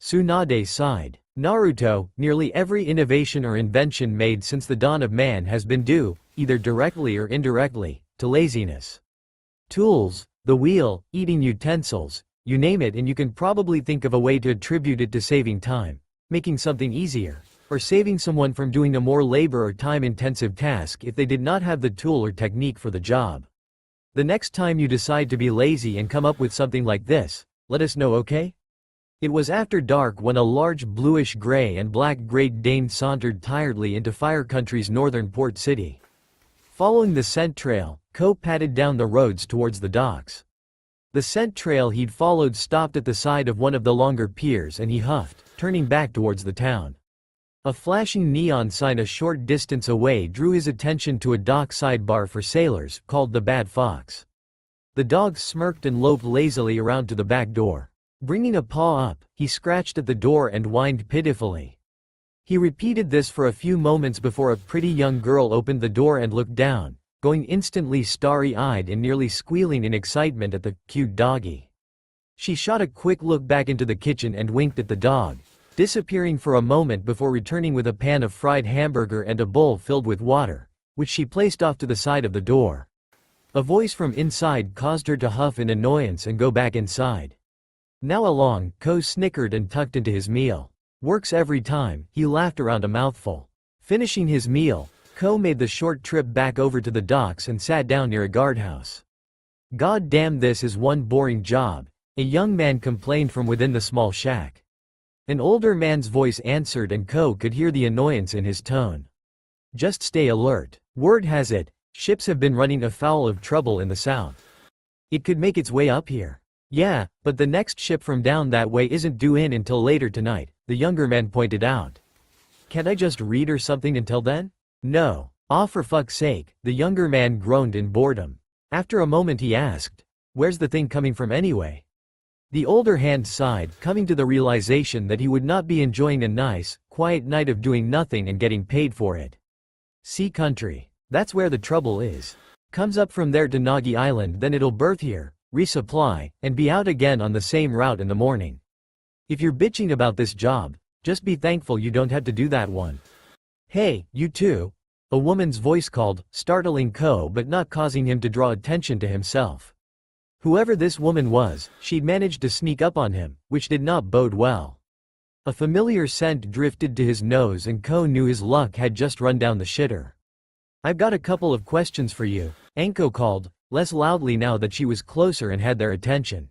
Tsunade sighed. Naruto, nearly every innovation or invention made since the dawn of man has been due, either directly or indirectly, to laziness. Tools, the wheel, eating utensils, you name it, and you can probably think of a way to attribute it to saving time, making something easier, or saving someone from doing a more labor or time-intensive task if they did not have the tool or technique for the job. The next time you decide to be lazy and come up with something like this, let us know, okay? It was after dark when a large bluish-gray and black Great Dane sauntered tiredly into Fire Country's northern port city. Following the scent trail, Ko padded down the roads towards the docks. The scent trail he'd followed stopped at the side of one of the longer piers and he huffed, turning back towards the town. A flashing neon sign a short distance away drew his attention to a dockside bar for sailors, called the Bad Fox. The dog smirked and loped lazily around to the back door. Bringing a paw up, he scratched at the door and whined pitifully. He repeated this for a few moments before a pretty young girl opened the door and looked down, going instantly starry-eyed and nearly squealing in excitement at the cute doggy. She shot a quick look back into the kitchen and winked at the dog, disappearing for a moment before returning with a pan of fried hamburger and a bowl filled with water, which she placed off to the side of the door. A voice from inside caused her to huff in annoyance and go back inside. Now along, Ko snickered and tucked into his meal. Works every time, he laughed around a mouthful. Finishing his meal, Ko made the short trip back over to the docks and sat down near a guardhouse. God damn, this is one boring job, a young man complained from within the small shack. An older man's voice answered and Ko could hear the annoyance in his tone. Just stay alert. Word has it, ships have been running afoul of trouble in the south. It could make its way up here. Yeah, but the next ship from down that way isn't due in until later tonight, the younger man pointed out. Can't I just read or something until then? No. Ah, for fuck's sake, the younger man groaned in boredom. After a moment he asked, where's the thing coming from anyway? The older hand sighed, coming to the realization that he would not be enjoying a nice, quiet night of doing nothing and getting paid for it. Sea country. That's where the trouble is. Comes up from there to Nagi Island, then it'll berth here, resupply, and be out again on the same route in the morning. If you're bitching about this job, just be thankful you don't have to do that one. Hey, you too. A woman's voice called, startling Ko but not causing him to draw attention to himself. Whoever this woman was, she'd managed to sneak up on him, which did not bode well. A familiar scent drifted to his nose and Ko knew his luck had just run down the shitter. I've got a couple of questions for you, Anko called, less loudly now that she was closer and had their attention.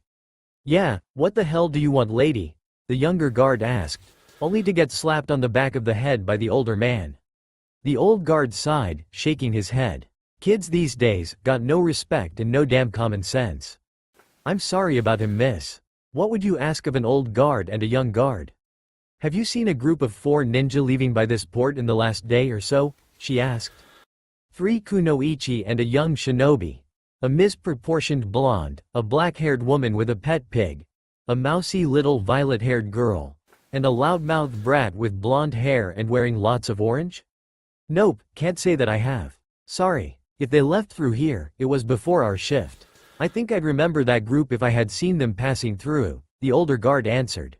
Yeah, what the hell do you want, lady? The younger guard asked, only to get slapped on the back of the head by the older man. The old guard sighed, shaking his head. Kids these days got no respect and no damn common sense. I'm sorry about him, miss. What would you ask of an old guard and a young guard? Have you seen a group of 4 ninja leaving by this port in the last day or so? She asked. 3 kunoichi and a young shinobi. A misproportioned blonde, a black-haired woman with a pet pig, a mousy little violet-haired girl, and a loudmouthed brat with blonde hair and wearing lots of orange? Nope, can't say that I have. Sorry. If they left through here, it was before our shift. I think I'd remember that group if I had seen them passing through, the older guard answered.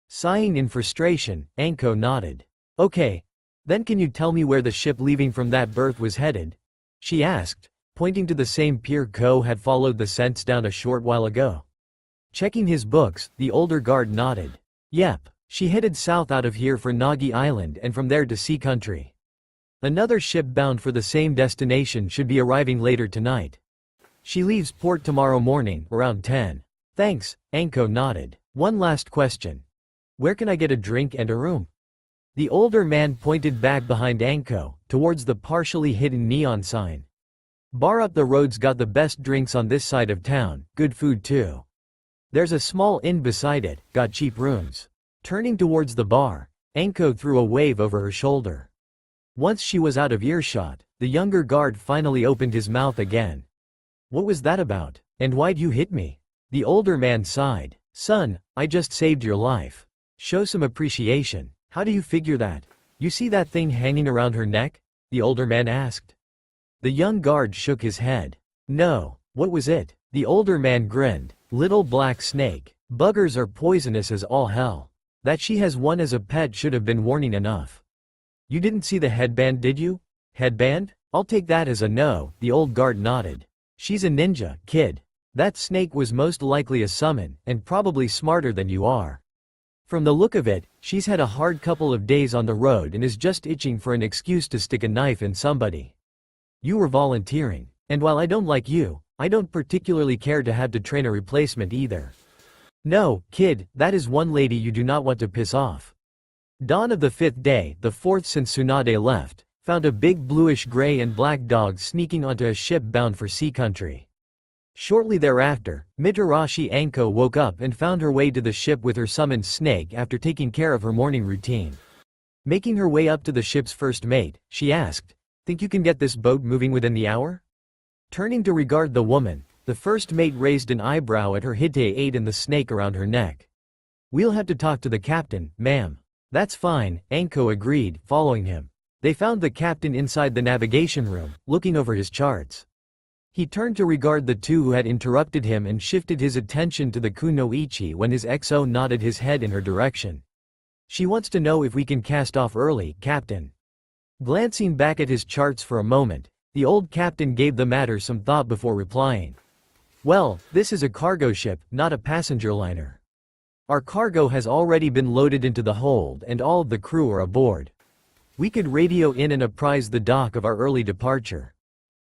Sighing in frustration, Anko nodded. Okay. Then can you tell me where the ship leaving from that berth was headed? She asked, pointing to the same pier Ko had followed the scents down a short while ago. Checking his books, the older guard nodded. Yep, she headed south out of here for Nagi Island and from there to Sea Country. Another ship bound for the same destination should be arriving later tonight. She leaves port tomorrow morning, around 10. Thanks, Anko nodded. One last question. Where can I get a drink and a room? The older man pointed back behind Anko, towards the partially hidden neon sign. Bar up the road's got the best drinks on this side of town, good food too. There's a small inn beside it, got cheap rooms. Turning towards the bar, Anko threw a wave over her shoulder. Once she was out of earshot, the younger guard finally opened his mouth again. What was that about? And why'd you hit me? The older man sighed. Son, I just saved your life. Show some appreciation. How do you figure that? You see that thing hanging around her neck? The older man asked. The young guard shook his head. No, what was it? The older man grinned. Little black snake. Buggers are poisonous as all hell. That she has one as a pet should have been warning enough. You didn't see the headband, did you? Headband? I'll take that as a no, the old guard nodded. She's a ninja, kid. That snake was most likely a summon, and probably smarter than you are. From the look of it, she's had a hard couple of days on the road and is just itching for an excuse to stick a knife in somebody. You were volunteering. And while I don't like you, I don't particularly care to have to train a replacement either. No, kid, that is one lady you do not want to piss off. Dawn of the 5th day, the 4th since Tsunade left, found a big bluish-gray and black dog sneaking onto a ship bound for Sea Country. Shortly thereafter, Mitarashi Anko woke up and found her way to the ship with her summoned snake after taking care of her morning routine. Making her way up to the ship's first mate, she asked, "Think you can get this boat moving within the hour?" Turning to regard the woman, the first mate raised an eyebrow at her Hite-8 and the snake around her neck. "We'll have to talk to the captain, ma'am." "That's fine," Anko agreed, following him. They found the captain inside the navigation room, looking over his charts. He turned to regard the two who had interrupted him and shifted his attention to the kunoichi when his XO nodded his head in her direction. "She wants to know if we can cast off early, Captain." Glancing back at his charts for a moment, the old captain gave the matter some thought before replying. "Well, this is a cargo ship, not a passenger liner. Our cargo has already been loaded into the hold and all of the crew are aboard. We could radio in and apprise the dock of our early departure.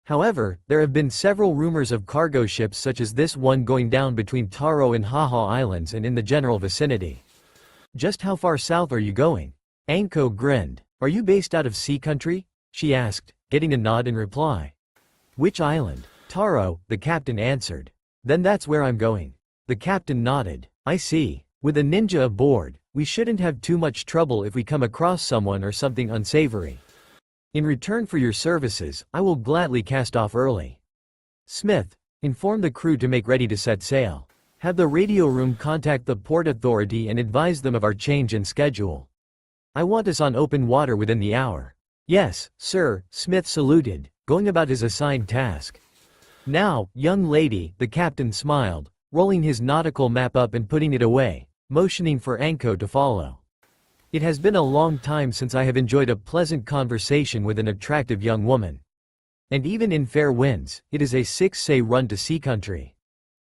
However, there have been several rumors of cargo ships such as this one going down between Taro and Haha Islands and in the general vicinity." "Just how far south are you going?" Anko grinned. "Are you based out of Sea Country?" she asked, getting a nod in reply. "Which island?" "Taro," the captain answered. "Then that's where I'm going." The captain nodded. "I see. With a ninja aboard, we shouldn't have too much trouble if we come across someone or something unsavory. In return for your services, I will gladly cast off early. Smith, inform the crew to make ready to set sail. Have the radio room contact the port authority and advise them of our change in schedule. I want us on open water within the hour." "Yes, sir," Smith saluted, going about his assigned task. "Now, young lady," the captain smiled, rolling his nautical map up and putting it away, motioning for Anko to follow. "It has been a long time since I have enjoyed a pleasant conversation with an attractive young woman. And even in fair winds, it is a 6-say run to Sea Country.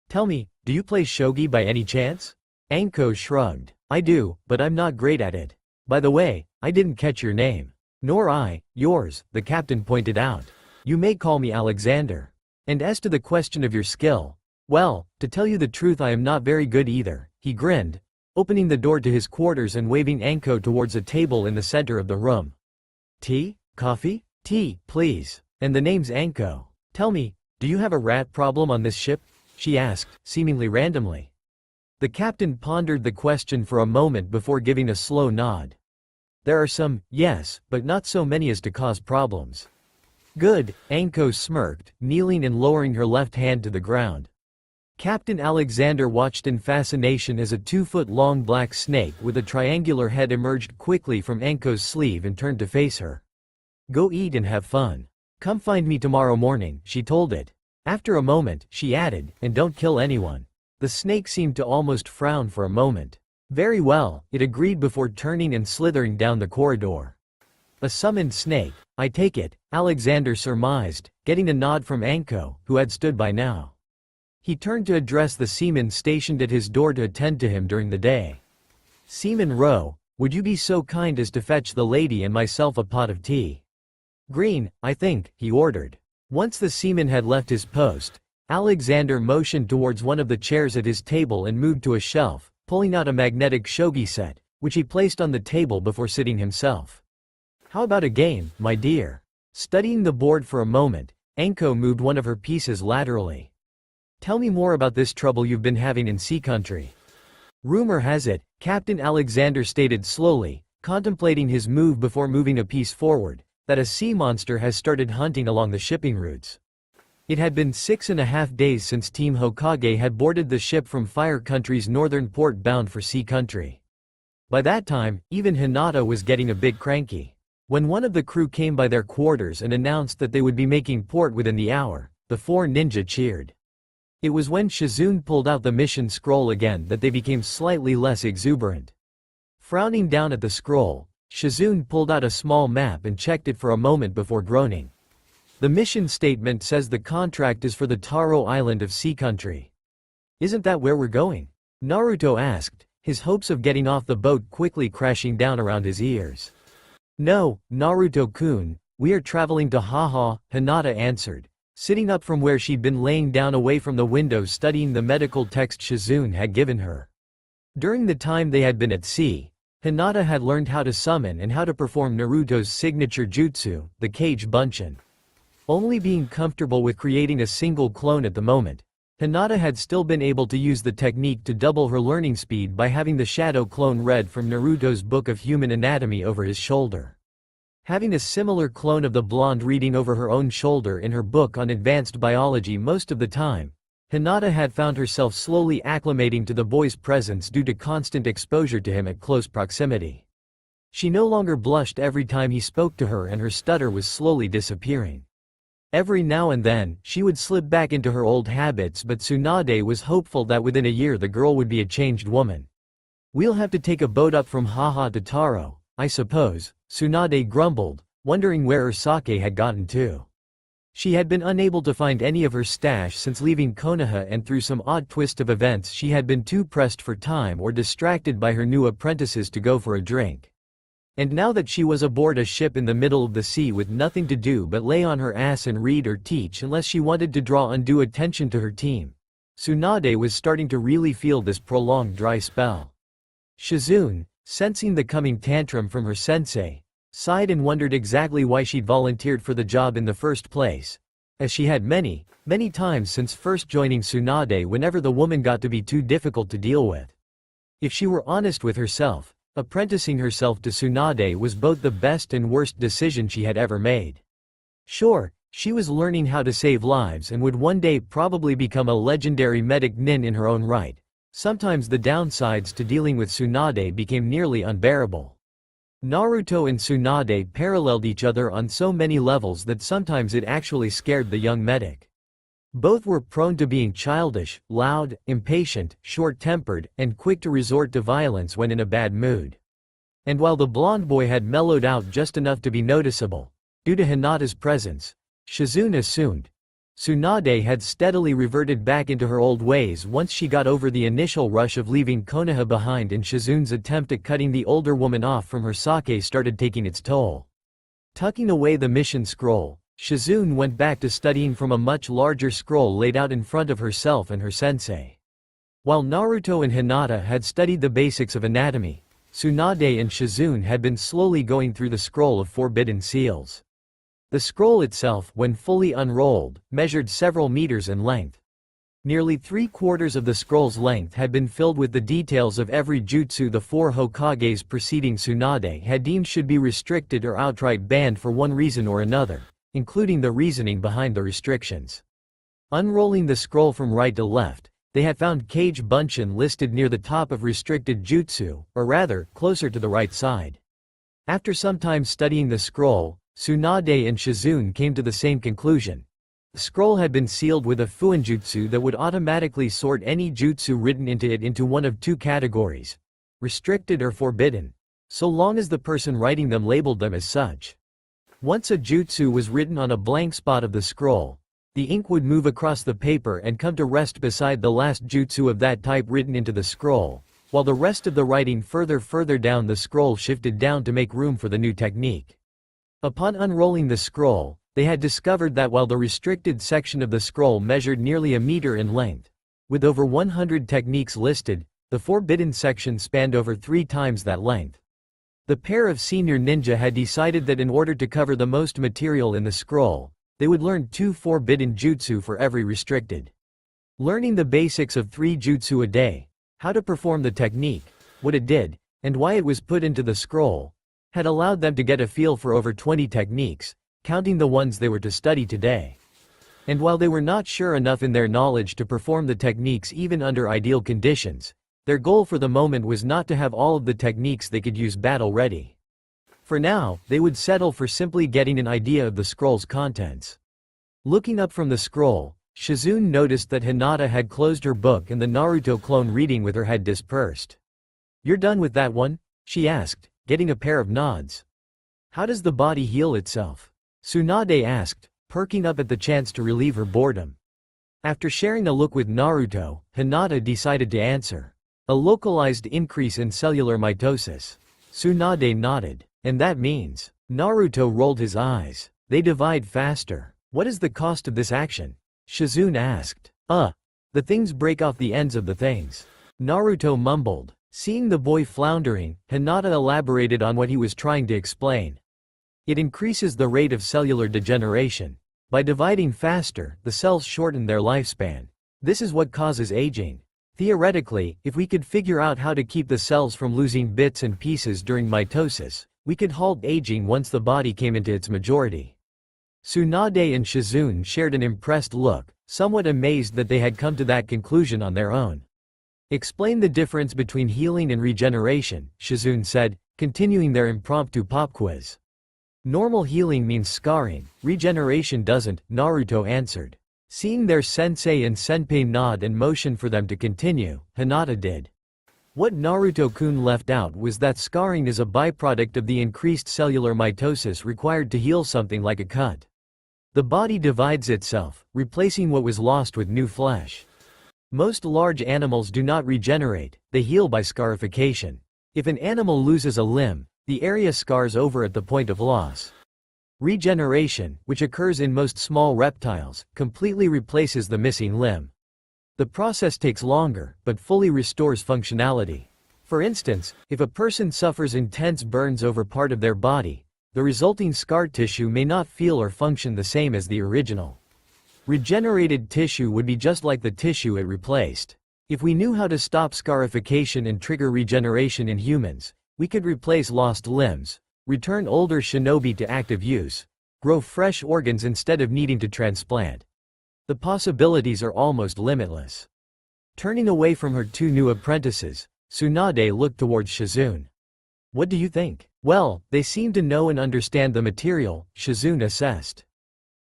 Tell me, do you play shogi by any chance?" Anko shrugged. "I do, but I'm not great at it. By the way, I didn't catch your name." "Nor I, yours," the captain pointed out. "You may call me Alexander. And as to the question of your skill, well, to tell you the truth I am not very good either," he grinned, opening the door to his quarters and waving Anko towards a table in the center of the room. "Tea? Coffee?" "Tea, please. And the name's Anko. Tell me, do you have a rat problem on this ship?" she asked, seemingly randomly. The captain pondered the question for a moment before giving a slow nod. "There are some, yes, but not so many as to cause problems." "Good," Anko smirked, kneeling and lowering her left hand to the ground. Captain Alexander watched in fascination as a 2-foot-long black snake with a triangular head emerged quickly from Anko's sleeve and turned to face her. "Go eat and have fun. Come find me tomorrow morning," she told it. After a moment, she added, "and don't kill anyone." The snake seemed to almost frown for a moment. Very well, it agreed before turning and slithering down the corridor. A summoned snake, I take it, Alexander surmised, getting a nod from Anko, who had stood by now. He turned to address the seaman stationed at his door to attend to him during the day. Seaman Rowe, would you be so kind as to fetch the lady and myself a pot of tea? Green, I think, he ordered. Once the seaman had left his post, Alexander motioned towards one of the chairs at his table and moved to a shelf, pulling out a magnetic shogi set, which he placed on the table before sitting himself. How about a game, my dear? Studying the board for a moment, Anko moved one of her pieces laterally. Tell me more about this trouble you've been having in sea country. Rumor has it, Captain Alexander stated slowly, contemplating his move before moving a piece forward, that a sea monster has started hunting along the shipping routes. It had been 6.5 days since Team Hokage had boarded the ship from Fire Country's northern port bound for sea country. By that time, even Hinata was getting a bit cranky. When one of the crew came by their quarters and announced that they would be making port within the hour, the four ninja cheered. It was when Shizune pulled out the mission scroll again that they became slightly less exuberant. Frowning down at the scroll, Shizune pulled out a small map and checked it for a moment before groaning. The mission statement says the contract is for the Taro Island of Sea Country. Isn't that where we're going? Naruto asked, his hopes of getting off the boat quickly crashing down around his ears. No, Naruto-kun, we are traveling to Haha, Hinata answered, sitting up from where she'd been laying down away from the window studying the medical text Shizune had given her. During the time they had been at sea, Hinata had learned how to summon and how to perform Naruto's signature jutsu, the Cage Bunshin. Only being comfortable with creating a single clone at the moment, Hinata had still been able to use the technique to double her learning speed by having the shadow clone read from Naruto's Book of Human Anatomy over his shoulder. Having a similar clone of the blonde reading over her own shoulder in her book on advanced biology most of the time, Hinata had found herself slowly acclimating to the boy's presence due to constant exposure to him at close proximity. She no longer blushed every time he spoke to her and her stutter was slowly disappearing. Every now and then, she would slip back into her old habits, but Tsunade was hopeful that within a year the girl would be a changed woman. We'll have to take a boat up from Haha to Taro, I suppose, Tsunade grumbled, wondering where her sake had gotten to. She had been unable to find any of her stash since leaving Konoha, and through some odd twist of events she had been too pressed for time or distracted by her new apprentices to go for a drink. And now that she was aboard a ship in the middle of the sea with nothing to do but lay on her ass and read or teach unless she wanted to draw undue attention to her team, Tsunade was starting to really feel this prolonged dry spell. Shizune, sensing the coming tantrum from her sensei, sighed and wondered exactly why she'd volunteered for the job in the first place, as she had many times since first joining Tsunade whenever the woman got to be too difficult to deal with. If she were honest with herself, apprenticing herself to Tsunade was both the best and worst decision she had ever made. Sure, she was learning how to save lives and would one day probably become a legendary medic nin in her own right. Sometimes the downsides to dealing with Tsunade became nearly unbearable. Naruto and Tsunade paralleled each other on so many levels that sometimes it actually scared the young medic. Both were prone to being childish, loud, impatient, short-tempered, and quick to resort to violence when in a bad mood. And while the blonde boy had mellowed out just enough to be noticeable, due to Hinata's presence, Shizune assumed, Tsunade had steadily reverted back into her old ways once she got over the initial rush of leaving Konoha behind, and Shizune's attempt at cutting the older woman off from her sake started taking its toll. Tucking away the mission scroll, Shizune went back to studying from a much larger scroll laid out in front of herself and her sensei. While Naruto and Hinata had studied the basics of anatomy, Tsunade and Shizune had been slowly going through the scroll of forbidden seals. The scroll itself, when fully unrolled, measured several meters in length. Nearly 3/4 of the scroll's length had been filled with the details of every jutsu the four Hokages preceding Tsunade had deemed should be restricted or outright banned for one reason or another, including the reasoning behind the restrictions. Unrolling the scroll from right to left, they had found Cage Bunshin listed near the top of restricted jutsu, or rather, closer to the right side. After some time studying the scroll, Tsunade and Shizune came to the same conclusion. The scroll had been sealed with a fuinjutsu that would automatically sort any jutsu written into it into one of two categories: restricted or forbidden, so long as the person writing them labeled them as such. Once a jutsu was written on a blank spot of the scroll, the ink would move across the paper and come to rest beside the last jutsu of that type written into the scroll, while the rest of the writing further down the scroll shifted down to make room for the new technique. Upon unrolling the scroll, they had discovered that while the restricted section of the scroll measured nearly a meter in length, with over 100 techniques listed, the forbidden section spanned over 3 times that length. The pair of senior ninja had decided that in order to cover the most material in the scroll, they would learn 2 forbidden jutsu for every restricted. Learning the basics of 3 jutsu a day, how to perform the technique, what it did, and why it was put into the scroll, had allowed them to get a feel for over 20 techniques, counting the ones they were to study today. And while they were not sure enough in their knowledge to perform the techniques even under ideal conditions, their goal for the moment was not to have all of the techniques they could use battle ready. For now, they would settle for simply getting an idea of the scroll's contents. Looking up from the scroll, Shizune noticed that Hinata had closed her book and the Naruto clone reading with her head dispersed. "You're done with that one?" she asked, getting a pair of nods. "How does the body heal itself?" Tsunade asked, perking up at the chance to relieve her boredom. After sharing a look with Naruto, Hinata decided to answer. "A localized increase in cellular mitosis." Tsunade nodded. "And that means?" Naruto rolled his eyes. "They divide faster." "What is the cost of this action?" Shizune asked. The things break off the ends of the things." Naruto mumbled. Seeing the boy floundering, Hinata elaborated on what he was trying to explain. "It increases the rate of cellular degeneration. By dividing faster, the cells shorten their lifespan. This is what causes aging. Theoretically, if we could figure out how to keep the cells from losing bits and pieces during mitosis, we could halt aging once the body came into its majority." Tsunade and Shizune shared an impressed look, somewhat amazed that they had come to that conclusion on their own. "Explain the difference between healing and regeneration," Shizune said, continuing their impromptu pop quiz. "Normal healing means scarring, regeneration doesn't," Naruto answered. Seeing their sensei and senpai nod and motion for them to continue, Hinata did. What Naruto-kun left out was that scarring is a byproduct of the increased cellular mitosis required to heal something like a cut. The body divides itself, replacing what was lost with new flesh. Most large animals do not regenerate, they heal by scarification. If an animal loses a limb, the area scars over at the point of loss. Regeneration, which occurs in most small reptiles, completely replaces the missing limb. The process takes longer, but fully restores functionality. For instance, if a person suffers intense burns over part of their body, the resulting scar tissue may not feel or function the same as the original. Regenerated tissue would be just like the tissue it replaced. If we knew how to stop scarification and trigger regeneration in humans, we could replace lost limbs, return older shinobi to active use, grow fresh organs instead of needing to transplant. The possibilities are almost limitless. Turning away from her 2 new apprentices, Tsunade looked towards Shizune. "What do you think?" "Well, they seem to know and understand the material," Shizune assessed.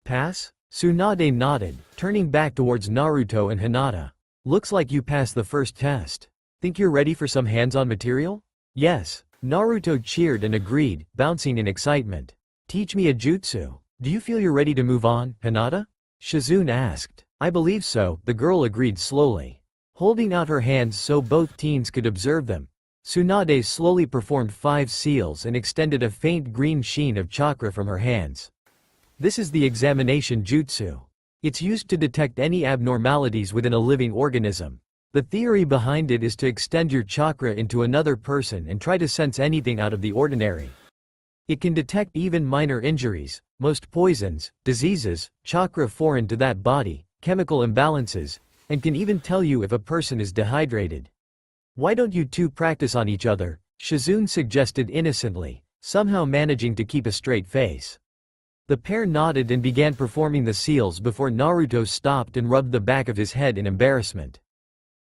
"Pass?" Tsunade nodded, turning back towards Naruto and Hinata. "Looks like you passed the first test. Think you're ready for some hands-on material?" "Yes." Naruto cheered and agreed, bouncing in excitement. "Teach me a jutsu. Do you feel you're ready to move on, Hinata?" Shizune asked. "I believe so," the girl agreed slowly. Holding out her hands so both teens could observe them, Tsunade slowly performed 5 seals and extended a faint green sheen of chakra from her hands. This is the examination jutsu. It's used to detect any abnormalities within a living organism. The theory behind it is to extend your chakra into another person and try to sense anything out of the ordinary. It can detect even minor injuries, most poisons, diseases, chakra foreign to that body, chemical imbalances, and can even tell you if a person is dehydrated. "Why don't you two practice on each other?" Shizune suggested innocently, somehow managing to keep a straight face. The pair nodded and began performing the seals before Naruto stopped and rubbed the back of his head in embarrassment.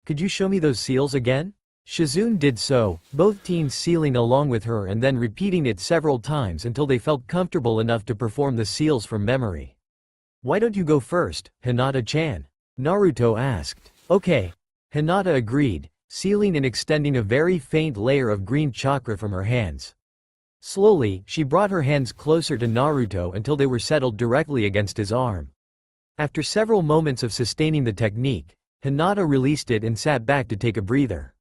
"Could you show me those seals again?" Shizune did so, both teens sealing along with her and then repeating it several times until they felt comfortable enough to perform the seals from memory. Why don't you go first, Hinata-chan? Naruto asked. Okay. Hinata agreed, sealing and extending a very faint layer of green chakra from her hands. Slowly, she brought her hands closer to Naruto until they were settled directly against his arm. After several moments of sustaining the technique, Hinata released it and sat back to take a breather.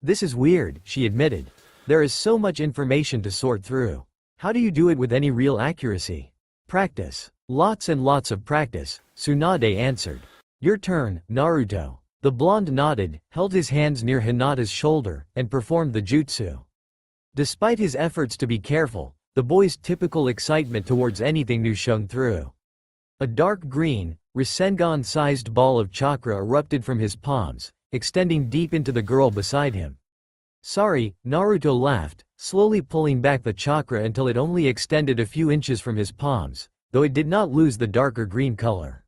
This is weird, she admitted. There is so much information to sort through. How do you do it with any real accuracy? Practice. Lots and lots of practice, Tsunade answered. Your turn, Naruto. The blonde nodded, held his hands near Hinata's shoulder, and performed the jutsu. Despite his efforts to be careful, the boy's typical excitement towards anything new shone through. A dark green, Rasengan-sized ball of chakra erupted from his palms, extending deep into the girl beside him. Sorry, Naruto laughed, slowly pulling back the chakra until it only extended a few inches from his palms, though it did not lose the darker green color.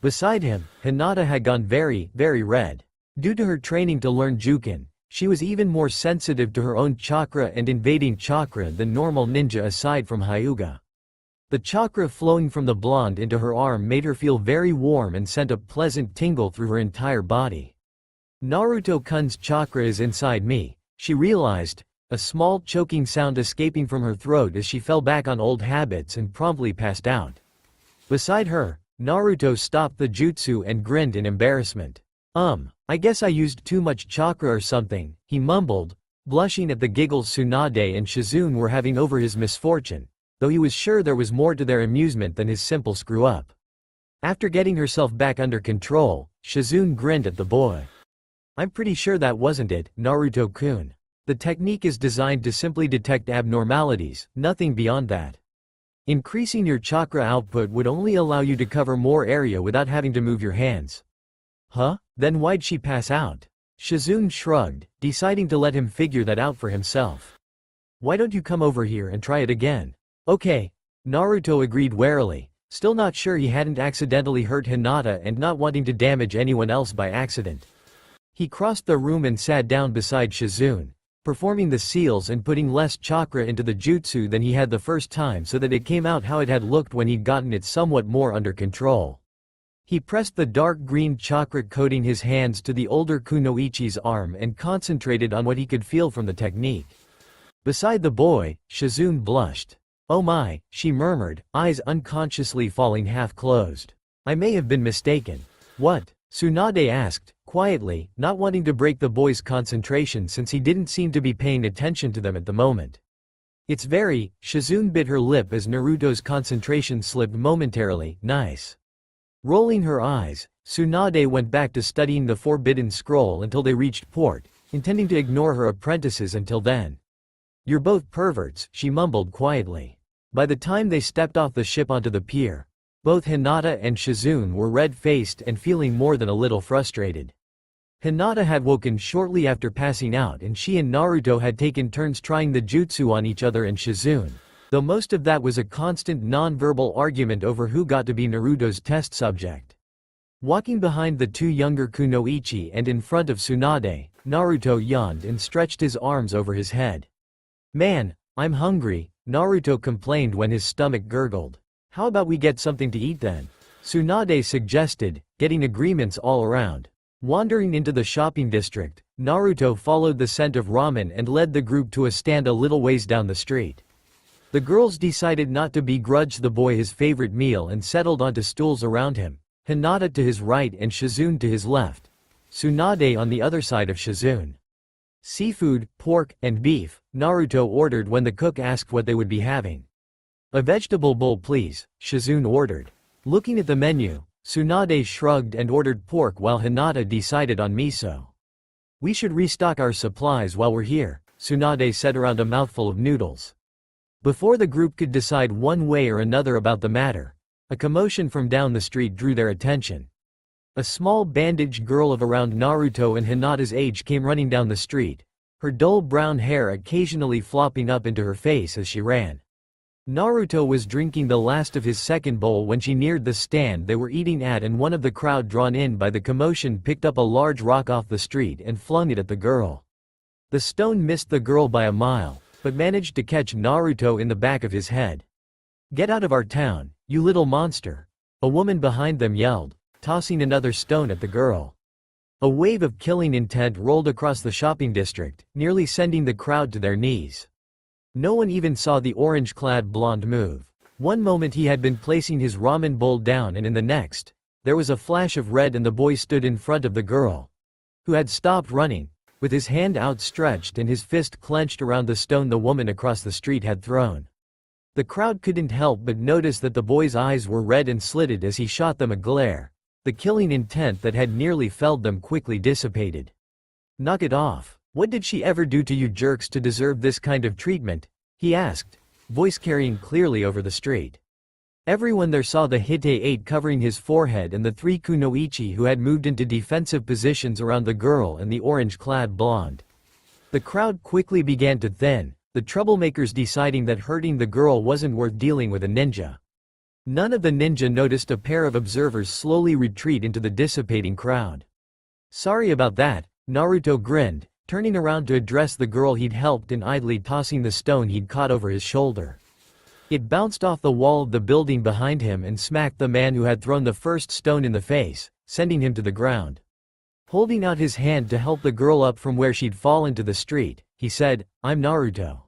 Beside him, Hinata had gone very, very red. Due to her training to learn Jukin, she was even more sensitive to her own chakra and invading chakra than normal ninja aside from Hyuga. The chakra flowing from the blonde into her arm made her feel very warm and sent a pleasant tingle through her entire body. Naruto-kun's chakra is inside me, she realized, a small choking sound escaping from her throat as she fell back on old habits and promptly passed out. Beside her, Naruto stopped the jutsu and grinned in embarrassment. I guess I used too much chakra or something, he mumbled, blushing at the giggles Tsunade and Shizune were having over his misfortune, though he was sure there was more to their amusement than his simple screw-up. After getting herself back under control, Shizune grinned at the boy. I'm pretty sure that wasn't it, Naruto-kun. The technique is designed to simply detect abnormalities, nothing beyond that. Increasing your chakra output would only allow you to cover more area without having to move your hands. Huh? Then why'd she pass out? Shizune shrugged, deciding to let him figure that out for himself. Why don't you come over here and try it again? Okay. Naruto agreed warily, still not sure he hadn't accidentally hurt Hinata and not wanting to damage anyone else by accident. He crossed the room and sat down beside Shizune, performing the seals and putting less chakra into the jutsu than he had the first time so that it came out how it had looked when he'd gotten it somewhat more under control. He pressed the dark green chakra coating his hands to the older kunoichi's arm and concentrated on what he could feel from the technique. Beside the boy, Shizune blushed. Oh my, she murmured, eyes unconsciously falling half closed. I may have been mistaken. What? Tsunade asked, quietly, not wanting to break the boy's concentration since he didn't seem to be paying attention to them at the moment. It's very, Shizune bit her lip as Naruto's concentration slipped momentarily, nice. Rolling her eyes, Tsunade went back to studying the forbidden scroll until they reached port, intending to ignore her apprentices until then. You're both perverts, she mumbled quietly. By the time they stepped off the ship onto the pier, both Hinata and Shizune were red-faced and feeling more than a little frustrated. Hinata had woken shortly after passing out and she and Naruto had taken turns trying the jutsu on each other and Shizune, though most of that was a constant non-verbal argument over who got to be Naruto's test subject. Walking behind the two younger kunoichi and in front of Tsunade, Naruto yawned and stretched his arms over his head. Man, I'm hungry, Naruto complained when his stomach gurgled. How about we get something to eat then? Tsunade suggested, getting agreements all around. Wandering into the shopping district, Naruto followed the scent of ramen and led the group to a stand a little ways down the street. The girls decided not to begrudge the boy his favorite meal and settled onto stools around him, Hinata to his right and Shizune to his left. Tsunade on the other side of Shizune. Seafood, pork, and beef, Naruto ordered when the cook asked what they would be having. A vegetable bowl please, Shizune ordered. Looking at the menu, Tsunade shrugged and ordered pork while Hinata decided on miso. We should restock our supplies while we're here, Tsunade said around a mouthful of noodles. Before the group could decide one way or another about the matter, a commotion from down the street drew their attention. A small bandaged girl of around Naruto and Hinata's age came running down the street, her dull brown hair occasionally flopping up into her face as she ran. Naruto was drinking the last of his second bowl when she neared the stand they were eating at and one of the crowd drawn in by the commotion picked up a large rock off the street and flung it at the girl. The stone missed the girl by a mile, but managed to catch Naruto in the back of his head. Get out of our town, you little monster. A woman behind them yelled, tossing another stone at the girl. A wave of killing intent rolled across the shopping district, nearly sending the crowd to their knees. No one even saw the orange-clad blonde move. One moment he had been placing his ramen bowl down, and in the next, there was a flash of red and the boy stood in front of the girl, who had stopped running, with his hand outstretched and his fist clenched around the stone the woman across the street had thrown. The crowd couldn't help but notice that the boy's eyes were red and slitted as he shot them a glare. The killing intent that had nearly felled them quickly dissipated. "Knock it off. What did she ever do to you jerks to deserve this kind of treatment?" he asked, voice carrying clearly over the street. Everyone there saw the Hite-8 covering his forehead and the three kunoichi who had moved into defensive positions around the girl and the orange-clad blonde. The crowd quickly began to thin, the troublemakers deciding that hurting the girl wasn't worth dealing with a ninja. None of the ninja noticed a pair of observers slowly retreat into the dissipating crowd. "Sorry about that," Naruto grinned, turning around to address the girl he'd helped and idly tossing the stone he'd caught over his shoulder. It bounced off the wall of the building behind him and smacked the man who had thrown the first stone in the face, sending him to the ground. Holding out his hand to help the girl up from where she'd fallen to the street, he said, "I'm Naruto.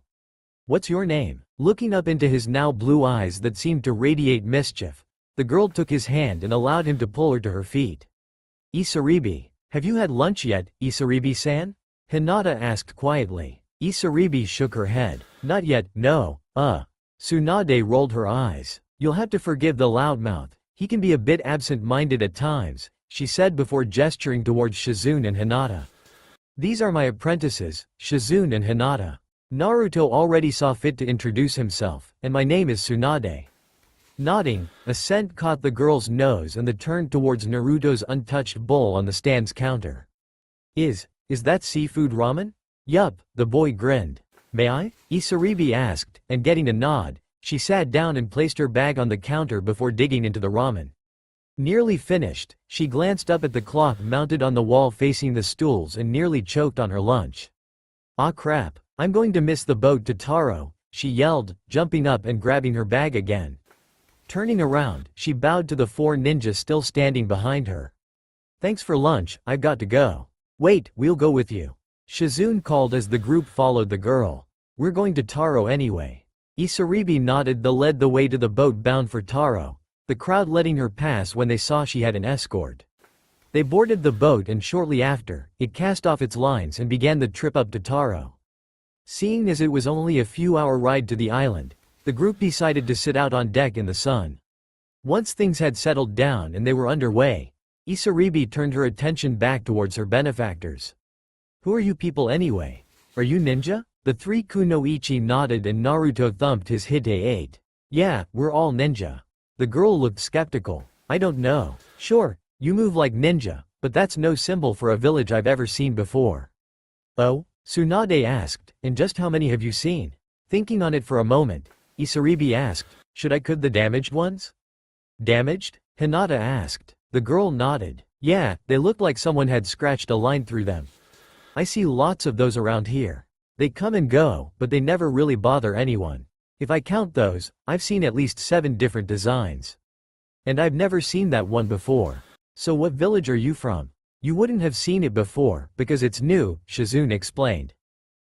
What's your name?" Looking up into his now blue eyes that seemed to radiate mischief, the girl took his hand and allowed him to pull her to her feet. "Isaribi, have you had lunch yet, Isaribi-san?" Hinata asked quietly. Isaribi shook her head. "Not yet, no, Tsunade rolled her eyes. "You'll have to forgive the loudmouth, he can be a bit absent-minded at times," she said before gesturing towards Shizune and Hinata. "These are my apprentices, Shizune and Hinata. Naruto already saw fit to introduce himself, and my name is Tsunade." Nodding, a scent caught the girl's nose and they turned towards Naruto's untouched bowl on the stand's counter. Is that seafood ramen?" "Yup," the boy grinned. "May I?" Isaribi asked, and getting a nod, she sat down and placed her bag on the counter before digging into the ramen. Nearly finished, she glanced up at the clock mounted on the wall facing the stools and nearly choked on her lunch. "Ah crap, I'm going to miss the boat to Taro," she yelled, jumping up and grabbing her bag again. Turning around, she bowed to the four ninjas still standing behind her. "Thanks for lunch, I've got to go." "Wait, we'll go with you," Shizune called as the group followed the girl. "We're going to Taro anyway." Isaribi nodded. They led the way to the boat bound for Taro, the crowd letting her pass when they saw she had an escort. They boarded the boat and shortly after, it cast off its lines and began the trip up to Taro. Seeing as it was only a few-hour ride to the island, the group decided to sit out on deck in the sun. Once things had settled down and they were underway, Isaribi turned her attention back towards her benefactors. "Who are you people anyway? Are you ninja?" The three kunoichi nodded and Naruto thumped his Hite-8. "Yeah, we're all ninja." The girl looked skeptical. "I don't know. Sure, you move like ninja, but that's no symbol for a village I've ever seen before." "Oh?" Tsunade asked, "and just how many have you seen?" Thinking on it for a moment, Isaribi asked, "Should I cut the damaged ones?" "Damaged?" Hinata asked. The girl nodded. "Yeah, they looked like someone had scratched a line through them. I see lots of those around here. They come and go, but they never really bother anyone. If I count those, I've seen at least 7 different designs. And I've never seen that one before." "So what village are you from?" "You wouldn't have seen it before, because it's new," Shizune explained.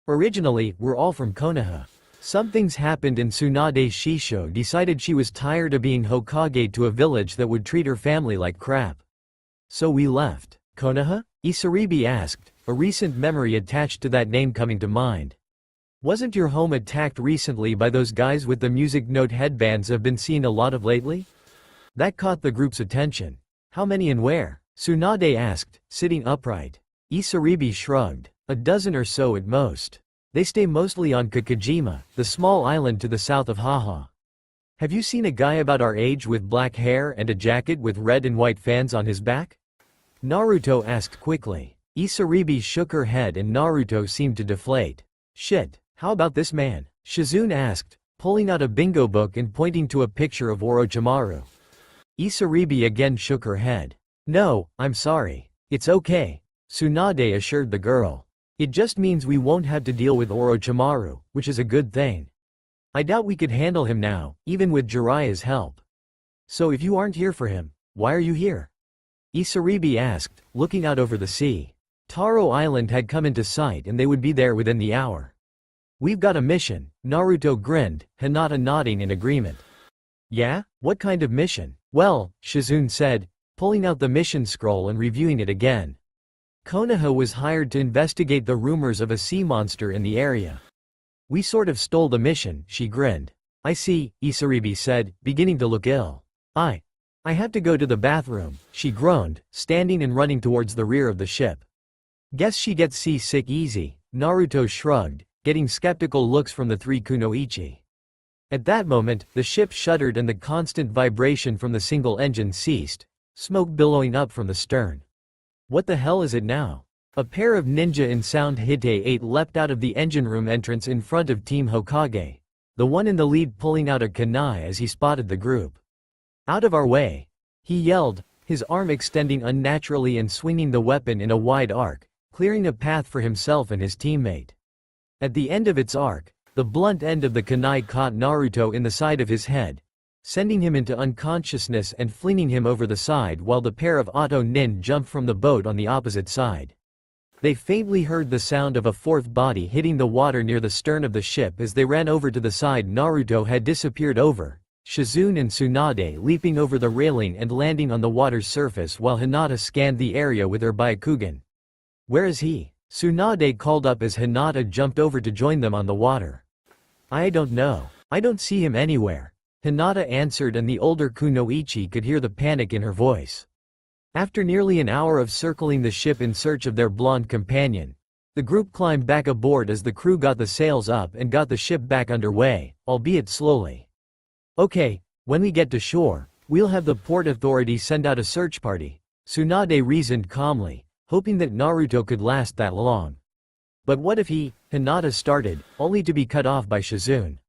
"Originally, we're all from Konoha. Some things happened and Tsunade Shisho decided she was tired of being Hokage to a village that would treat her family like crap. So we left." "Konoha?" Isaribi asked, a recent memory attached to that name coming to mind. "Wasn't your home attacked recently by those guys with the music note headbands I've been seeing a lot of lately?" That caught the group's attention. "How many and where?" Tsunade asked, sitting upright. Isaribi shrugged. "A dozen or so at most. They stay mostly on Kakajima, the small island to the south of Haha. Have you seen a guy about our age with black hair and a jacket with red and white fans on his back?" Naruto asked quickly. Isaribi shook her head and Naruto seemed to deflate. "Shit, how about this man?" Shizune asked, pulling out a bingo book and pointing to a picture of Orochimaru. Isaribi again shook her head. "No, I'm sorry. It's okay," Tsunade assured the girl. "It just means we won't have to deal with Orochimaru, which is a good thing. I doubt we could handle him now, even with Jiraiya's help." So if you aren't here for him, why are you here? Isaribi asked, looking out over the sea. Taro Island had come into sight and they would be there within the hour. We've got a mission, Naruto grinned, Hinata nodding in agreement. Yeah? What kind of mission? Well, Shizune said, pulling out the mission scroll and reviewing it again. Konoha was hired to investigate the rumors of a sea monster in the area. We sort of stole the mission, she grinned. I see, Isaribi said, beginning to look ill. I have to go to the bathroom, she groaned, standing and running towards the rear of the ship. Guess she gets seasick easy, Naruto shrugged, getting skeptical looks from the three kunoichi. At that moment, the ship shuddered and the constant vibration from the single engine ceased, smoke billowing up from the stern. What the hell is it now? A pair of ninja in sound Hite 8 leapt out of the engine room entrance in front of Team Hokage, the one in the lead pulling out a kunai as he spotted the group. Out of our way! He yelled, his arm extending unnaturally and swinging the weapon in a wide arc, clearing a path for himself and his teammate. At the end of its arc, the blunt end of the kunai caught Naruto in the side of his head, sending him into unconsciousness and flinging him over the side while the pair of Auto Nin jumped from the boat on the opposite side. They faintly heard the sound of a fourth body hitting the water near the stern of the ship as they ran over to the side Naruto had disappeared over, Shizune and Tsunade leaping over the railing and landing on the water's surface while Hinata scanned the area with her Byakugan. Where is he? Tsunade called up as Hinata jumped over to join them on the water. I don't know. I don't see him anywhere, Hinata answered, and the older kunoichi could hear the panic in her voice. After nearly an hour of circling the ship in search of their blonde companion, the group climbed back aboard as the crew got the sails up and got the ship back underway, albeit slowly. Okay, when we get to shore, we'll have the port authority send out a search party, Tsunade reasoned calmly, hoping that Naruto could last that long. But what if he, Hinata started, only to be cut off by Shizune.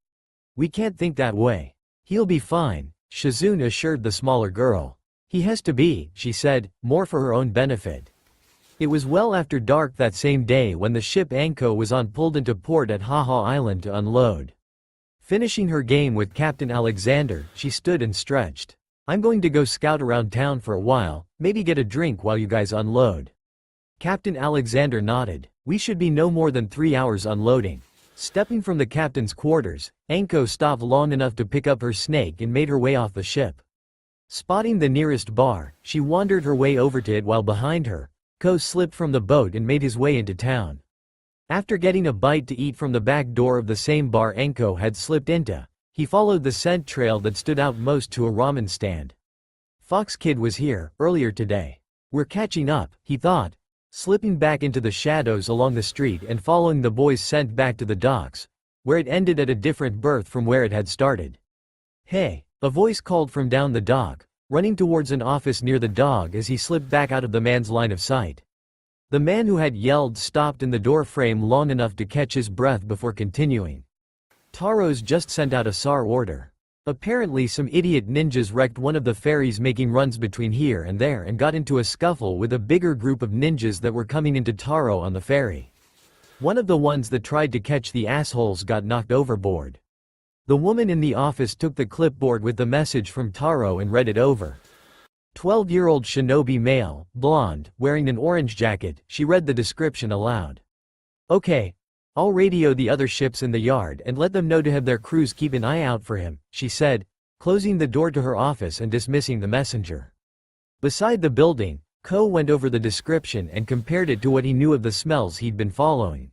We can't think that way. He'll be fine, Shizune assured the smaller girl. He has to be, she said, more for her own benefit. It was well after dark that same day when the ship Anko was on pulled into port at Haha Island to unload. Finishing her game with Captain Alexander, she stood and stretched. I'm going to go scout around town for a while, maybe get a drink while you guys unload. Captain Alexander nodded. We should be no more than 3 hours unloading. Stepping from the captain's quarters, Anko stopped long enough to pick up her snake and made her way off the ship. Spotting the nearest bar, she wandered her way over to it while behind her, Ko slipped from the boat and made his way into town. After getting a bite to eat from the back door of the same bar Anko had slipped into, he followed the scent trail that stood out most to a ramen stand. Fox Kid was here, earlier today. We're catching up, he thought, slipping back into the shadows along the street and following the boy's scent back to the docks, where it ended at a different berth from where it had started. Hey, a voice called from down the dock, running towards an office near the dog as he slipped back out of the man's line of sight. The man who had yelled stopped in the door frame long enough to catch his breath before continuing. Taro's just sent out a SAR order. Apparently some idiot ninjas wrecked one of the ferries making runs between here and there and got into a scuffle with a bigger group of ninjas that were coming into Taro on the ferry. One of the ones that tried to catch the assholes got knocked overboard. The woman in the office took the clipboard with the message from Taro and read it over. 12-year-old shinobi male, blonde, wearing an orange jacket, she read the description aloud. Okay. I'll radio the other ships in the yard and let them know to have their crews keep an eye out for him, she said, closing the door to her office and dismissing the messenger. Beside the building, Ko went over the description and compared it to what he knew of the smells he'd been following.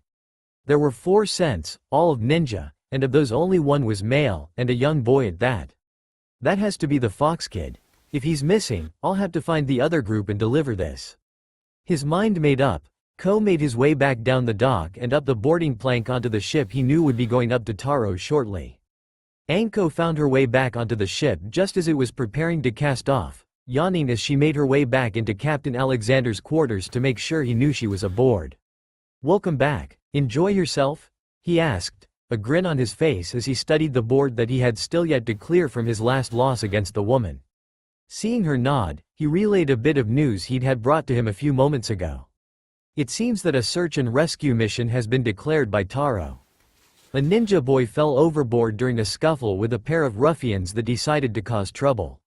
There were 4 scents, all of ninja, and of those only one was male, and a young boy at that. That has to be the Fox Kid. If he's missing, I'll have to find the other group and deliver this. His mind made up, Ko made his way back down the dock and up the boarding plank onto the ship he knew would be going up to Taro shortly. Anko found her way back onto the ship just as it was preparing to cast off, yawning as she made her way back into Captain Alexander's quarters to make sure he knew she was aboard. Welcome back. Enjoy yourself? He asked, a grin on his face as he studied the board that he had still yet to clear from his last loss against the woman. Seeing her nod, he relayed a bit of news he'd had brought to him a few moments ago. It seems that a search and rescue mission has been declared by Taro. A ninja boy fell overboard during a scuffle with a pair of ruffians that decided to cause trouble.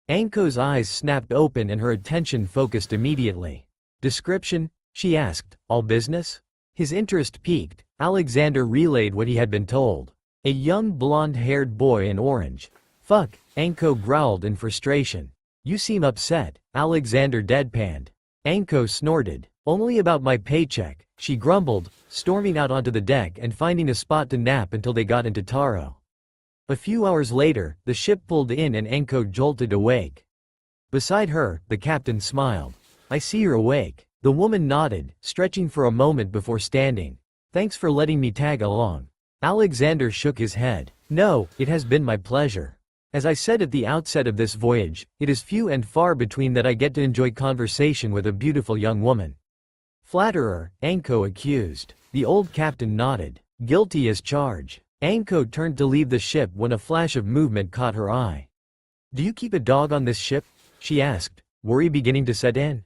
Anko's eyes snapped open and her attention focused immediately. Description? She asked. All business? His interest piqued. Alexander relayed what he had been told. A young blonde-haired boy in orange. Fuck, Anko growled in frustration. You seem upset, Alexander deadpanned. Anko snorted. Only about my paycheck, she grumbled, storming out onto the deck and finding a spot to nap until they got into Taro. A few hours later, the ship pulled in and Anko jolted awake. Beside her, the captain smiled. I see you're awake. The woman nodded, stretching for a moment before standing. Thanks for letting me tag along. Alexander shook his head. No, it has been my pleasure. As I said at the outset of this voyage, it is few and far between that I get to enjoy conversation with a beautiful young woman. Flatterer, Anko accused. The old captain nodded. Guilty as charged. Anko turned to leave the ship when a flash of movement caught her eye. Do you keep a dog on this ship? She asked, worry beginning to set in.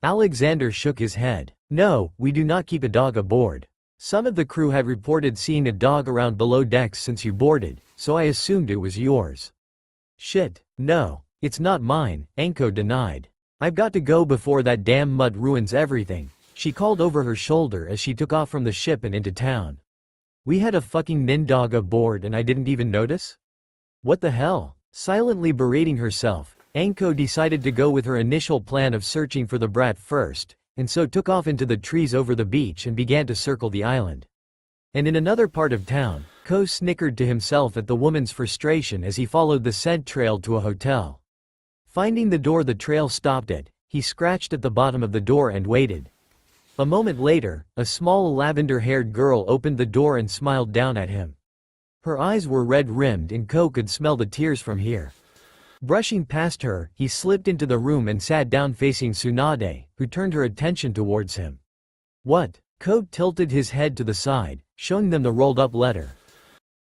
Alexander shook his head. No, we do not keep a dog aboard. Some of the crew had reported seeing a dog around below decks since you boarded, so I assumed it was yours. Shit, no, it's not mine, Anko denied. I've got to go before that damn mud ruins everything, she called over her shoulder as she took off from the ship and into town. We had a fucking nindog aboard and I didn't even notice? What the hell? Silently berating herself, Anko decided to go with her initial plan of searching for the brat first, and so took off into the trees over the beach and began to circle the island. And in another part of town, Ko snickered to himself at the woman's frustration as he followed the scent trail to a hotel. Finding the door the trail stopped at, he scratched at the bottom of the door and waited. A moment later, a small lavender-haired girl opened the door and smiled down at him. Her eyes were red-rimmed and Ko could smell the tears from here. Brushing past her, he slipped into the room and sat down facing Tsunade, who turned her attention towards him. What? Ko tilted his head to the side, showing them the rolled-up letter.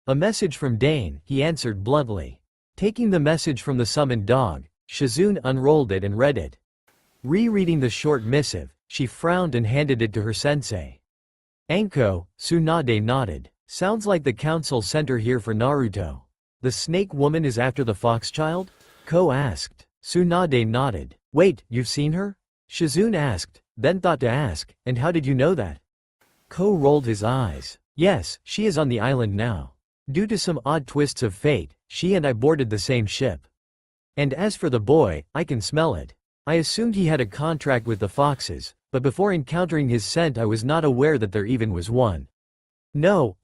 A message from Dane, he answered bluntly. Taking the message from the summoned dog, Shizune unrolled it and read it. Rereading the short missive, she frowned and handed it to her sensei. Anko, Tsunade nodded. Sounds like the council sent her here for Naruto. The snake woman is after the fox child? Ko asked. Tsunade nodded. Wait, you've seen her? Shizune asked, then thought to ask, and how did you know that? Ko rolled his eyes. Yes, she is on the island now. Due to some odd twists of fate, she and I boarded the same ship. And as for the boy, I can smell it. I assumed he had a contract with the foxes, but before encountering his scent I was not aware that there even was one. No,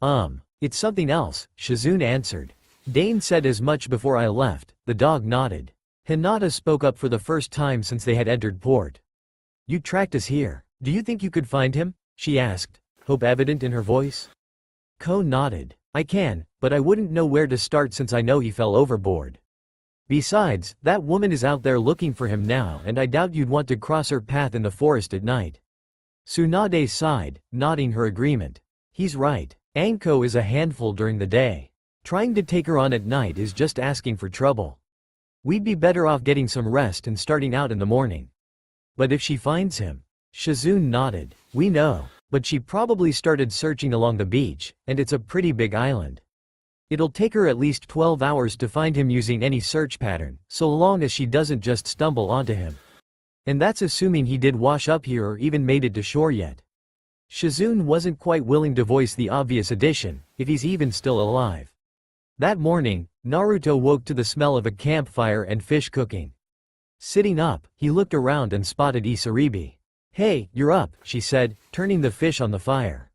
it's something else, Shizune answered. Dane said as much before I left. The dog nodded. Hinata spoke up for the first time since they had entered port. You tracked us here. Do you think you could find him? She asked, hope evident in her voice. Ko nodded. I can, but I wouldn't know where to start since I know he fell overboard. Besides, that woman is out there looking for him now and I doubt you'd want to cross her path in the forest at night. Tsunade sighed, nodding her agreement. He's right. Anko is a handful during the day. Trying to take her on at night is just asking for trouble. We'd be better off getting some rest and starting out in the morning. But if she finds him? Shizune nodded. We know. But she probably started searching along the beach, and it's a pretty big island. It'll take her at least 12 hours to find him using any search pattern, so long as she doesn't just stumble onto him. And that's assuming he did wash up here or even made it to shore yet. Shizune wasn't quite willing to voice the obvious addition, if he's even still alive. That morning, Naruto woke to the smell of a campfire and fish cooking. Sitting up, he looked around and spotted Isaribi. Hey, you're up, she said, turning the fish on the fire.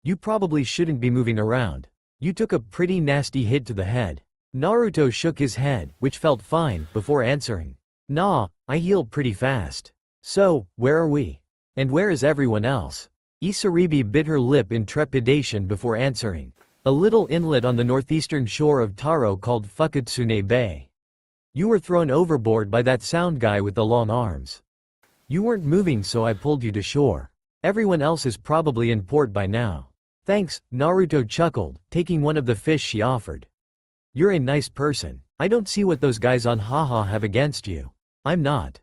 You probably shouldn't be moving around. You took a pretty nasty hit to the head. Naruto shook his head, which felt fine, before answering. Nah, I healed pretty fast. So, where are we? And where is everyone else? Isaribi bit her lip in trepidation before answering. A little inlet on the northeastern shore of Taro called Fukatsune Bay. You were thrown overboard by that sound guy with the long arms. You weren't moving so I pulled you to shore. Everyone else is probably in port by now. Thanks, Naruto chuckled, taking one of the fish she offered. You're a nice person. I don't see what those guys on Haha have against you. I'm not.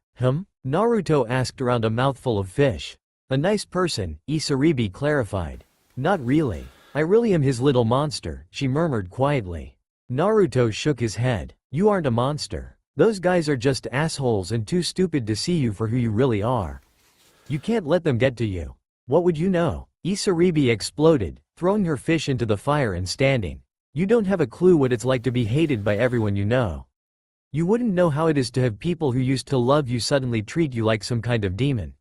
Naruto asked around a mouthful of fish. A nice person, Isaribi clarified. Not really. I really am his little monster, she murmured quietly. Naruto shook his head. You aren't a monster. Those guys are just assholes and too stupid to see you for who you really are. You can't let them get to you. What would you know? Isaribi exploded, throwing her fish into the fire and standing. You don't have a clue what it's like to be hated by everyone you know. You wouldn't know how it is to have people who used to love you suddenly treat you like some kind of demon.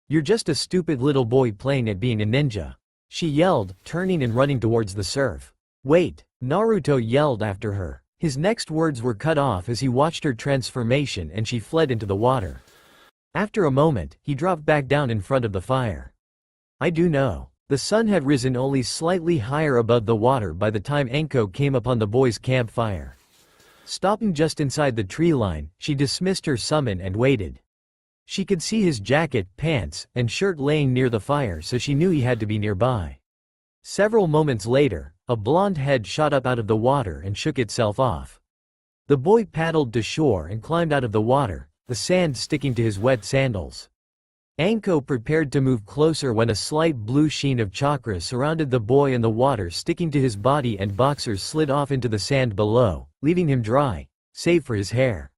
You're just a stupid little boy playing at being a ninja. She yelled, turning and running towards the surf. Wait, Naruto yelled after her. His next words were cut off as he watched her transformation and she fled into the water. After a moment, he dropped back down in front of the fire. I do know. The sun had risen only slightly higher above the water by the time Anko came upon the boys' campfire. Stopping just inside the tree line, she dismissed her summon and waited. She could see his jacket, pants, and shirt laying near the fire, so she knew he had to be nearby. Several moments later, a blonde head shot up out of the water and shook itself off. The boy paddled to shore and climbed out of the water, the sand sticking to his wet sandals. Anko prepared to move closer when a slight blue sheen of chakra surrounded the boy and the water sticking to his body and boxers slid off into the sand below, leaving him dry, save for his hair.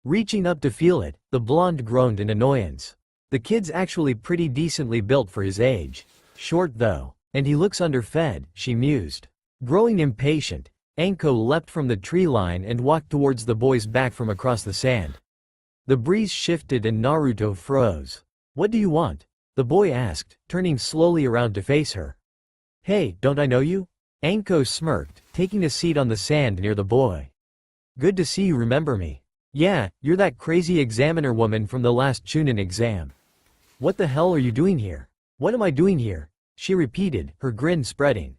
Reaching up to feel it, the blonde groaned in annoyance. The kid's actually pretty decently built for his age. Short though, and he looks underfed, she mused. Growing impatient, Anko leapt from the tree line and walked towards the boy's back from across the sand. The breeze shifted and Naruto froze. What do you want? The boy asked, turning slowly around to face her. Hey, don't I know you? Anko smirked, taking a seat on the sand near the boy. Good to see you remember me. Yeah, you're that crazy examiner woman from the last Chunin exam. What the hell are you doing here? What am I doing here? She repeated, her grin spreading.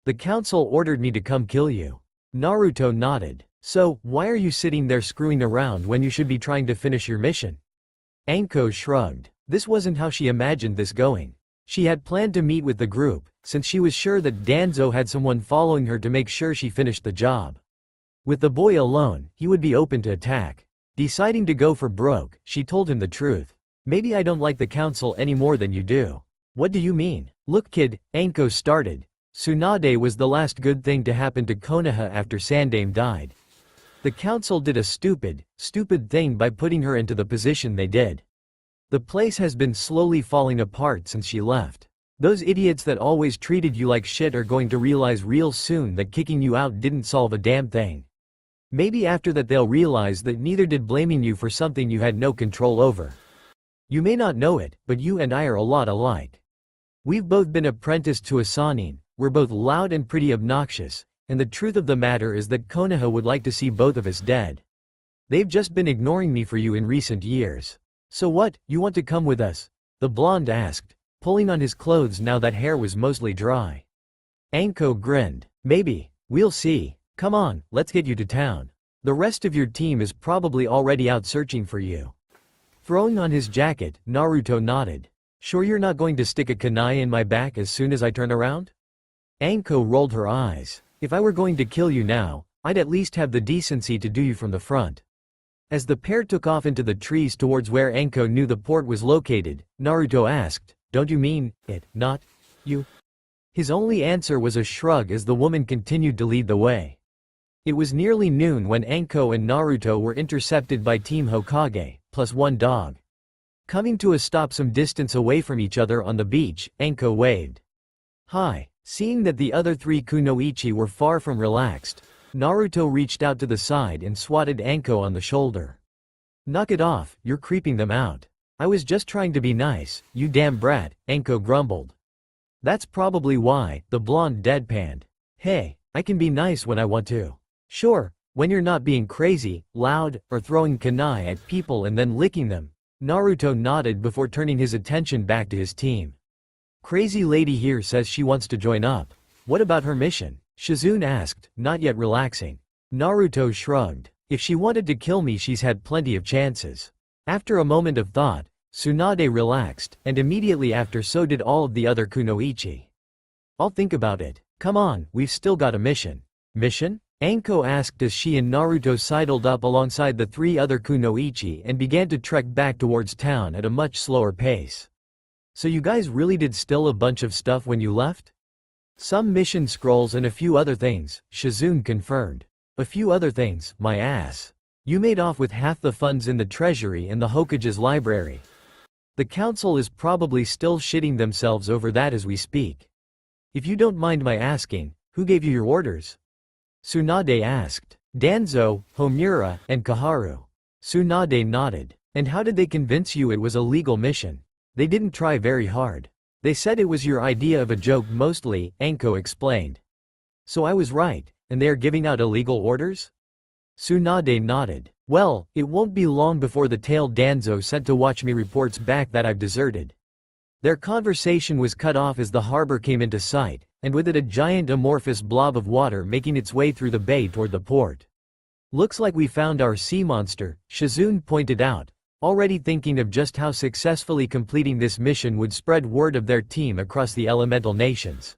The council ordered me to come kill you. Naruto nodded. So, why are you sitting there screwing around when you should be trying to finish your mission? Anko shrugged. This wasn't how she imagined this going. She had planned to meet with the group, since she was sure that Danzo had someone following her to make sure she finished the job. With the boy alone, he would be open to attack. Deciding to go for broke, she told him the truth. Maybe I don't like the council any more than you do. What do you mean? Look kid, Anko started. Tsunade was the last good thing to happen to Konoha after Sandame died. The council did a stupid thing by putting her into the position they did. The place has been slowly falling apart since she left. Those idiots that always treated you like shit are going to realize real soon that kicking you out didn't solve a damn thing. Maybe after that they'll realize that neither did blaming you for something you had no control over. You may not know it, but you and I are a lot alike. We've both been apprenticed to a Sanin, we're both loud and pretty obnoxious, and the truth of the matter is that Konoha would like to see both of us dead. They've just been ignoring me for you in recent years. So what, you want to come with us? The blonde asked, pulling on his clothes now that hair was mostly dry. Anko grinned. Maybe, we'll see. Come on, let's get you to town. The rest of your team is probably already out searching for you. Throwing on his jacket, Naruto nodded. Sure you're not going to stick a kunai in my back as soon as I turn around? Anko rolled her eyes. If I were going to kill you now, I'd at least have the decency to do you from the front. As the pair took off into the trees towards where Anko knew the port was located, Naruto asked, don't you mean, it, not, you? His only answer was a shrug as the woman continued to lead the way. It was nearly noon when Anko and Naruto were intercepted by Team Hokage, plus one dog. Coming to a stop some distance away from each other on the beach, Anko waved. Hi. Seeing that the other three kunoichi were far from relaxed, Naruto reached out to the side and swatted Anko on the shoulder. Knock it off, you're creeping them out. I was just trying to be nice, you damn brat, Anko grumbled. That's probably why, the blonde deadpanned. Hey, I can be nice when I want to. Sure, when you're not being crazy, loud, or throwing kunai at people and then licking them. Naruto nodded before turning his attention back to his team. Crazy lady here says she wants to join up. What about her mission? Shizune asked, not yet relaxing. Naruto shrugged. If she wanted to kill me she's had plenty of chances. After a moment of thought, Tsunade relaxed, and immediately after so did all of the other kunoichi. I'll think about it. Come on, we've still got a mission. Mission? Anko asked as she and Naruto sidled up alongside the three other kunoichi and began to trek back towards town at a much slower pace. So you guys really did steal a bunch of stuff when you left? Some mission scrolls and a few other things, Shizune confirmed. A few other things, my ass. You made off with half the funds in the treasury and the Hokage's library. The council is probably still shitting themselves over that as we speak. If you don't mind my asking, who gave you your orders? Tsunade asked. Danzo, Homura, and Kaharu. Tsunade nodded. And how did they convince you it was a legal mission? They didn't try very hard. They said it was your idea of a joke mostly, Anko explained. So I was right, and they are giving out illegal orders? Tsunade nodded. Well, it won't be long before the tailed Danzo sent to watch me reports back that I've deserted. Their conversation was cut off as the harbor came into sight, and with it a giant amorphous blob of water making its way through the bay toward the port. Looks like we found our sea monster, Shizune pointed out, already thinking of just how successfully completing this mission would spread word of their team across the elemental nations.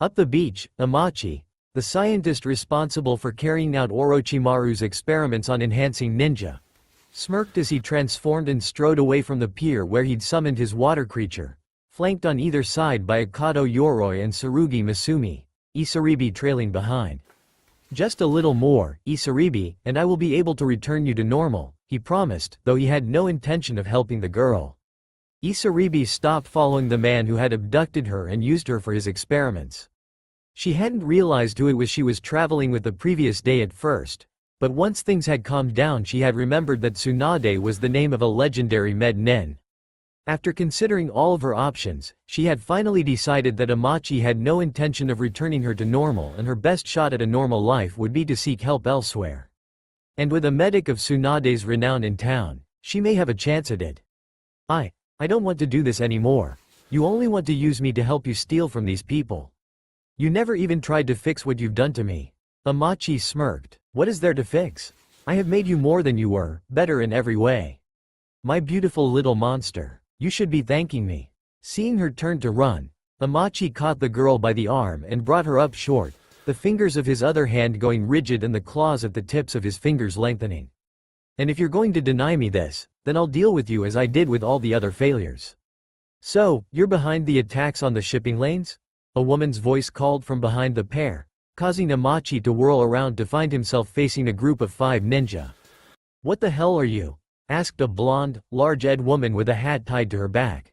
Up the beach, Amachi, the scientist responsible for carrying out Orochimaru's experiments on enhancing ninja, smirked as he transformed and strode away from the pier where he'd summoned his water creature, flanked on either side by Akato Yoroi and Tsurugi Misumi, Isaribi trailing behind. Just a little more, Isaribi, and I will be able to return you to normal, he promised, though he had no intention of helping the girl. Isaribi stopped following the man who had abducted her and used her for his experiments. She hadn't realized who it was she was traveling with the previous day at first, but once things had calmed down she had remembered that Tsunade was the name of a legendary med-nen. After considering all of her options, she had finally decided that Amachi had no intention of returning her to normal and her best shot at a normal life would be to seek help elsewhere. And with a medic of Tsunade's renown in town, she may have a chance at it. I don't want to do this anymore. You only want to use me to help you steal from these people. You never even tried to fix what you've done to me. Amachi smirked. What is there to fix? I have made you more than you were, better in every way. My beautiful little monster. You should be thanking me. Seeing her turn to run, Amachi caught the girl by the arm and brought her up short, the fingers of his other hand going rigid and the claws at the tips of his fingers lengthening. And if you're going to deny me this, then I'll deal with you as I did with all the other failures. So, you're behind the attacks on the shipping lanes? A woman's voice called from behind the pair, causing Amachi to whirl around to find himself facing a group of 5 ninja. What the hell are you? Asked a blonde, large-eyed woman with a hat tied to her back.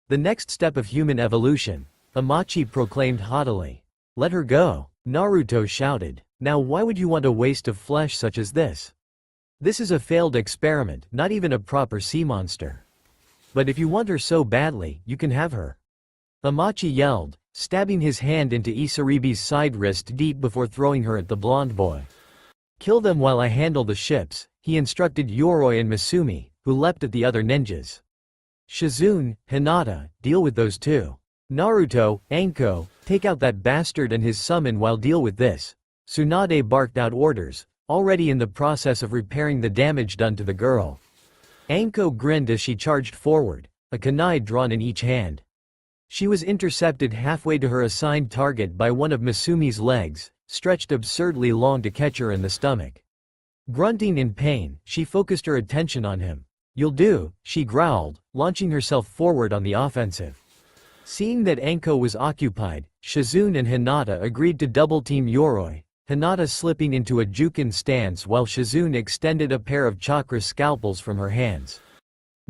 The next step of human evolution, Amachi proclaimed haughtily. Let her go, Naruto shouted. Now why would you want a waste of flesh such as this? This is a failed experiment, not even a proper sea monster. But if you want her so badly, you can have her. Amachi yelled, stabbing his hand into Isaribi's side wrist deep before throwing her at the blonde boy. Kill them while I handle the ships, he instructed Yoroi and Misumi, who leapt at the other ninjas. Shizune, Hinata, deal with those two. Naruto, Anko, take out that bastard and his summon while deal with this. Tsunade barked out orders, already in the process of repairing the damage done to the girl. Anko grinned as she charged forward, a kunai drawn in each hand. She was intercepted halfway to her assigned target by one of Misumi's legs, stretched absurdly long to catch her in the stomach. Grunting in pain, she focused her attention on him. You'll do, she growled, launching herself forward on the offensive. Seeing that Anko was occupied, Shizune and Hinata agreed to double-team Yoroi, Hinata slipping into a Jukin stance while Shizune extended a pair of chakra scalpels from her hands.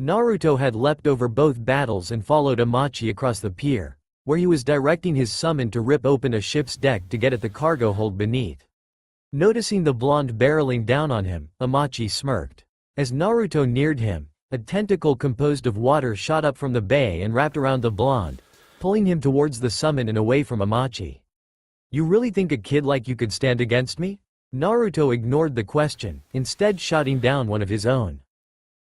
Naruto had leapt over both battles and followed Amachi across the pier, where he was directing his summon to rip open a ship's deck to get at the cargo hold beneath. Noticing the blonde barreling down on him, Amachi smirked. As Naruto neared him, a tentacle composed of water shot up from the bay and wrapped around the blonde, pulling him towards the summon and away from Amachi. You really think a kid like you could stand against me? Naruto ignored the question, instead shotting down one of his own.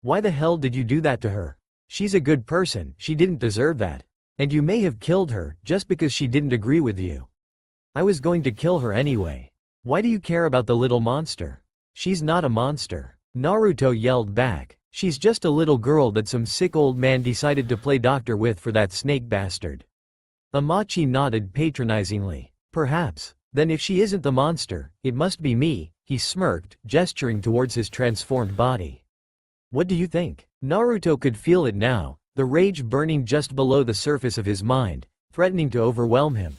Why the hell did you do that to her? She's a good person, she didn't deserve that. And you may have killed her, just because she didn't agree with you. I was going to kill her anyway. Why do you care about the little monster? She's not a monster. Naruto yelled back. She's just a little girl that some sick old man decided to play doctor with for that snake bastard. Amachi nodded patronizingly. Perhaps. Then if she isn't the monster, it must be me, he smirked, gesturing towards his transformed body. What do you think? Naruto could feel it now, the rage burning just below the surface of his mind, threatening to overwhelm him.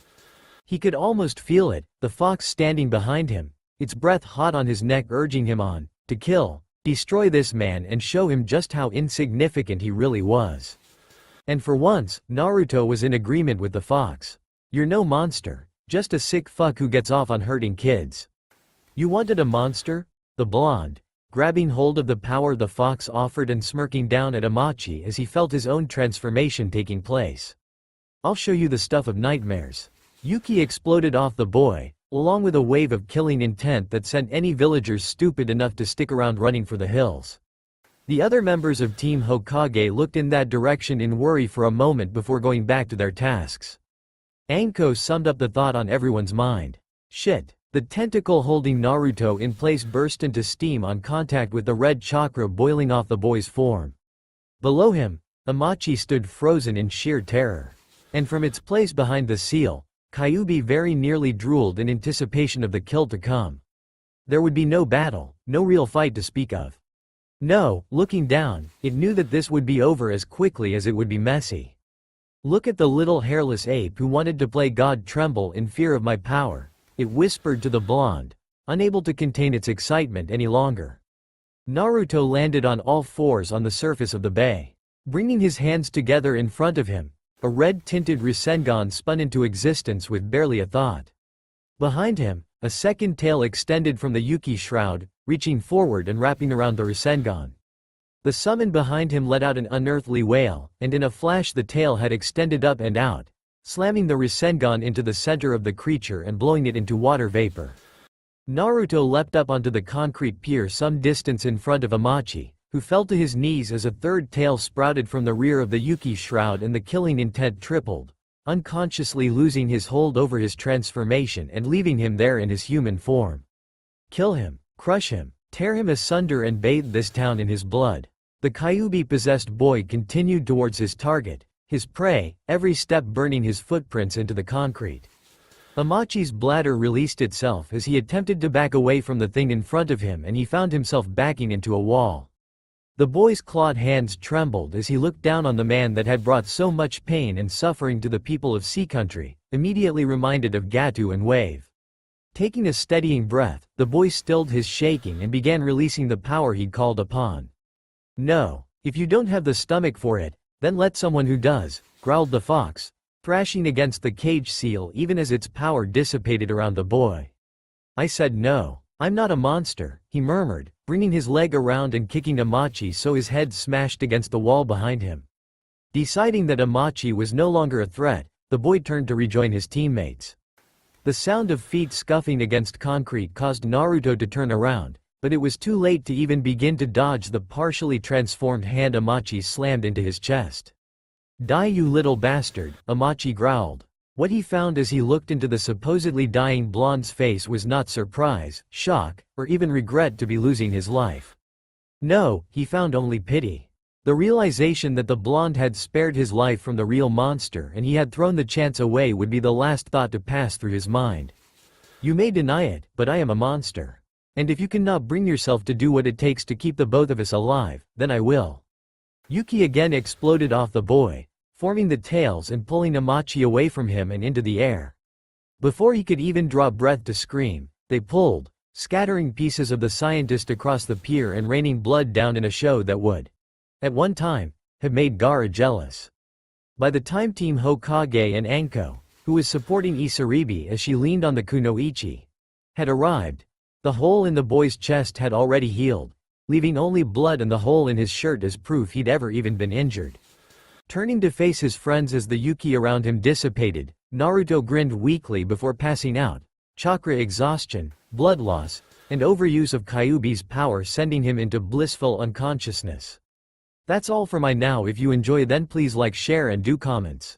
He could almost feel it, the fox standing behind him, its breath hot on his neck urging him on, to kill, destroy this man and show him just how insignificant he really was. And for once, Naruto was in agreement with the fox. You're no monster, just a sick fuck who gets off on hurting kids. You wanted a monster? The blonde, grabbing hold of the power the fox offered and smirking down at Amachi as he felt his own transformation taking place. I'll show you the stuff of nightmares. Yuki exploded off the boy, along with a wave of killing intent that sent any villagers stupid enough to stick around running for the hills. The other members of Team Hokage looked in that direction in worry for a moment before going back to their tasks. Anko summed up the thought on everyone's mind. Shit. The tentacle holding Naruto in place burst into steam on contact with the red chakra boiling off the boy's form. Below him, Amachi stood frozen in sheer terror. And from its place behind the seal, Kyuubi very nearly drooled in anticipation of the kill to come. There would be no battle, no real fight to speak of. No, looking down, it knew that this would be over as quickly as it would be messy. Look at the little hairless ape who wanted to play God tremble in fear of my power, it whispered to the blonde, unable to contain its excitement any longer. Naruto landed on all fours on the surface of the bay. Bringing his hands together in front of him, a red-tinted Rasengan spun into existence with barely a thought. Behind him, a second tail extended from the Yuki shroud, reaching forward and wrapping around the Rasengan. The summon behind him let out an unearthly wail, and in a flash the tail had extended up and out, slamming the Rasengan into the center of the creature and blowing it into water vapor. Naruto leapt up onto the concrete pier some distance in front of Amachi, who fell to his knees as a third tail sprouted from the rear of the Yuki shroud and the killing intent tripled, unconsciously losing his hold over his transformation and leaving him there in his human form. Kill him, crush him, tear him asunder and bathe this town in his blood. The Kyuubi-possessed boy continued towards his target, his prey, every step burning his footprints into the concrete. Amachi's bladder released itself as he attempted to back away from the thing in front of him and he found himself backing into a wall. The boy's clawed hands trembled as he looked down on the man that had brought so much pain and suffering to the people of Sea Country, immediately reminded of Gatu and Wave. Taking a steadying breath, the boy stilled his shaking and began releasing the power he'd called upon. No, if you don't have the stomach for it, then let someone who does, growled the fox, thrashing against the cage seal even as its power dissipated around the boy. I said no, I'm not a monster, he murmured, bringing his leg around and kicking Amachi so his head smashed against the wall behind him. Deciding that Amachi was no longer a threat, the boy turned to rejoin his teammates. The sound of feet scuffing against concrete caused Naruto to turn around, but it was too late to even begin to dodge the partially transformed hand Amachi slammed into his chest. Die you little bastard, Amachi growled. What he found as he looked into the supposedly dying blonde's face was not surprise, shock, or even regret to be losing his life. No, he found only pity. The realization that the blonde had spared his life from the real monster and he had thrown the chance away would be the last thought to pass through his mind. You may deny it, but I am a monster. And if you cannot bring yourself to do what it takes to keep the both of us alive, then I will. Yuki again exploded off the boy, forming the tails and pulling Amachi away from him and into the air. Before he could even draw breath to scream, they pulled, scattering pieces of the scientist across the pier and raining blood down in a show that would, at one time, have made Gaara jealous. By the time Team Hokage and Anko, who was supporting Isaribi as she leaned on the kunoichi, had arrived, the hole in the boy's chest had already healed, leaving only blood and the hole in his shirt as proof he'd ever even been injured. Turning to face his friends as the Yuki around him dissipated, Naruto grinned weakly before passing out, chakra exhaustion, blood loss, and overuse of Kyuubi's power sending him into blissful unconsciousness. That's all for my now. If you enjoy then please like, share and do comments.